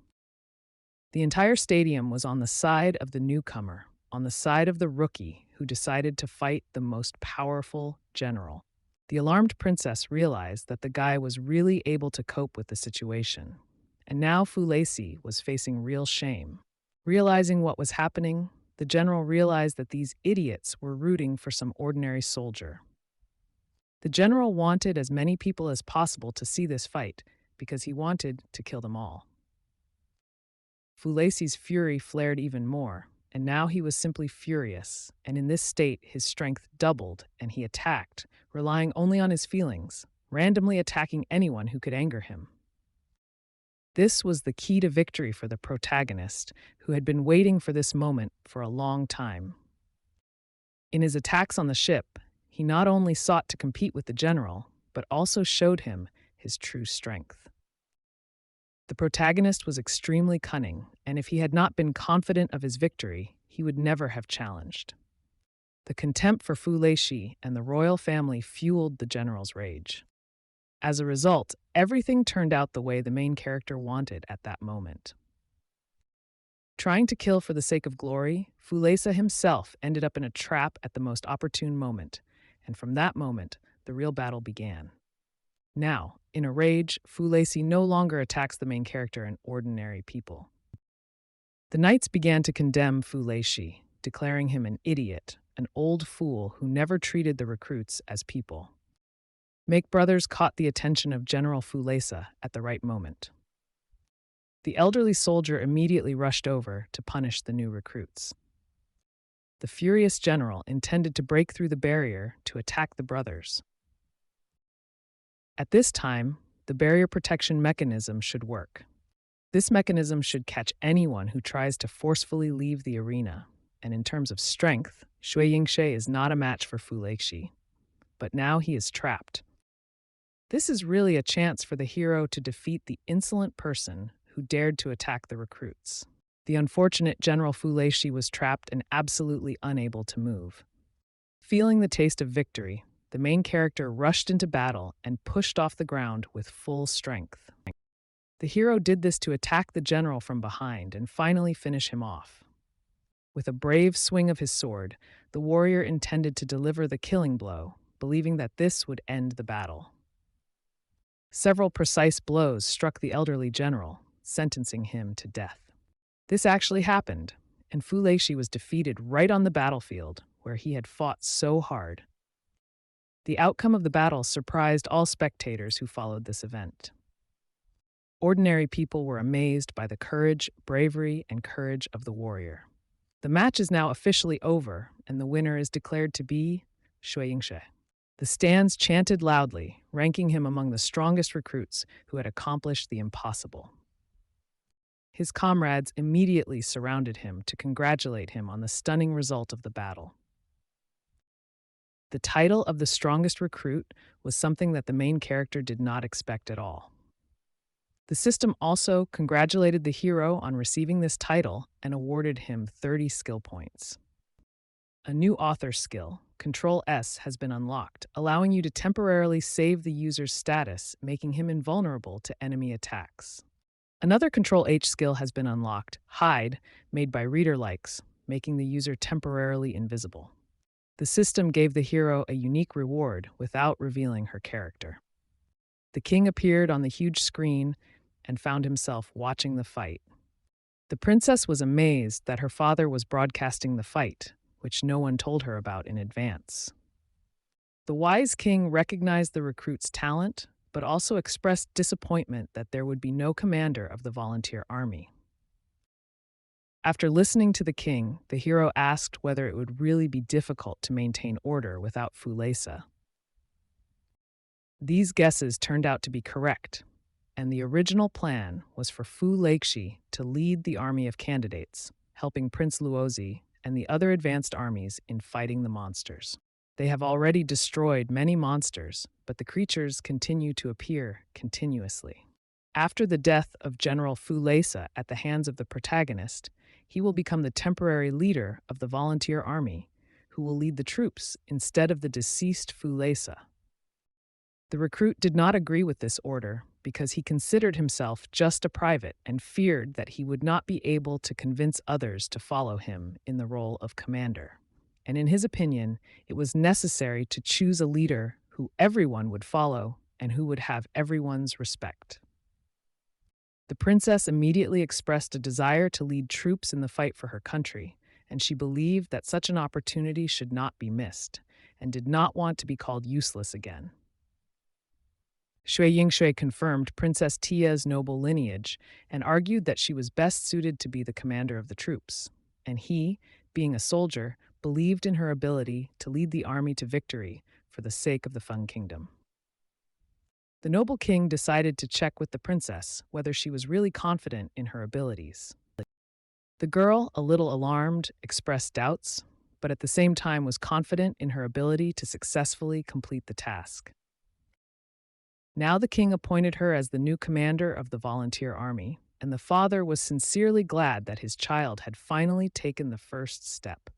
The entire stadium was on the side of the newcomer, on the side of the rookie who decided to fight the most powerful general. The alarmed princess realized that the guy was really able to cope with the situation, and now Fu Leixi was facing real shame. Realizing what was happening, the general realized that these idiots were rooting for some ordinary soldier. The general wanted as many people as possible to see this fight because he wanted to kill them all. Fu Leixi's fury flared even more, and now he was simply furious, and in this state his strength doubled and he attacked, relying only on his feelings, randomly attacking anyone who could anger him. This was the key to victory for the protagonist, who had been waiting for this moment for a long time. In his attacks on the ship, he not only sought to compete with the general, but also showed him his true strength. The protagonist was extremely cunning, and if he had not been confident of his victory, he would never have challenged. The contempt for Fu Leixi and the royal family fueled the general's rage. As a result, everything turned out the way the main character wanted at that moment. Trying to kill for the sake of glory, Fu Leixi himself ended up in a trap at the most opportune moment, and from that moment, the real battle began. Now, in a rage, Fu Leixi no longer attacks the main character and ordinary people. The knights began to condemn Fu Leixi, declaring him an idiot, an old fool who never treated the recruits as people. Make Brothers caught the attention of General Fu Leixi at the right moment. The elderly soldier immediately rushed over to punish the new recruits. The furious general intended to break through the barrier to attack the brothers. At this time, the barrier protection mechanism should work. This mechanism should catch anyone who tries to forcefully leave the arena, and in terms of strength, Shui Yingshui is not a match for Fu Leixi. But now he is trapped. This is really a chance for the hero to defeat the insolent person who dared to attack the recruits. The unfortunate General Fu Leixi was trapped and absolutely unable to move. Feeling the taste of victory, the main character rushed into battle and pushed off the ground with full strength. The hero did this to attack the general from behind and finally finish him off. With a brave swing of his sword, the warrior intended to deliver the killing blow, believing that this would end the battle. Several precise blows struck the elderly general, sentencing him to death. This actually happened, and Fu Leixi was defeated right on the battlefield where he had fought so hard. The outcome of the battle surprised all spectators who followed this event. Ordinary people were amazed by the courage, bravery, and courage of the warrior. The match is now officially over, and the winner is declared to be Shui Yingshe. The stands chanted loudly, ranking him among the strongest recruits who had accomplished the impossible. His comrades immediately surrounded him to congratulate him on the stunning result of the battle. The title of the strongest recruit was something that the main character did not expect at all. The system also congratulated the hero on receiving this title and awarded him 30 skill points. A new author skill, Control S, has been unlocked, allowing you to temporarily save the user's status, making him invulnerable to enemy attacks. Another Control H skill has been unlocked, Hide, made by reader likes, making the user temporarily invisible. The system gave the hero a unique reward without revealing her character. The king appeared on the huge screen and found himself watching the fight. The princess was amazed that her father was broadcasting the fight, which no one told her about in advance. The wise king recognized the recruit's talent, but also expressed disappointment that there would be no commander of the volunteer army. After listening to the king, the hero asked whether it would really be difficult to maintain order without Fu Leixi. These guesses turned out to be correct, and the original plan was for Fu Leixi to lead the army of candidates, helping Prince Luozi and the other advanced armies in fighting the monsters. They have already destroyed many monsters, but the creatures continue to appear continuously. After the death of General Fu Leixi at the hands of the protagonist, he will become the temporary leader of the volunteer army, who will lead the troops instead of the deceased Fu Leixi. The recruit did not agree with this order because he considered himself just a private and feared that he would not be able to convince others to follow him in the role of commander. And in his opinion, it was necessary to choose a leader who everyone would follow and who would have everyone's respect. The princess immediately expressed a desire to lead troops in the fight for her country, and she believed that such an opportunity should not be missed, and did not want to be called useless again. Shui Yingshui confirmed Princess Tia's noble lineage and argued that she was best suited to be the commander of the troops, and he, being a soldier, believed in her ability to lead the army to victory for the sake of the Feng Kingdom. The noble king decided to check with the princess whether she was really confident in her abilities. The girl, a little alarmed, expressed doubts, but at the same time was confident in her ability to successfully complete the task. Now the king appointed her as the new commander of the volunteer army, and the father was sincerely glad that his child had finally taken the first step.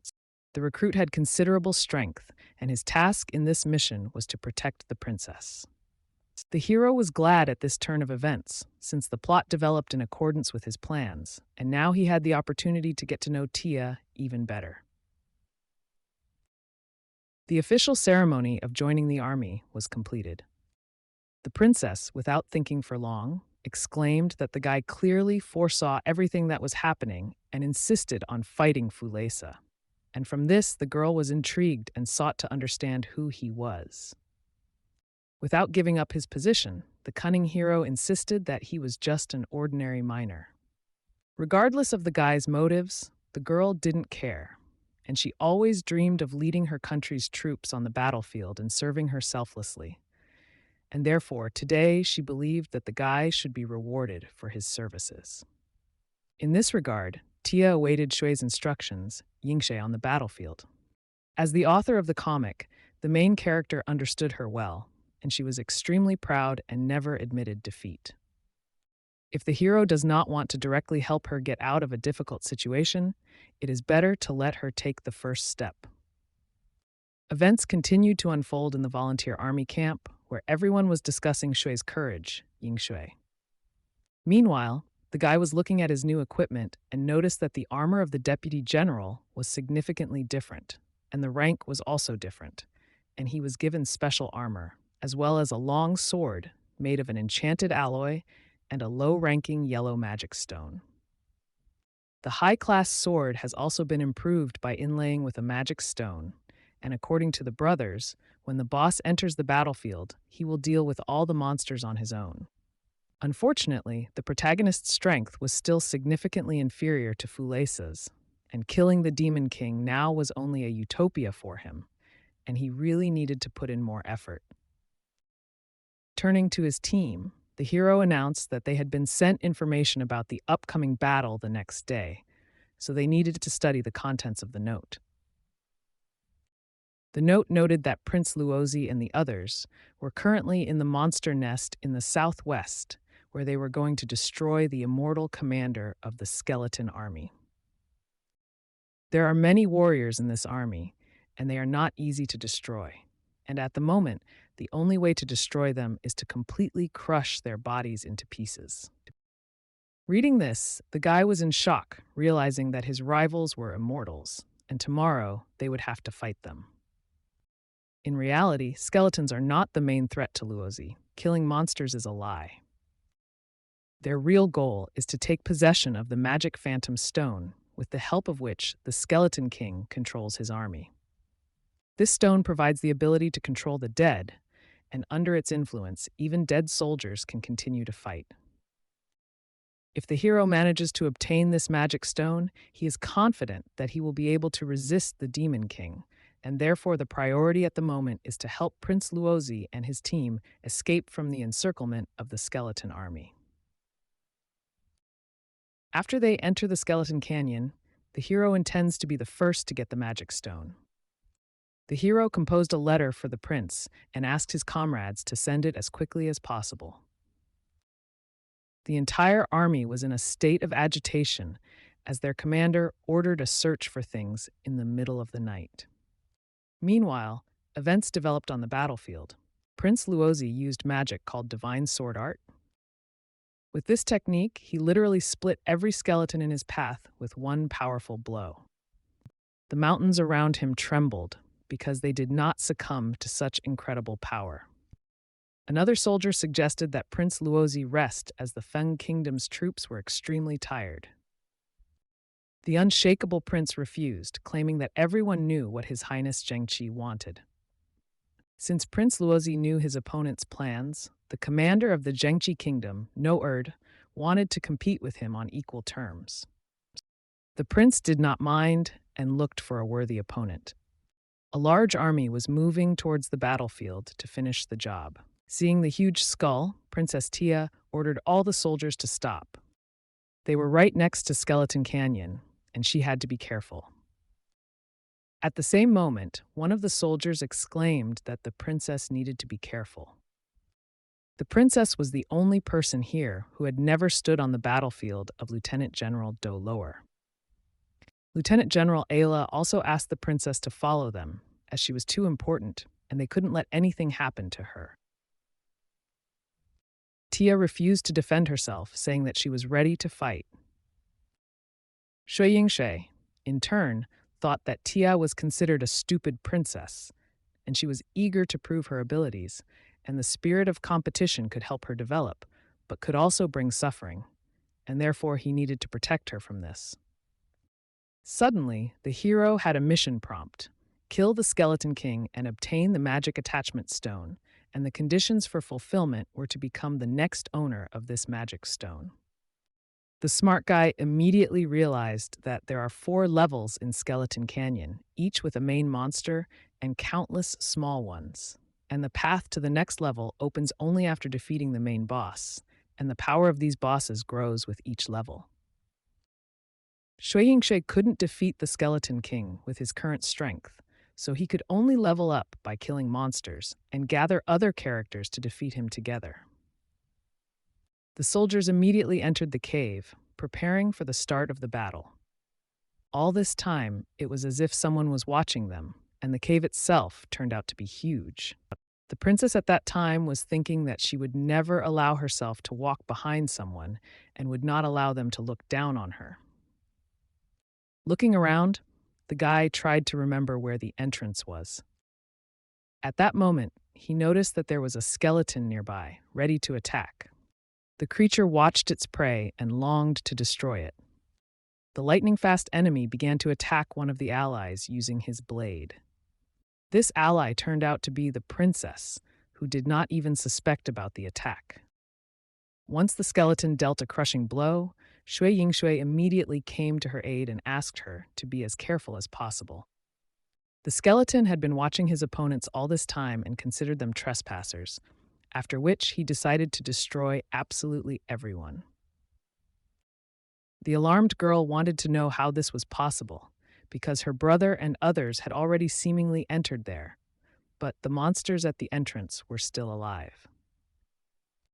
The recruit had considerable strength, and his task in this mission was to protect the princess. The hero was glad at this turn of events, since the plot developed in accordance with his plans, and now he had the opportunity to get to know Tia even better. The official ceremony of joining the army was completed. The princess, without thinking for long, exclaimed that the guy clearly foresaw everything that was happening and insisted on fighting Fu Leixi. And from this, the girl was intrigued and sought to understand who he was. Without giving up his position, the cunning hero insisted that he was just an ordinary miner. Regardless of the guy's motives, the girl didn't care, and she always dreamed of leading her country's troops on the battlefield and serving her selflessly. And therefore, today she believed that the guy should be rewarded for his services. In this regard, Tia awaited Shui's instructions, Yingshe, on the battlefield. As the author of the comic, the main character understood her well, and she was extremely proud and never admitted defeat. If the hero does not want to directly help her get out of a difficult situation, it is better to let her take the first step. Events continued to unfold in the volunteer army camp, where everyone was discussing Shui's courage, Ying Shui. Meanwhile, the guy was looking at his new equipment and noticed that the armor of the deputy general was significantly different, and the rank was also different, and he was given special armor, as well as a long sword made of an enchanted alloy and a low-ranking yellow magic stone. The high-class sword has also been improved by inlaying with a magic stone, and according to the brothers, when the boss enters the battlefield, he will deal with all the monsters on his own. Unfortunately, the protagonist's strength was still significantly inferior to Fulesa's, and killing the Demon King now was only a utopia for him, and he really needed to put in more effort. Turning to his team, the hero announced that they had been sent information about the upcoming battle the next day, so they needed to study the contents of the note. The note noted that Prince Luozi and the others were currently in the monster nest in the southwest, where they were going to destroy the immortal commander of the skeleton army. There are many warriors in this army, and they are not easy to destroy. And at the moment, the only way to destroy them is to completely crush their bodies into pieces. Reading this, the guy was in shock, realizing that his rivals were immortals, and tomorrow they would have to fight them. In reality, skeletons are not the main threat to Luozi. Killing monsters is a lie. Their real goal is to take possession of the magic phantom stone, with the help of which the Skeleton King controls his army. This stone provides the ability to control the dead, and under its influence, even dead soldiers can continue to fight. If the hero manages to obtain this magic stone, he is confident that he will be able to resist the Demon King, and therefore the priority at the moment is to help Prince Luozi and his team escape from the encirclement of the skeleton army. After they enter the Skeleton Canyon, the hero intends to be the first to get the magic stone. The hero composed a letter for the prince and asked his comrades to send it as quickly as possible. The entire army was in a state of agitation as their commander ordered a search for things in the middle of the night. Meanwhile, events developed on the battlefield. Prince Luozi used magic called divine sword art. With this technique, he literally split every skeleton in his path with one powerful blow. The mountains around him trembled because they did not succumb to such incredible power. Another soldier suggested that Prince Luozi rest as the Feng Kingdom's troops were extremely tired. The unshakable prince refused, claiming that everyone knew what His Highness Zhengqi wanted. Since Prince Luozi knew his opponent's plans, the commander of the Zhengqi Kingdom, No-Erd, wanted to compete with him on equal terms. The prince did not mind and looked for a worthy opponent. A large army was moving towards the battlefield to finish the job. Seeing the huge skull, Princess Tia ordered all the soldiers to stop. They were right next to Skeleton Canyon, and she had to be careful. At the same moment, one of the soldiers exclaimed that the princess needed to be careful. The princess was the only person here who had never stood on the battlefield of Lieutenant General Do Lower. Lieutenant General Ayla also asked the princess to follow them, as she was too important, and they couldn't let anything happen to her. Tia refused to defend herself, saying that she was ready to fight. Shui Yingshui, in turn, thought that Tia was considered a stupid princess, and she was eager to prove her abilities, and the spirit of competition could help her develop, but could also bring suffering, and therefore he needed to protect her from this. Suddenly, the hero had a mission prompt: kill the Skeleton King and obtain the magic attachment stone, and the conditions for fulfillment were to become the next owner of this magic stone. The smart guy immediately realized that there are 4 levels in Skeleton Canyon, each with a main monster and countless small ones. And the path to the next level opens only after defeating the main boss, and the power of these bosses grows with each level. Shui Yingshui couldn't defeat the Skeleton King with his current strength, so he could only level up by killing monsters and gather other characters to defeat him together. The soldiers immediately entered the cave, preparing for the start of the battle. All this time, it was as if someone was watching them, and the cave itself turned out to be huge. The princess at that time was thinking that she would never allow herself to walk behind someone and would not allow them to look down on her. Looking around, the guy tried to remember where the entrance was. At that moment, he noticed that there was a skeleton nearby, ready to attack. The creature watched its prey and longed to destroy it. The lightning-fast enemy began to attack one of the allies using his blade. This ally turned out to be the princess, who did not even suspect about the attack. Once the skeleton dealt a crushing blow, Shui Yingshui immediately came to her aid and asked her to be as careful as possible. The skeleton had been watching his opponents all this time and considered them trespassers, after which he decided to destroy absolutely everyone. The alarmed girl wanted to know how this was possible, because her brother and others had already seemingly entered there, but the monsters at the entrance were still alive.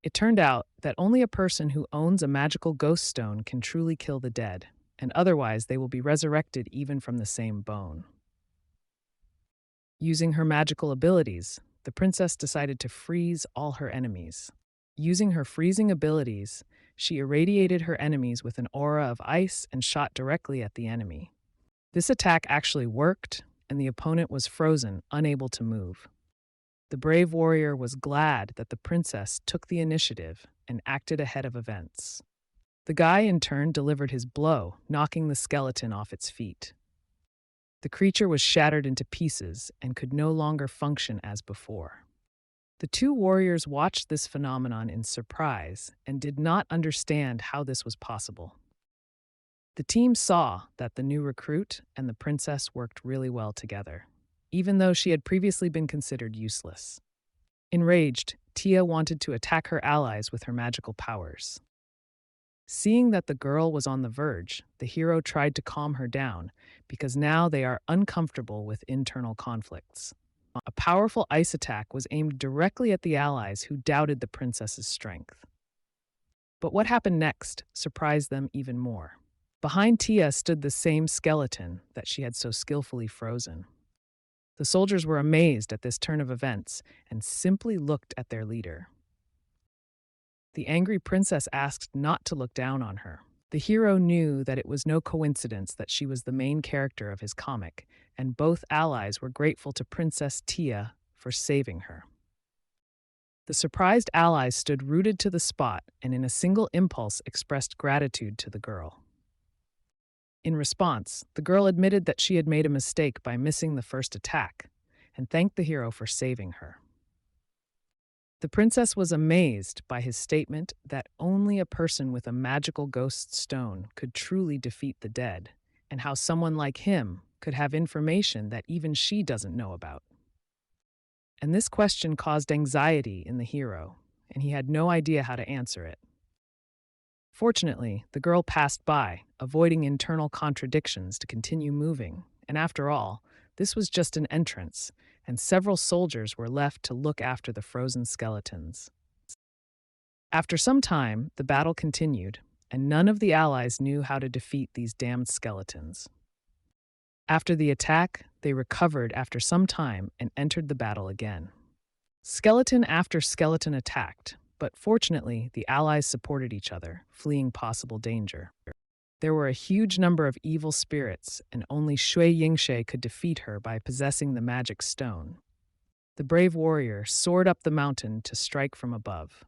It turned out that only a person who owns a magical ghost stone can truly kill the dead, and otherwise they will be resurrected even from the same bone. Using her magical abilities, the princess decided to freeze all her enemies. Using her freezing abilities, she irradiated her enemies with an aura of ice and shot directly at the enemy. This attack actually worked, and the opponent was frozen, unable to move. The brave warrior was glad that the princess took the initiative and acted ahead of events. The guy, in turn, delivered his blow, knocking the skeleton off its feet. The creature was shattered into pieces and could no longer function as before. The two warriors watched this phenomenon in surprise and did not understand how this was possible. The team saw that the new recruit and the princess worked really well together, even though she had previously been considered useless. Enraged, Tia wanted to attack her allies with her magical powers. Seeing that the girl was on the verge, the hero tried to calm her down, because now they are uncomfortable with internal conflicts. A powerful ice attack was aimed directly at the allies who doubted the princess's strength. But what happened next surprised them even more. Behind Tia stood the same skeleton that she had so skillfully frozen. The soldiers were amazed at this turn of events and simply looked at their leader. The angry princess asked not to look down on her. The hero knew that it was no coincidence that she was the main character of his comic, and both allies were grateful to Princess Tia for saving her. The surprised allies stood rooted to the spot and in a single impulse expressed gratitude to the girl. In response, the girl admitted that she had made a mistake by missing the first attack, and thanked the hero for saving her. The princess was amazed by his statement that only a person with a magical ghost stone could truly defeat the dead, and how someone like him could have information that even she doesn't know about. And this question caused anxiety in the hero, and he had no idea how to answer it. Fortunately, the girl passed by, avoiding internal contradictions to continue moving, and after all, this was just an entrance, and several soldiers were left to look after the frozen skeletons. After some time, the battle continued, and none of the allies knew how to defeat these damned skeletons. After the attack, they recovered after some time and entered the battle again. Skeleton after skeleton attacked, but fortunately, the allies supported each other, fleeing possible danger. There were a huge number of evil spirits, and only Shui Yingshui could defeat her by possessing the magic stone. The brave warrior soared up the mountain to strike from above.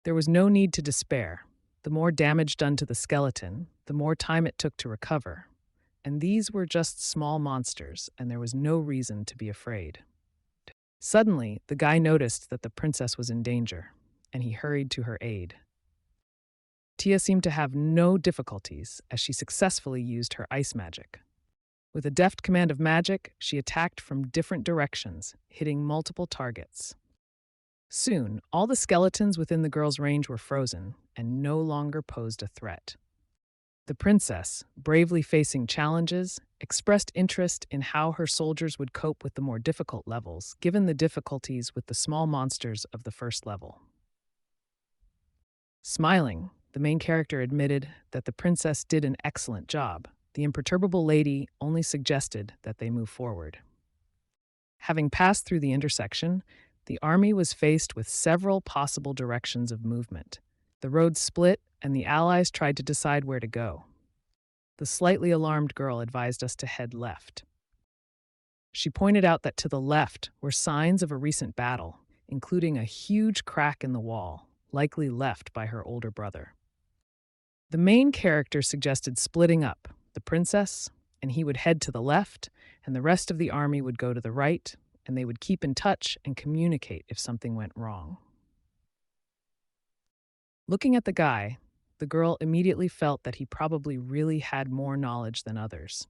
There was no need to despair. The more damage done to the skeleton, the more time it took to recover. And these were just small monsters, and there was no reason to be afraid. Suddenly, the guy noticed that the princess was in danger, and he hurried to her aid. Tia seemed to have no difficulties as she successfully used her ice magic. With a deft command of magic, she attacked from different directions, hitting multiple targets. Soon, all the skeletons within the girl's range were frozen and no longer posed a threat. The princess, bravely facing challenges, expressed interest in how her soldiers would cope with the more difficult levels, given the difficulties with the small monsters of the first level. Smiling, the main character admitted that the princess did an excellent job. The imperturbable lady only suggested that they move forward. Having passed through the intersection, the army was faced with several possible directions of movement. The road split, and the allies tried to decide where to go. The slightly alarmed girl advised us to head left. She pointed out that to the left were signs of a recent battle, including a huge crack in the wall, likely left by her older brother. The main character suggested splitting up, the princess, and he would head to the left, and the rest of the army would go to the right, and they would keep in touch and communicate if something went wrong. Looking at the guy, the girl immediately felt that he probably really had more knowledge than others.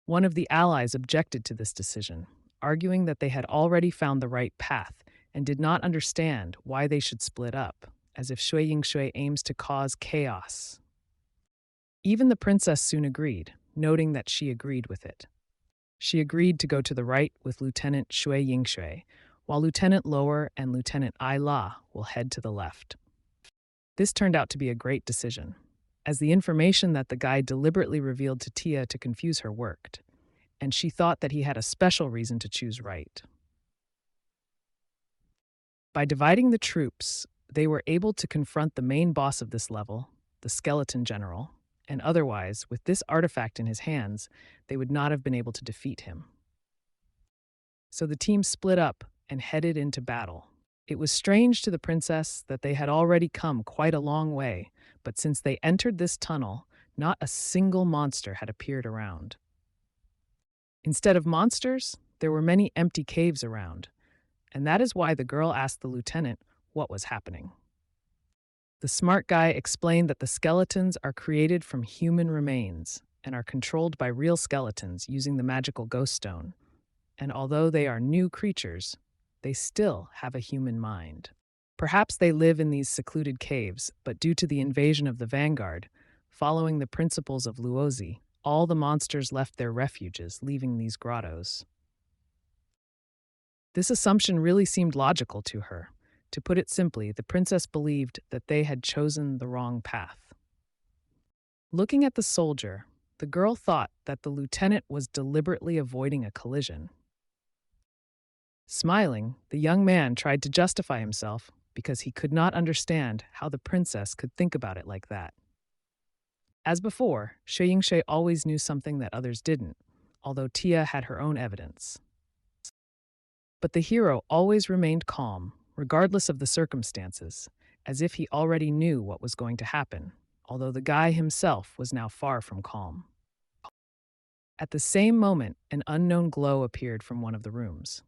One of the allies objected to this decision, arguing that they had already found the right path and did not understand why they should split up, as if Shui Yingshui aims to cause chaos. Even the princess soon agreed, noting that she agreed with it. She agreed to go to the right with Lieutenant Shui Yingshui, while Lieutenant Lower and Lieutenant Ai La will head to the left. This turned out to be a great decision, as the information that the guy deliberately revealed to Tia to confuse her worked, and she thought that he had a special reason to choose right. By dividing the troops, they were able to confront the main boss of this level, the skeleton general, and otherwise, with this artifact in his hands, they would not have been able to defeat him. So the team split up and headed into battle. It was strange to the princess that they had already come quite a long way, but since they entered this tunnel, not a single monster had appeared around. Instead of monsters, there were many empty caves around, and that is why the girl asked the lieutenant what was happening. The smart guy explained that the skeletons are created from human remains and are controlled by real skeletons using the magical ghost stone, and although they are new creatures, they still have a human mind. Perhaps they live in these secluded caves, but due to the invasion of the Vanguard, following the principles of Luozi, all the monsters left their refuges, leaving these grottos. This assumption really seemed logical to her. To put it simply, the princess believed that they had chosen the wrong path. Looking at the soldier, the girl thought that the lieutenant was deliberately avoiding a collision. Smiling, the young man tried to justify himself because he could not understand how the princess could think about it like that. As before, Shui Yingshui always knew something that others didn't, although Tia had her own evidence. But the hero always remained calm, regardless of the circumstances, as if he already knew what was going to happen, although the guy himself was now far from calm. At the same moment, an unknown glow appeared from one of the rooms.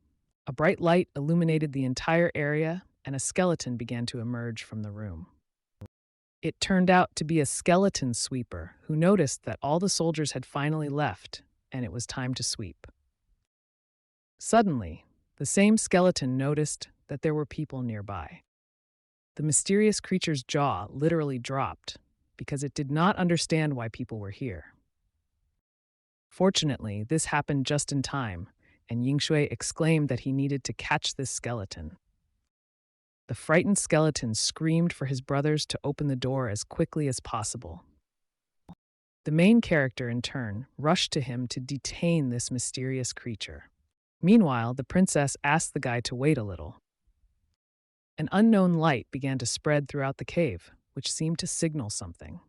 A bright light illuminated the entire area, and a skeleton began to emerge from the room. It turned out to be a skeleton sweeper who noticed that all the soldiers had finally left, and it was time to sweep. Suddenly, the same skeleton noticed that there were people nearby. The mysterious creature's jaw literally dropped because it did not understand why people were here. Fortunately, this happened just in time, and Yingshui exclaimed that he needed to catch this skeleton. The frightened skeleton screamed for his brothers to open the door as quickly as possible. The main character, in turn, rushed to him to detain this mysterious creature. Meanwhile, the princess asked the guy to wait a little. An unknown light began to spread throughout the cave, which seemed to signal something.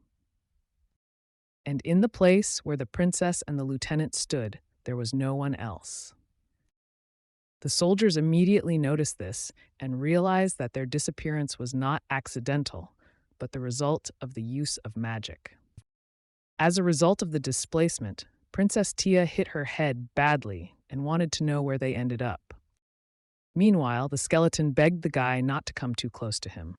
And in the place where the princess and the lieutenant stood, there was no one else. The soldiers immediately noticed this and realized that their disappearance was not accidental, but the result of the use of magic. As a result of the displacement, Princess Tia hit her head badly and wanted to know where they ended up. Meanwhile, the skeleton begged the guy not to come too close to him.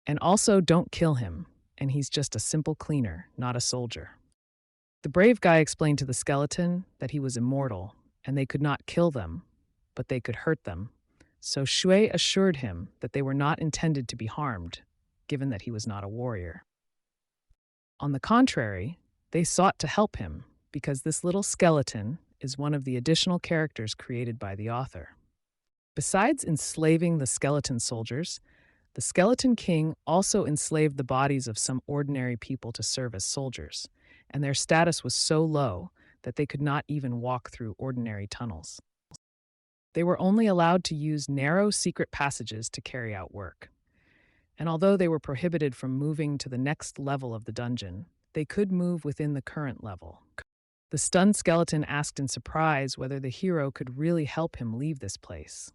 And also, don't kill him, and he's just a simple cleaner, not a soldier. The brave guy explained to the skeleton that he was immortal, and they could not kill them, but they could hurt them. So Shui assured him that they were not intended to be harmed, given that he was not a warrior. On the contrary, they sought to help him, because this little skeleton is one of the additional characters created by the author. Besides enslaving the skeleton soldiers, the Skeleton King also enslaved the bodies of some ordinary people to serve as soldiers, and their status was so low that they could not even walk through ordinary tunnels. They were only allowed to use narrow, secret passages to carry out work. And although they were prohibited from moving to the next level of the dungeon, they could move within the current level. The stunned skeleton asked in surprise whether the hero could really help him leave this place.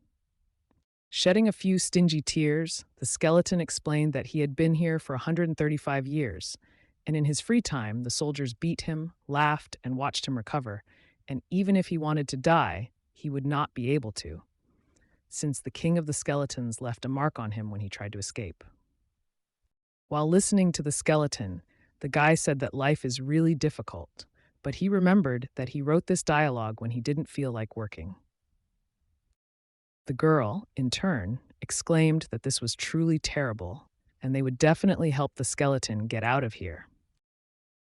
Shedding a few stingy tears, the skeleton explained that he had been here for 135 years, and in his free time, the soldiers beat him, laughed, and watched him recover, and even if he wanted to die, he would not be able to, since the king of the skeletons left a mark on him when he tried to escape. While listening to the skeleton, the guy said that life is really difficult, but he remembered that he wrote this dialogue when he didn't feel like working. The girl, in turn, exclaimed that this was truly terrible, and they would definitely help the skeleton get out of here.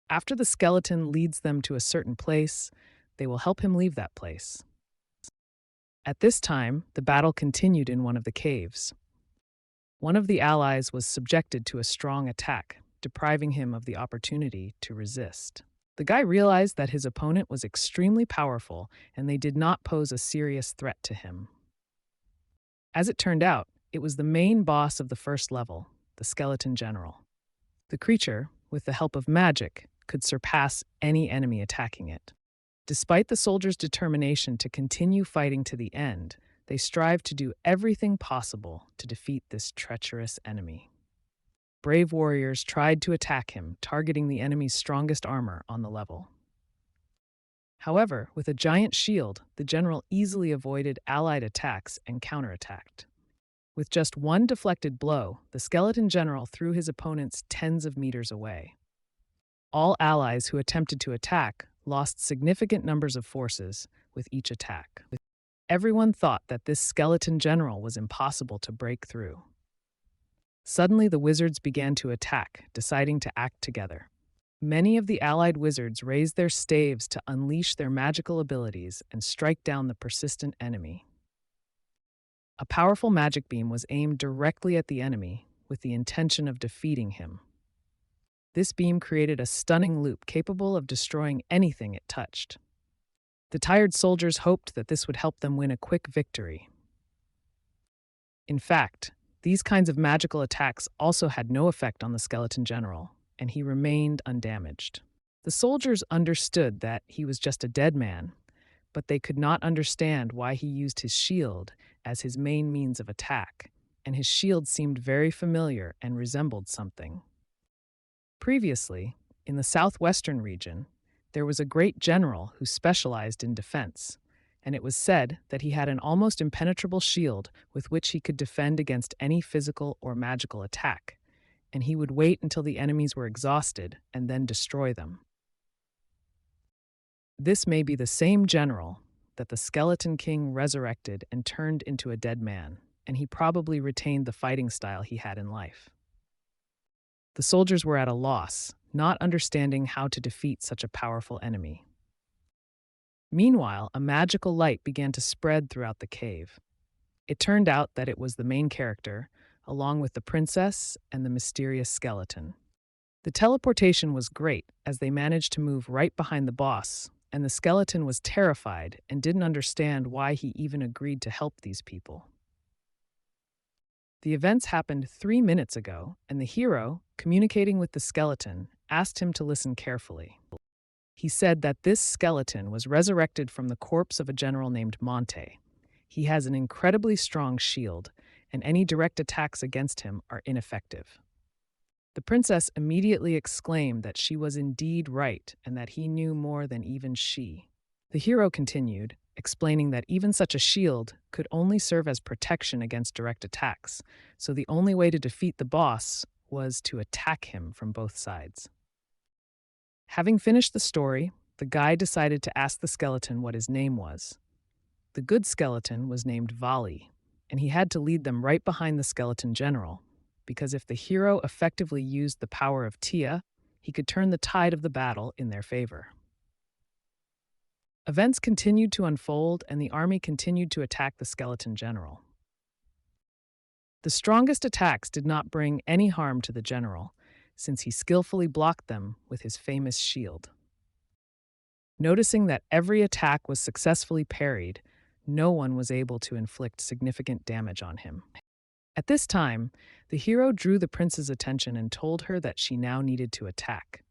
After the skeleton leads them to a certain place, they will help him leave that place. At this time, the battle continued in one of the caves. One of the allies was subjected to a strong attack, depriving him of the opportunity to resist. The guy realized that his opponent was extremely powerful and they did not pose a serious threat to him. As it turned out, it was the main boss of the first level, the skeleton general. The creature, with the help of magic, could surpass any enemy attacking it. Despite the soldiers' determination to continue fighting to the end, they strived to do everything possible to defeat this treacherous enemy. Brave warriors tried to attack him, targeting the enemy's strongest armor on the level. However, with a giant shield, the general easily avoided allied attacks and counterattacked. With just one deflected blow, the skeleton general threw his opponents tens of meters away. All allies who attempted to attack lost significant numbers of forces with each attack. Everyone thought that this skeleton general was impossible to break through. Suddenly, the wizards began to attack, deciding to act together. Many of the allied wizards raised their staves to unleash their magical abilities and strike down the persistent enemy. A powerful magic beam was aimed directly at the enemy with the intention of defeating him. This beam created a stunning loop capable of destroying anything it touched. The tired soldiers hoped that this would help them win a quick victory. In fact, these kinds of magical attacks also had no effect on the skeleton general, and he remained undamaged. The soldiers understood that he was just a dead man, but they could not understand why he used his shield as his main means of attack, and his shield seemed very familiar and resembled something. Previously, in the southwestern region, there was a great general who specialized in defense, and it was said that he had an almost impenetrable shield with which he could defend against any physical or magical attack, and he would wait until the enemies were exhausted and then destroy them. This may be the same general that the Skeleton King resurrected and turned into a dead man, and he probably retained the fighting style he had in life. The soldiers were at a loss, not understanding how to defeat such a powerful enemy. Meanwhile, a magical light began to spread throughout the cave. It turned out that it was the main character, along with the princess and the mysterious skeleton. The teleportation was great, as they managed to move right behind the boss, and the skeleton was terrified and didn't understand why he even agreed to help these people. The events happened 3 minutes ago, and the hero, communicating with the skeleton, asked him to listen carefully. He said that this skeleton was resurrected from the corpse of a general named Monte. He has an incredibly strong shield, and any direct attacks against him are ineffective. The princess immediately exclaimed that she was indeed right and that he knew more than even she. The hero continued, explaining that even such a shield could only serve as protection against direct attacks, so the only way to defeat the boss was to attack him from both sides. Having finished the story, the guy decided to ask the skeleton what his name was. The good skeleton was named Vali, and he had to lead them right behind the skeleton general, because if the hero effectively used the power of Tia, he could turn the tide of the battle in their favor. Events continued to unfold, and the army continued to attack the skeleton general. The strongest attacks did not bring any harm to the general, since he skillfully blocked them with his famous shield. Noticing that every attack was successfully parried, no one was able to inflict significant damage on him. At this time, the hero drew the prince's attention and told her that she now needed to attack.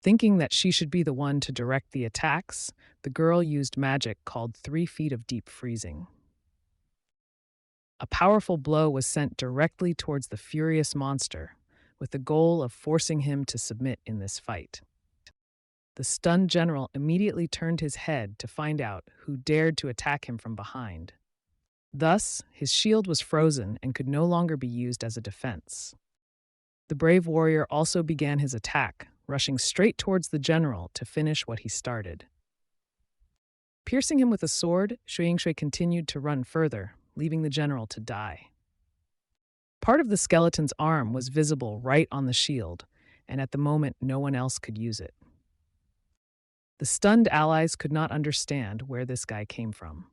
Thinking that she should be the one to direct the attacks, the girl used magic called 3 feet of deep freezing. A powerful blow was sent directly towards the furious monster, with the goal of forcing him to submit in this fight. The stunned general immediately turned his head to find out who dared to attack him from behind. Thus, his shield was frozen and could no longer be used as a defense. The brave warrior also began his attack, rushing straight towards the general to finish what he started. Piercing him with a sword, Shui Yingshui continued to run further, leaving the general to die. Part of the skeleton's arm was visible right on the shield, and at the moment no one else could use it. The stunned allies could not understand where this guy came from.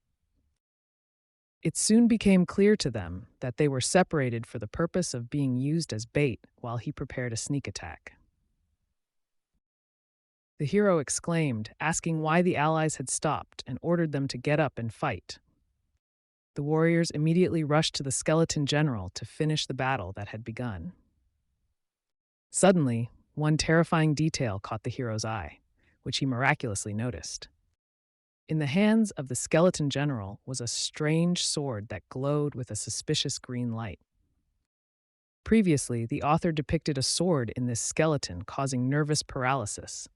It soon became clear to them that they were separated for the purpose of being used as bait while he prepared a sneak attack. The hero exclaimed, asking why the allies had stopped, and ordered them to get up and fight. The warriors immediately rushed to the skeleton general to finish the battle that had begun. Suddenly, one terrifying detail caught the hero's eye, which he miraculously noticed. In the hands of the skeleton general was a strange sword that glowed with a suspicious green light. Previously, the author depicted a sword in this skeleton, causing nervous paralysis.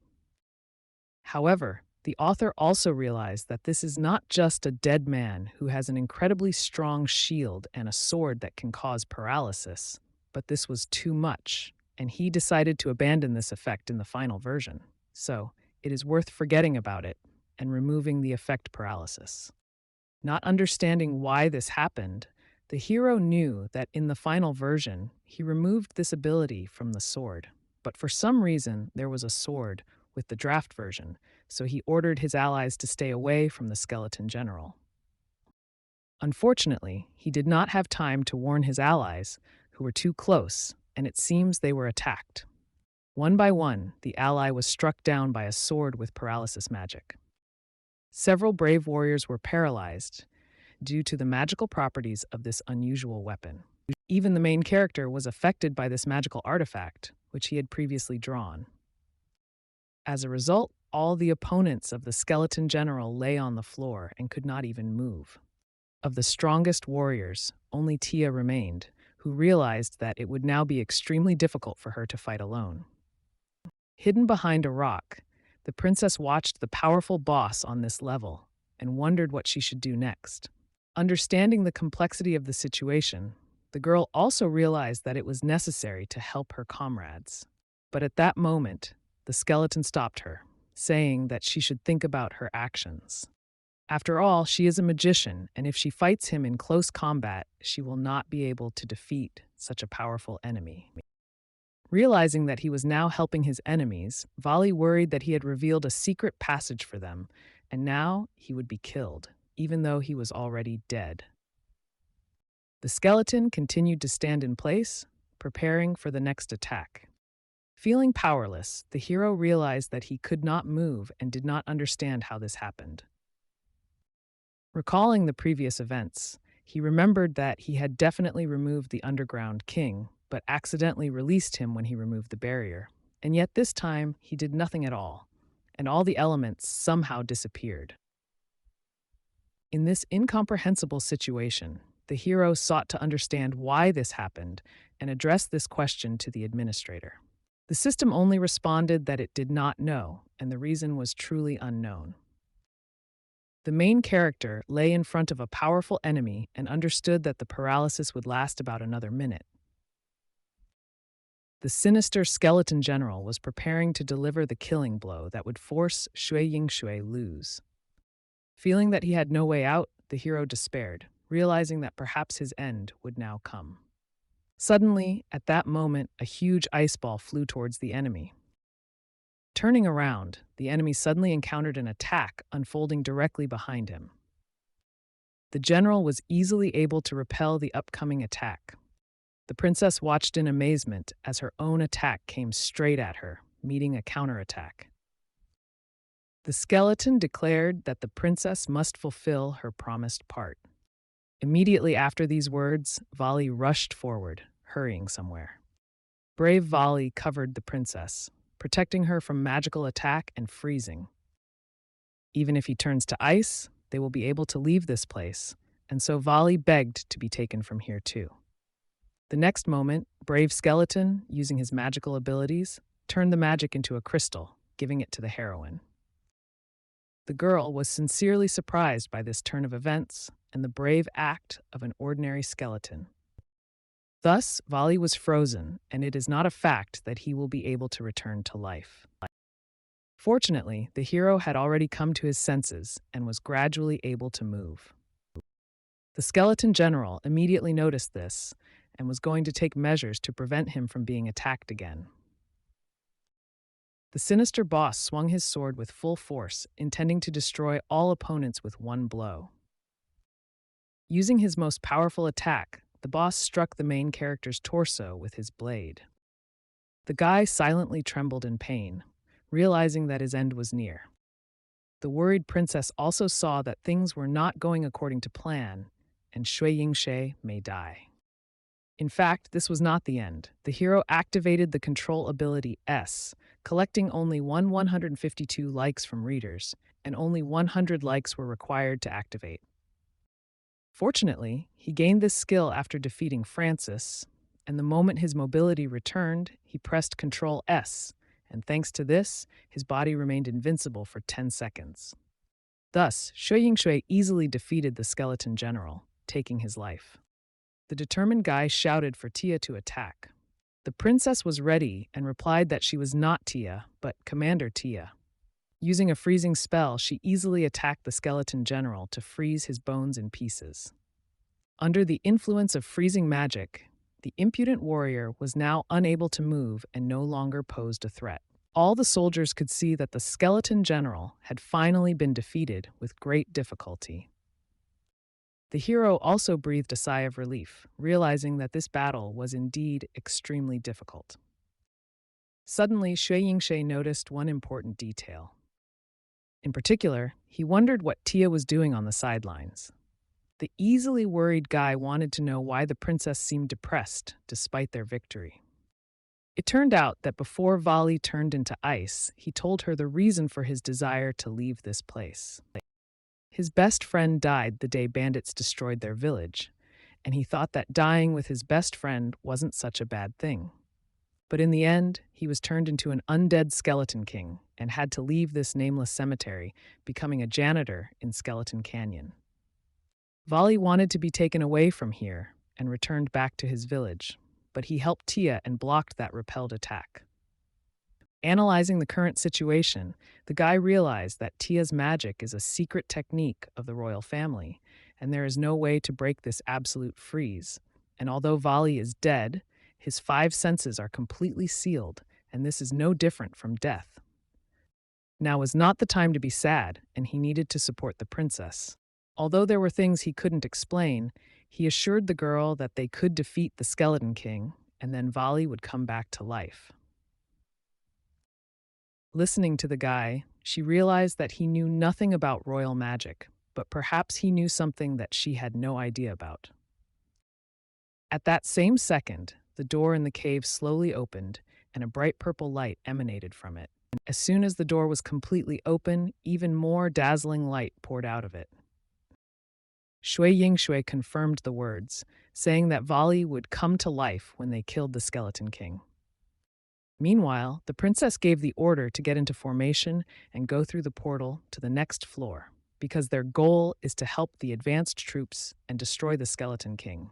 However, the author also realized that this is not just a dead man who has an incredibly strong shield and a sword that can cause paralysis, but this was too much, and he decided to abandon this effect in the final version. So, it is worth forgetting about it and removing the effect paralysis. Not understanding why this happened, the hero knew that in the final version, he removed this ability from the sword. But for some reason, there was a sword with the draft version, so he ordered his allies to stay away from the skeleton general. Unfortunately, he did not have time to warn his allies, who were too close, and it seems they were attacked. One by one, the ally was struck down by a sword with paralysis magic. Several brave warriors were paralyzed due to the magical properties of this unusual weapon. Even the main character was affected by this magical artifact, which he had previously drawn. As a result, all the opponents of the skeleton general lay on the floor and could not even move. Of the strongest warriors, only Tia remained, who realized that it would now be extremely difficult for her to fight alone. Hidden behind a rock, the princess watched the powerful boss on this level and wondered what she should do next. Understanding the complexity of the situation, the girl also realized that it was necessary to help her comrades. But at that moment, the skeleton stopped her, saying that she should think about her actions. After all, she is a magician, and if she fights him in close combat, she will not be able to defeat such a powerful enemy. Realizing that he was now helping his enemies, Vali worried that he had revealed a secret passage for them, and now he would be killed, even though he was already dead. The skeleton continued to stand in place, preparing for the next attack. Feeling powerless, the hero realized that he could not move and did not understand how this happened. Recalling the previous events, he remembered that he had definitely removed the underground king, but accidentally released him when he removed the barrier. And yet this time, he did nothing at all, and all the elements somehow disappeared. In this incomprehensible situation, the hero sought to understand why this happened and addressed this question to the administrator. The system only responded that it did not know, and the reason was truly unknown. The main character lay in front of a powerful enemy and understood that the paralysis would last about another minute. The sinister skeleton general was preparing to deliver the killing blow that would force Shui Yingshui lose. Feeling that he had no way out, the hero despaired, realizing that perhaps his end would now come. Suddenly, at that moment, a huge ice ball flew towards the enemy. Turning around, the enemy suddenly encountered an attack unfolding directly behind him. The general was easily able to repel the upcoming attack. The princess watched in amazement as her own attack came straight at her, meeting a counterattack. The skeleton declared that the princess must fulfill her promised part. Immediately after these words, Vali rushed forward, hurrying somewhere. Brave Vali covered the princess, protecting her from magical attack and freezing. Even if he turns to ice, they will be able to leave this place, and so Vali begged to be taken from here too. The next moment, brave skeleton, using his magical abilities, turned the magic into a crystal, giving it to the heroine. The girl was sincerely surprised by this turn of events and the brave act of an ordinary skeleton. Thus, Vali was frozen, and it is not a fact that he will be able to return to life. Fortunately, the hero had already come to his senses and was gradually able to move. The skeleton general immediately noticed this and was going to take measures to prevent him from being attacked again. The sinister boss swung his sword with full force, intending to destroy all opponents with one blow. Using his most powerful attack, the boss struck the main character's torso with his blade. The guy silently trembled in pain, realizing that his end was near. The worried princess also saw that things were not going according to plan, and Shui Yingshe may die. In fact, this was not the end. The hero activated the control ability S, collecting only 152 likes from readers, and only 100 likes were required to activate. Fortunately, he gained this skill after defeating Francis, and the moment his mobility returned, he pressed Control S, and thanks to this, his body remained invincible for 10 seconds. Thus, Shui Yingshui easily defeated the skeleton general, taking his life. The determined guy shouted for Tia to attack. The princess was ready and replied that she was not Tia, but Commander Tia. Using a freezing spell, she easily attacked the skeleton general to freeze his bones in pieces. Under the influence of freezing magic, the impudent warrior was now unable to move and no longer posed a threat. All the soldiers could see that the skeleton general had finally been defeated with great difficulty. The hero also breathed a sigh of relief, realizing that this battle was indeed extremely difficult. Suddenly, Shui Yingshe noticed one important detail. In particular, he wondered what Tia was doing on the sidelines. The easily worried guy wanted to know why the princess seemed depressed despite their victory. It turned out that before Vali turned into ice, he told her the reason for his desire to leave this place. His best friend died the day bandits destroyed their village, and he thought that dying with his best friend wasn't such a bad thing. But in the end, he was turned into an undead skeleton king and had to leave this nameless cemetery, becoming a janitor in Skeleton Canyon. Vali wanted to be taken away from here and returned back to his village, but he helped Tia and blocked that repelled attack. Analyzing the current situation, the guy realized that Tia's magic is a secret technique of the royal family, and there is no way to break this absolute freeze. And although Vali is dead, his 5 senses are completely sealed, and this is no different from death. Now was not the time to be sad, and he needed to support the princess. Although there were things he couldn't explain, he assured the girl that they could defeat the Skeleton King, and then Vali would come back to life. Listening to the guy, she realized that he knew nothing about royal magic, but perhaps he knew something that she had no idea about. At that same second, the door in the cave slowly opened, and a bright purple light emanated from it. As soon as the door was completely open, even more dazzling light poured out of it. Shui Yingshui confirmed the words, saying that Vali would come to life when they killed the Skeleton King. Meanwhile, the princess gave the order to get into formation and go through the portal to the next floor, because their goal is to help the advanced troops and destroy the Skeleton King.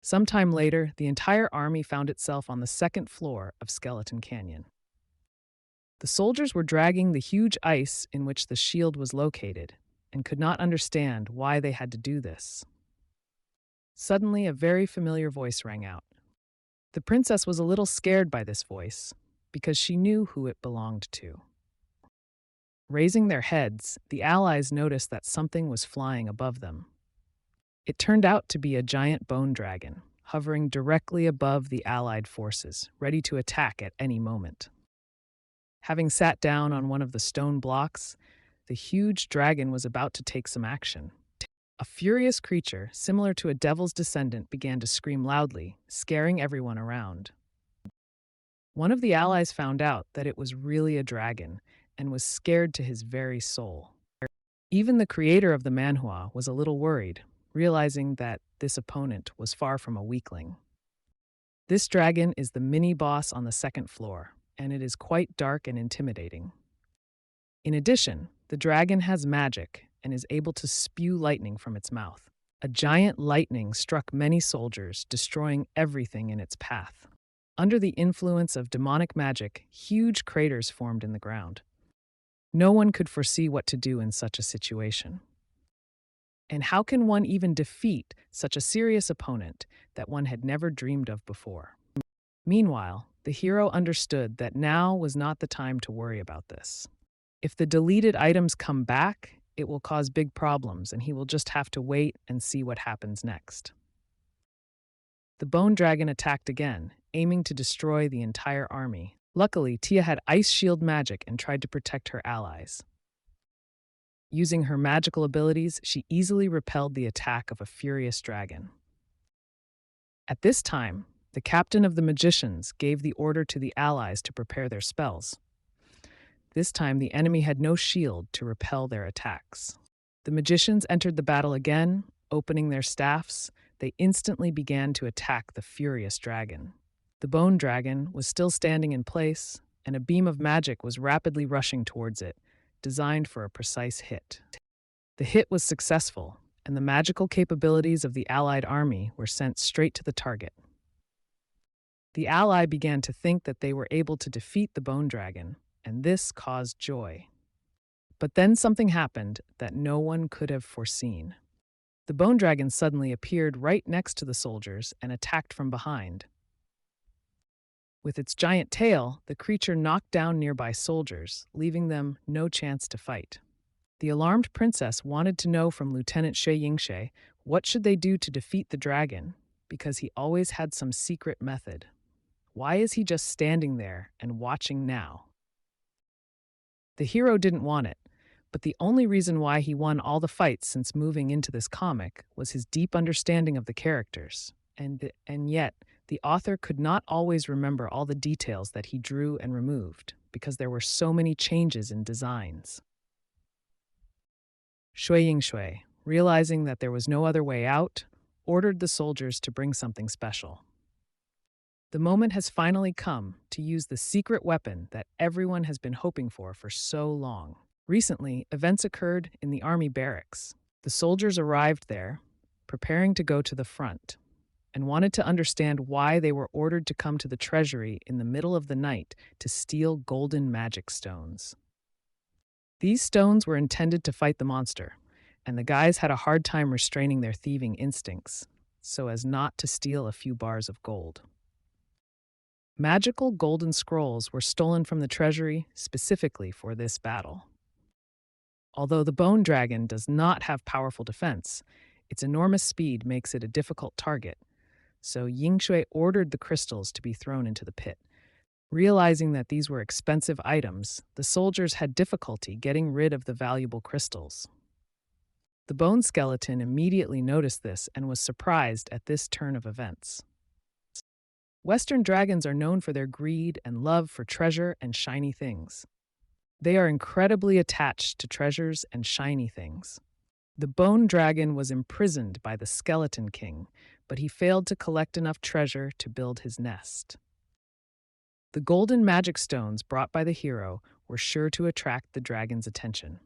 Sometime later, the entire army found itself on the 2nd floor of Skeleton Canyon. The soldiers were dragging the huge ice in which the shield was located and could not understand why they had to do this. Suddenly, a very familiar voice rang out. The princess was a little scared by this voice because she knew who it belonged to. Raising their heads, the allies noticed that something was flying above them. It turned out to be a giant bone dragon, hovering directly above the allied forces, ready to attack at any moment. Having sat down on one of the stone blocks, the huge dragon was about to take some action. A furious creature, similar to a devil's descendant, began to scream loudly, scaring everyone around. One of the allies found out that it was really a dragon and was scared to his very soul. Even the creator of the manhwa was a little worried, realizing that this opponent was far from a weakling. This dragon is the mini-boss on the second floor, and it is quite dark and intimidating. In addition, the dragon has magic and is able to spew lightning from its mouth. A giant lightning struck many soldiers, destroying everything in its path. Under the influence of demonic magic, huge craters formed in the ground. No one could foresee what to do in such a situation. And how can one even defeat such a serious opponent that one had never dreamed of before? Meanwhile, the hero understood that now was not the time to worry about this. If the deleted items come back, it will cause big problems, and he will just have to wait and see what happens next. The bone dragon attacked again, aiming to destroy the entire army. Luckily, Tia had ice shield magic and tried to protect her allies. Using her magical abilities, she easily repelled the attack of a furious dragon. At this time, the captain of the magicians gave the order to the allies to prepare their spells. This time, the enemy had no shield to repel their attacks. The magicians entered the battle again, opening their staffs. They instantly began to attack the furious dragon. The bone dragon was still standing in place, and a beam of magic was rapidly rushing towards it, designed for a precise hit. The hit was successful, and the magical capabilities of the allied army were sent straight to the target. The ally began to think that they were able to defeat the bone dragon, and this caused joy. But then something happened that no one could have foreseen. The bone dragon suddenly appeared right next to the soldiers and attacked from behind. With its giant tail, the creature knocked down nearby soldiers, leaving them no chance to fight. The alarmed princess wanted to know from Lieutenant Shui Yingshe what should they do to defeat the dragon, because he always had some secret method. Why is he just standing there and watching now? The hero didn't want it, but the only reason why he won all the fights since moving into this comic was his deep understanding of the characters, and yet the author could not always remember all the details that he drew and removed, because there were so many changes in designs. Shui Yingshui, realizing that there was no other way out, ordered the soldiers to bring something special. The moment has finally come to use the secret weapon that everyone has been hoping for so long. Recently, events occurred in the army barracks. The soldiers arrived there, preparing to go to the front, and wanted to understand why they were ordered to come to the treasury in the middle of the night to steal golden magic stones. These stones were intended to fight the monster, and the guys had a hard time restraining their thieving instincts so as not to steal a few bars of gold. Magical golden scrolls were stolen from the treasury specifically for this battle. Although the bone dragon does not have powerful defense, its enormous speed makes it a difficult target, so Yingshui ordered the crystals to be thrown into the pit. Realizing that these were expensive items, the soldiers had difficulty getting rid of the valuable crystals. The bone skeleton immediately noticed this and was surprised at this turn of events. Western dragons are known for their greed and love for treasure and shiny things. They are incredibly attached to treasures and shiny things. The bone dragon was imprisoned by the skeleton king, but he failed to collect enough treasure to build his nest. The golden magic stones brought by the hero were sure to attract the dragon's attention.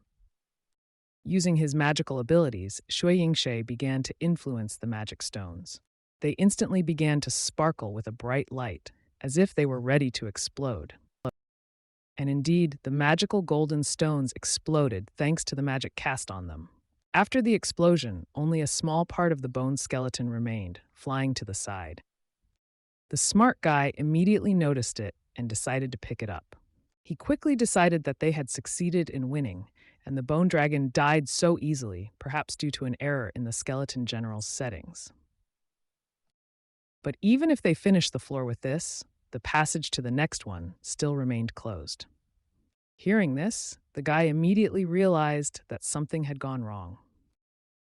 Using his magical abilities, Shui Yingshe began to influence the magic stones. They instantly began to sparkle with a bright light, as if they were ready to explode. And indeed, the magical golden stones exploded thanks to the magic cast on them. After the explosion, only a small part of the bone skeleton remained, flying to the side. The smart guy immediately noticed it and decided to pick it up. He quickly decided that they had succeeded in winning, and the bone dragon died so easily, perhaps due to an error in the skeleton general's settings. But even if they finished the floor with this, the passage to the next one still remained closed. Hearing this, the guy immediately realized that something had gone wrong.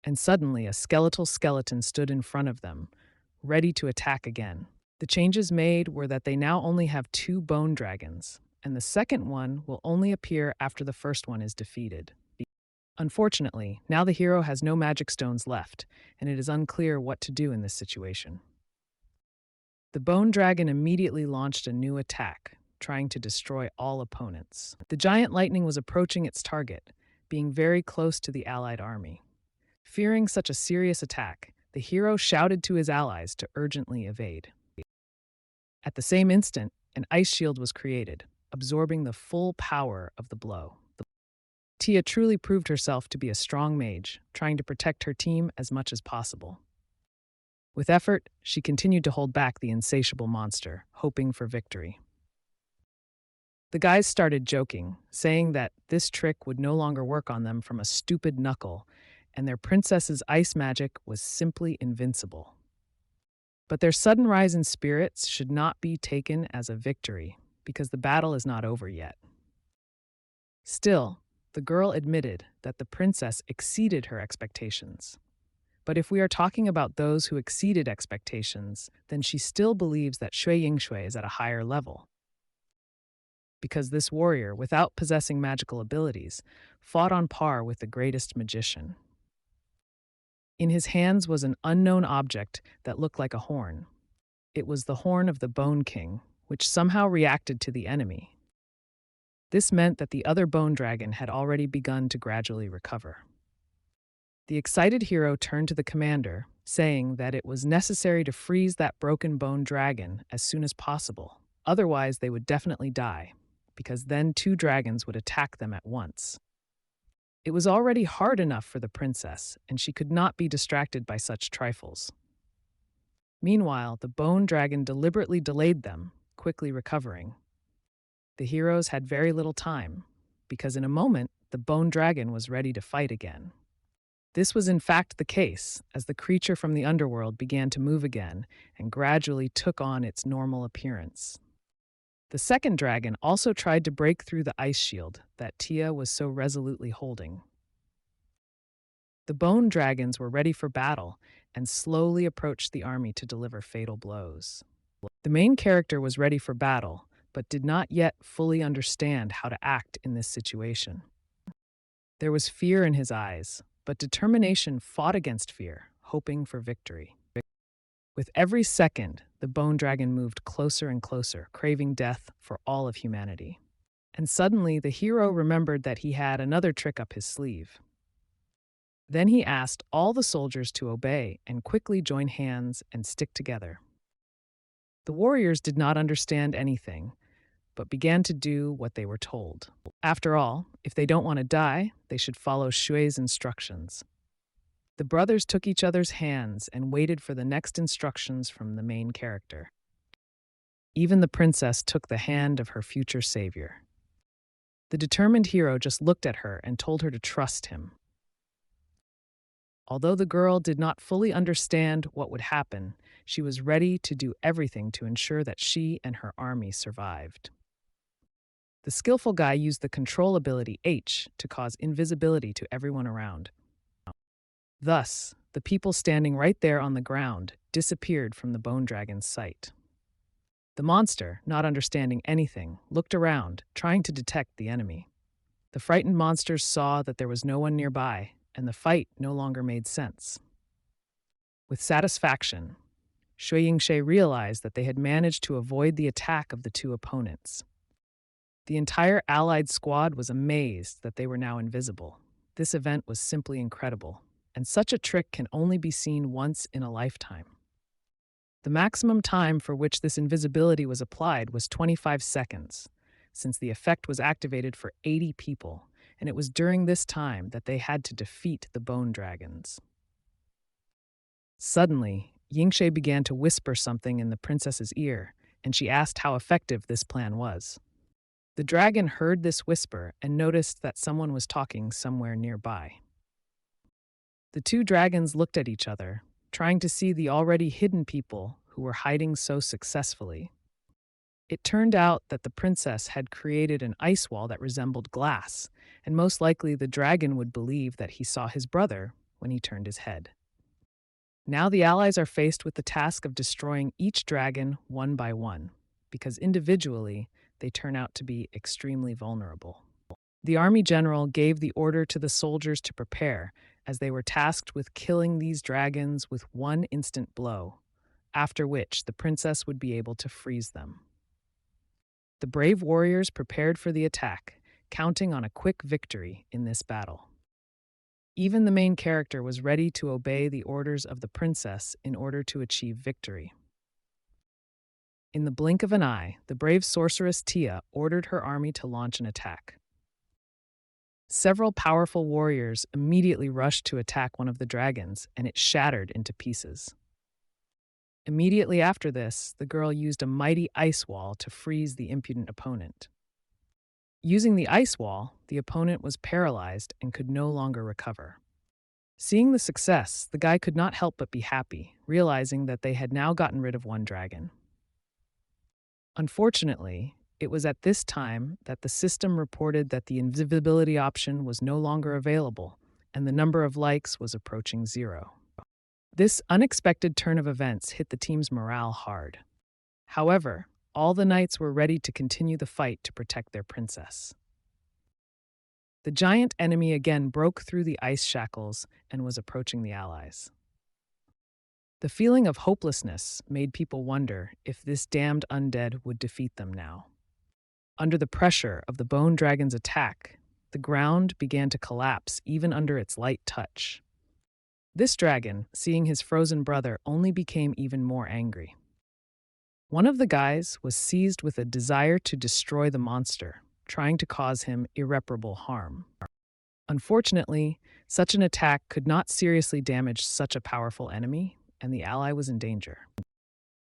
And suddenly, a skeletal skeleton stood in front of them, ready to attack again. The changes made were that they now only have 2 bone dragons, and the second one will only appear after the first one is defeated. Unfortunately, now the hero has no magic stones left, and it is unclear what to do in this situation. The bone dragon immediately launched a new attack, trying to destroy all opponents. The giant lightning was approaching its target, being very close to the allied army. Fearing such a serious attack, the hero shouted to his allies to urgently evade. At the same instant, an ice shield was created, absorbing the full power of the blow. Tia truly proved herself to be a strong mage, trying to protect her team as much as possible. With effort, she continued to hold back the insatiable monster, hoping for victory. The guys started joking, saying that this trick would no longer work on them from a stupid knuckle, and their princess's ice magic was simply invincible. But their sudden rise in spirits should not be taken as a victory, because the battle is not over yet. Still, the girl admitted that the princess exceeded her expectations. But if we are talking about those who exceeded expectations, then she still believes that Shui Yingshui is at a higher level. Because this warrior, without possessing magical abilities, fought on par with the greatest magician. In his hands was an unknown object that looked like a horn. It was the horn of the Bone King, which somehow reacted to the enemy. This meant that the other bone dragon had already begun to gradually recover. The excited hero turned to the commander, saying that it was necessary to freeze that broken bone dragon as soon as possible. Otherwise, they would definitely die, because then 2 dragons would attack them at once. It was already hard enough for the princess, and she could not be distracted by such trifles. Meanwhile, the bone dragon deliberately delayed them, quickly recovering. The heroes had very little time, because in a moment, the bone dragon was ready to fight again. This was in fact the case, as the creature from the underworld began to move again and gradually took on its normal appearance. The second dragon also tried to break through the ice shield that Tia was so resolutely holding. The bone dragons were ready for battle and slowly approached the army to deliver fatal blows. The main character was ready for battle, but did not yet fully understand how to act in this situation. There was fear in his eyes, but determination fought against fear, hoping for victory. With every second, the bone dragon moved closer and closer, craving death for all of humanity. And suddenly, the hero remembered that he had another trick up his sleeve. Then he asked all the soldiers to obey and quickly join hands and stick together. The warriors did not understand anything, but began to do what they were told. After all, if they don't want to die, they should follow Shui's instructions. The brothers took each other's hands and waited for the next instructions from the main character. Even the princess took the hand of her future savior. The determined hero just looked at her and told her to trust him. Although the girl did not fully understand what would happen, she was ready to do everything to ensure that she and her army survived. The skillful guy used the control ability H to cause invisibility to everyone around. Thus, the people standing right there on the ground disappeared from the bone dragon's sight. The monster, not understanding anything, looked around, trying to detect the enemy. The frightened monsters saw that there was no one nearby, and the fight no longer made sense. With satisfaction, Shui Yingshui realized that they had managed to avoid the attack of the 2 opponents. The entire allied squad was amazed that they were now invisible. This event was simply incredible, and such a trick can only be seen once in a lifetime. The maximum time for which this invisibility was applied was 25 seconds, since the effect was activated for 80 people, and it was during this time that they had to defeat the bone dragons. Suddenly, Yingshui began to whisper something in the princess's ear, and she asked how effective this plan was. The dragon heard this whisper and noticed that someone was talking somewhere nearby. The 2 dragons looked at each other, trying to see the already hidden people who were hiding so successfully. It turned out that the princess had created an ice wall that resembled glass, and most likely the dragon would believe that he saw his brother when he turned his head. Now the allies are faced with the task of destroying each dragon one by one, because individually they turn out to be extremely vulnerable. The army general gave the order to the soldiers to prepare, as they were tasked with killing these dragons with one instant blow, after which the princess would be able to freeze them. The brave warriors prepared for the attack, counting on a quick victory in this battle. Even the main character was ready to obey the orders of the princess in order to achieve victory. In the blink of an eye, the brave sorceress Tia ordered her army to launch an attack. Several powerful warriors immediately rushed to attack one of the dragons, and it shattered into pieces. Immediately after this, the girl used a mighty ice wall to freeze the impudent opponent. Using the ice wall, the opponent was paralyzed and could no longer recover. Seeing the success, the guy could not help but be happy, realizing that they had now gotten rid of one dragon. Unfortunately, it was at this time that the system reported that the invisibility option was no longer available, and the number of likes was approaching 0. This unexpected turn of events hit the team's morale hard. However, all the knights were ready to continue the fight to protect their princess. The giant enemy again broke through the ice shackles and was approaching the allies. The feeling of hopelessness made people wonder if this damned undead would defeat them now. Under the pressure of the bone dragon's attack, the ground began to collapse even under its light touch. This dragon, seeing his frozen brother, only became even more angry. One of the guys was seized with a desire to destroy the monster, trying to cause him irreparable harm. Unfortunately, such an attack could not seriously damage such a powerful enemy, and the ally was in danger.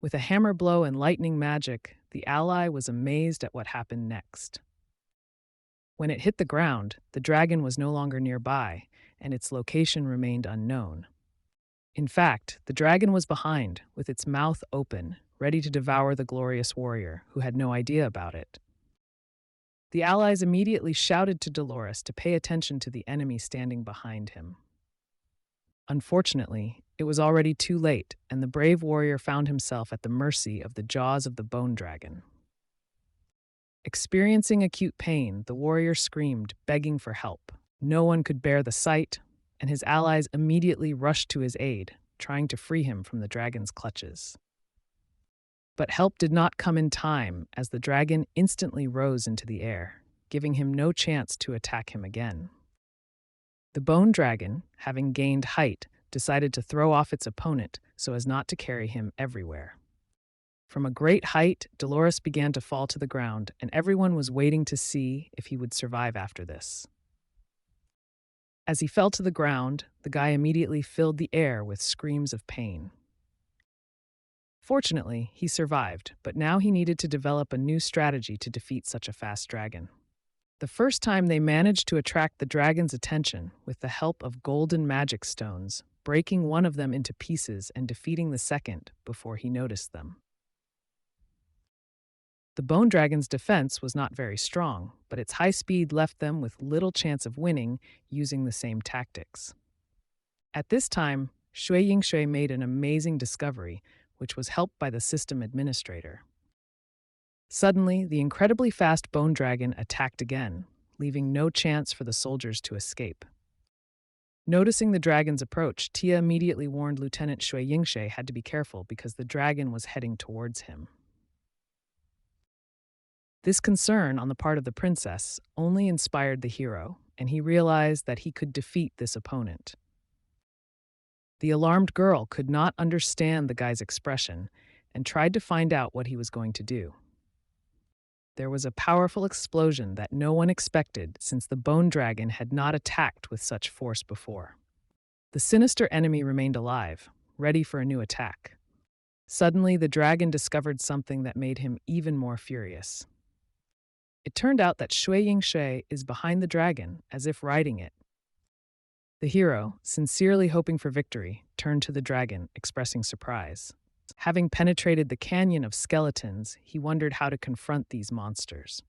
With a hammer blow and lightning magic, the ally was amazed at what happened next. When it hit the ground, the dragon was no longer nearby, and its location remained unknown. In fact, the dragon was behind, with its mouth open, ready to devour the glorious warrior, who had no idea about it. The allies immediately shouted to Dolores to pay attention to the enemy standing behind him. Unfortunately, it was already too late, and the brave warrior found himself at the mercy of the jaws of the bone dragon. Experiencing acute pain, the warrior screamed, begging for help. No one could bear the sight, and his allies immediately rushed to his aid, trying to free him from the dragon's clutches. But help did not come in time, as the dragon instantly rose into the air, giving him no chance to attack him again. The bone dragon, having gained height, decided to throw off its opponent so as not to carry him everywhere. From a great height, Dolores began to fall to the ground, and everyone was waiting to see if he would survive after this. As he fell to the ground, the guy immediately filled the air with screams of pain. Fortunately, he survived, but now he needed to develop a new strategy to defeat such a fast dragon. The first time they managed to attract the dragon's attention with the help of golden magic stones, breaking one of them into pieces and defeating the second before he noticed them. The bone dragon's defense was not very strong, but its high speed left them with little chance of winning using the same tactics. At this time, Shui Yingshui made an amazing discovery, which was helped by the system administrator. Suddenly, the incredibly fast bone dragon attacked again, leaving no chance for the soldiers to escape. Noticing the dragon's approach, Tia immediately warned Lieutenant Shui Yingshui had to be careful because the dragon was heading towards him. This concern on the part of the princess only inspired the hero, and he realized that he could defeat this opponent. The alarmed girl could not understand the guy's expression and tried to find out what he was going to do. There was a powerful explosion that no one expected since the bone dragon had not attacked with such force before. The sinister enemy remained alive, ready for a new attack. Suddenly, the dragon discovered something that made him even more furious. It turned out that Shui Yingshui is behind the dragon, as if riding it. The hero, sincerely hoping for victory, turned to the dragon, expressing surprise. Having penetrated the canyon of skeletons, he wondered how to confront these monsters.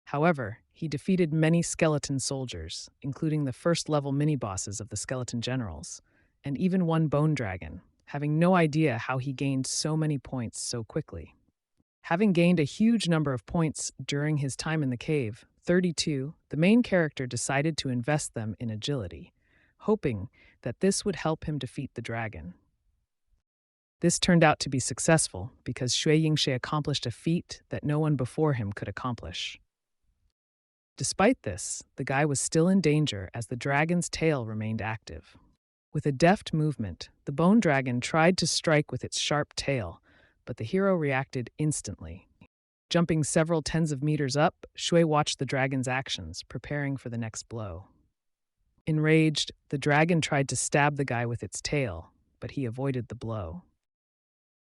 However, he defeated many skeleton soldiers, including the first-level mini-bosses of the skeleton generals, and even one bone dragon, having no idea how he gained so many points so quickly. Having gained a huge number of points during his time in the cave, 32, the main character decided to invest them in agility, hoping that this would help him defeat the dragon. This turned out to be successful because Shui Yingshe accomplished a feat that no one before him could accomplish. Despite this, the guy was still in danger as the dragon's tail remained active. With a deft movement, the bone dragon tried to strike with its sharp tail, but the hero reacted instantly. Jumping several tens of meters up, Shui watched the dragon's actions, preparing for the next blow. Enraged, the dragon tried to stab the guy with its tail, but he avoided the blow.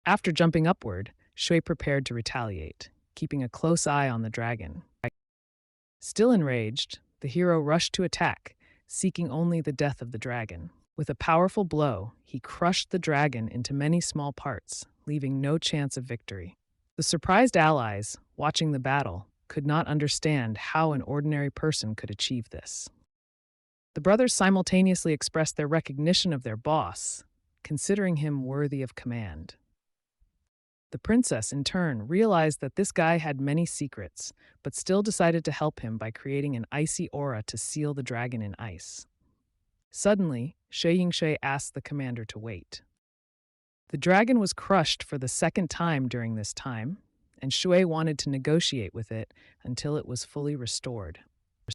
After jumping upward, Shui prepared to retaliate, keeping a close eye on the dragon. Still enraged, the hero rushed to attack, seeking only the death of the dragon. With a powerful blow, he crushed the dragon into many small parts, leaving no chance of victory. The surprised allies, watching the battle, could not understand how an ordinary person could achieve this. The brothers simultaneously expressed their recognition of their boss, considering him worthy of command. The princess, in turn, realized that this guy had many secrets, but still decided to help him by creating an icy aura to seal the dragon in ice. Suddenly, Shui Yingshe asked the commander to wait. The dragon was crushed for the second time during this time, and Shui wanted to negotiate with it until it was fully restored.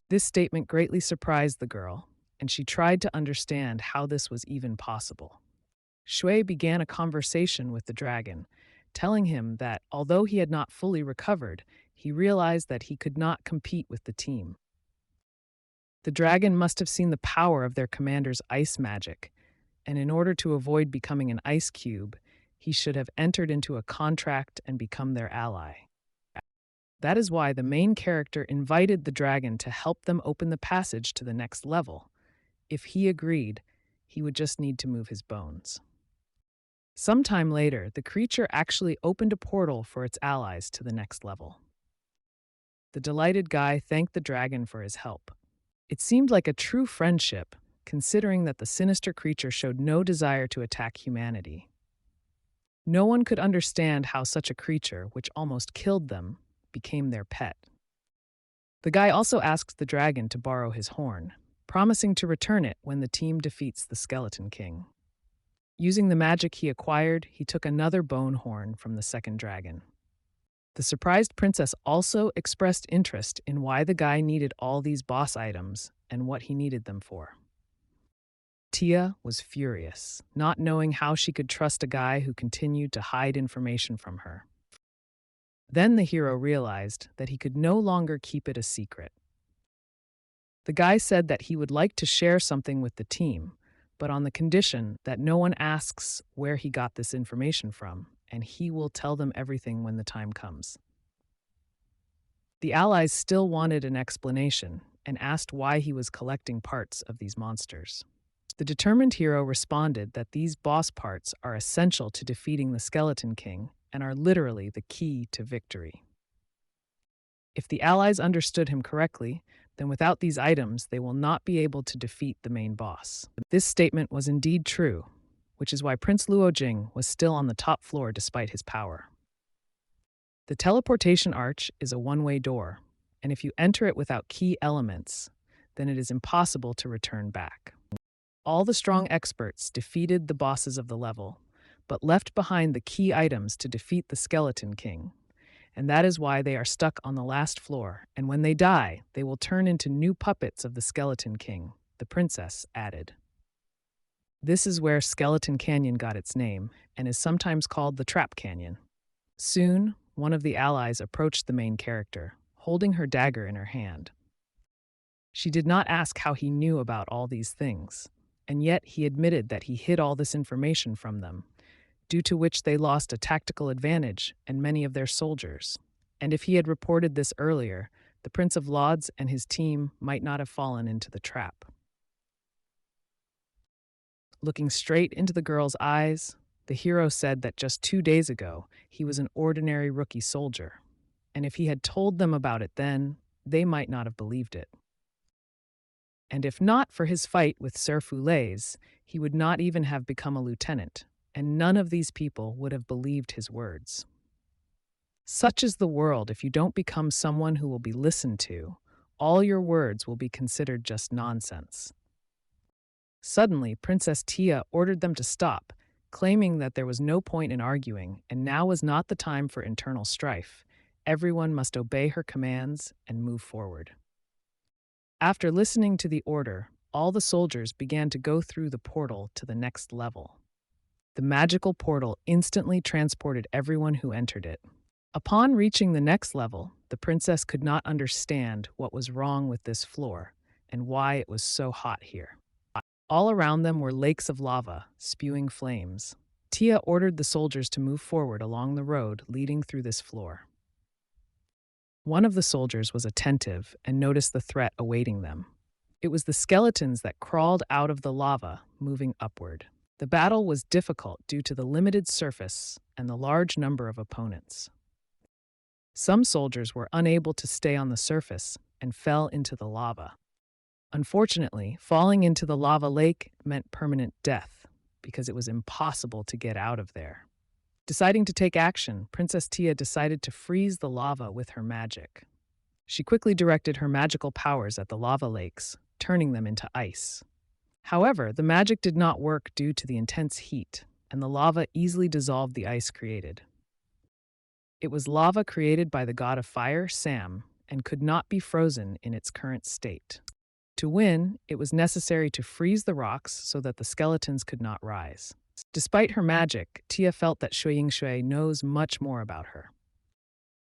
This statement greatly surprised the girl, and she tried to understand how this was even possible. Shui began a conversation with the dragon, telling him that although he had not fully recovered, he realized that he could not compete with the team. The dragon must have seen the power of their commander's ice magic, and in order to avoid becoming an ice cube, he should have entered into a contract and become their ally. That is why the main character invited the dragon to help them open the passage to the next level. If he agreed, he would just need to move his bones. Sometime later, the creature actually opened a portal for its allies to the next level. The delighted guy thanked the dragon for his help. It seemed like a true friendship, considering that the sinister creature showed no desire to attack humanity. No one could understand how such a creature, which almost killed them, became their pet. The guy also asked the dragon to borrow his horn, promising to return it when the team defeats the Skeleton King. Using the magic he acquired, he took another bone horn from the second dragon. The surprised princess also expressed interest in why the guy needed all these boss items and what he needed them for. Tia was furious, not knowing how she could trust a guy who continued to hide information from her. Then the hero realized that he could no longer keep it a secret. The guy said that he would like to share something with the team, but on the condition that no one asks where he got this information from, and he will tell them everything when the time comes. The allies still wanted an explanation and asked why he was collecting parts of these monsters. The determined hero responded that these boss parts are essential to defeating the Skeleton King and are literally the key to victory. If the allies understood him correctly, then without these items, they will not be able to defeat the main boss. This statement was indeed true, which is why Prince Luojing was still on the top floor despite his power. The teleportation arch is a one-way door, and if you enter it without key elements, then it is impossible to return back. All the strong experts defeated the bosses of the level, but left behind the key items to defeat the Skeleton King. And that is why they are stuck on the last floor, and when they die, they will turn into new puppets of the Skeleton King, the princess added. This is where Skeleton Canyon got its name, and is sometimes called the Trap Canyon. Soon, one of the allies approached the main character, holding her dagger in her hand. She did not ask how he knew about all these things, and yet he admitted that he hid all this information from them, due to which they lost a tactical advantage and many of their soldiers. And if he had reported this earlier, the Prince of Lodz and his team might not have fallen into the trap. Looking straight into the girl's eyes, The hero said that just 2 days ago, he was an ordinary rookie soldier, and if he had told them about it then, they might not have believed it. And if not for his fight with Sir Fulays, he would not even have become a lieutenant, and none of these people would have believed his words. Such is the world. If you don't become someone who will be listened to, all your words will be considered just nonsense. Suddenly, Princess Tia ordered them to stop, claiming that there was no point in arguing, and now was not the time for internal strife. Everyone must obey her commands and move forward. After listening to the order, all the soldiers began to go through the portal to the next level. The magical portal instantly transported everyone who entered it. Upon reaching the next level, the princess could not understand what was wrong with this floor and why it was so hot here. All around them were lakes of lava, spewing flames. Tia ordered the soldiers to move forward along the road leading through this floor. One of the soldiers was attentive and noticed the threat awaiting them. It was the skeletons that crawled out of the lava, moving upward. The battle was difficult due to the limited surface and the large number of opponents. Some soldiers were unable to stay on the surface and fell into the lava. Unfortunately, falling into the lava lake meant permanent death because it was impossible to get out of there. Deciding to take action, Princess Tia decided to freeze the lava with her magic. She quickly directed her magical powers at the lava lakes, turning them into ice. However, the magic did not work due to the intense heat, and the lava easily dissolved the ice created. It was lava created by the god of fire, Sam, and could not be frozen in its current state. To win, it was necessary to freeze the rocks so that the skeletons could not rise. Despite her magic, Tia felt that Shui Yingshui knows much more about her.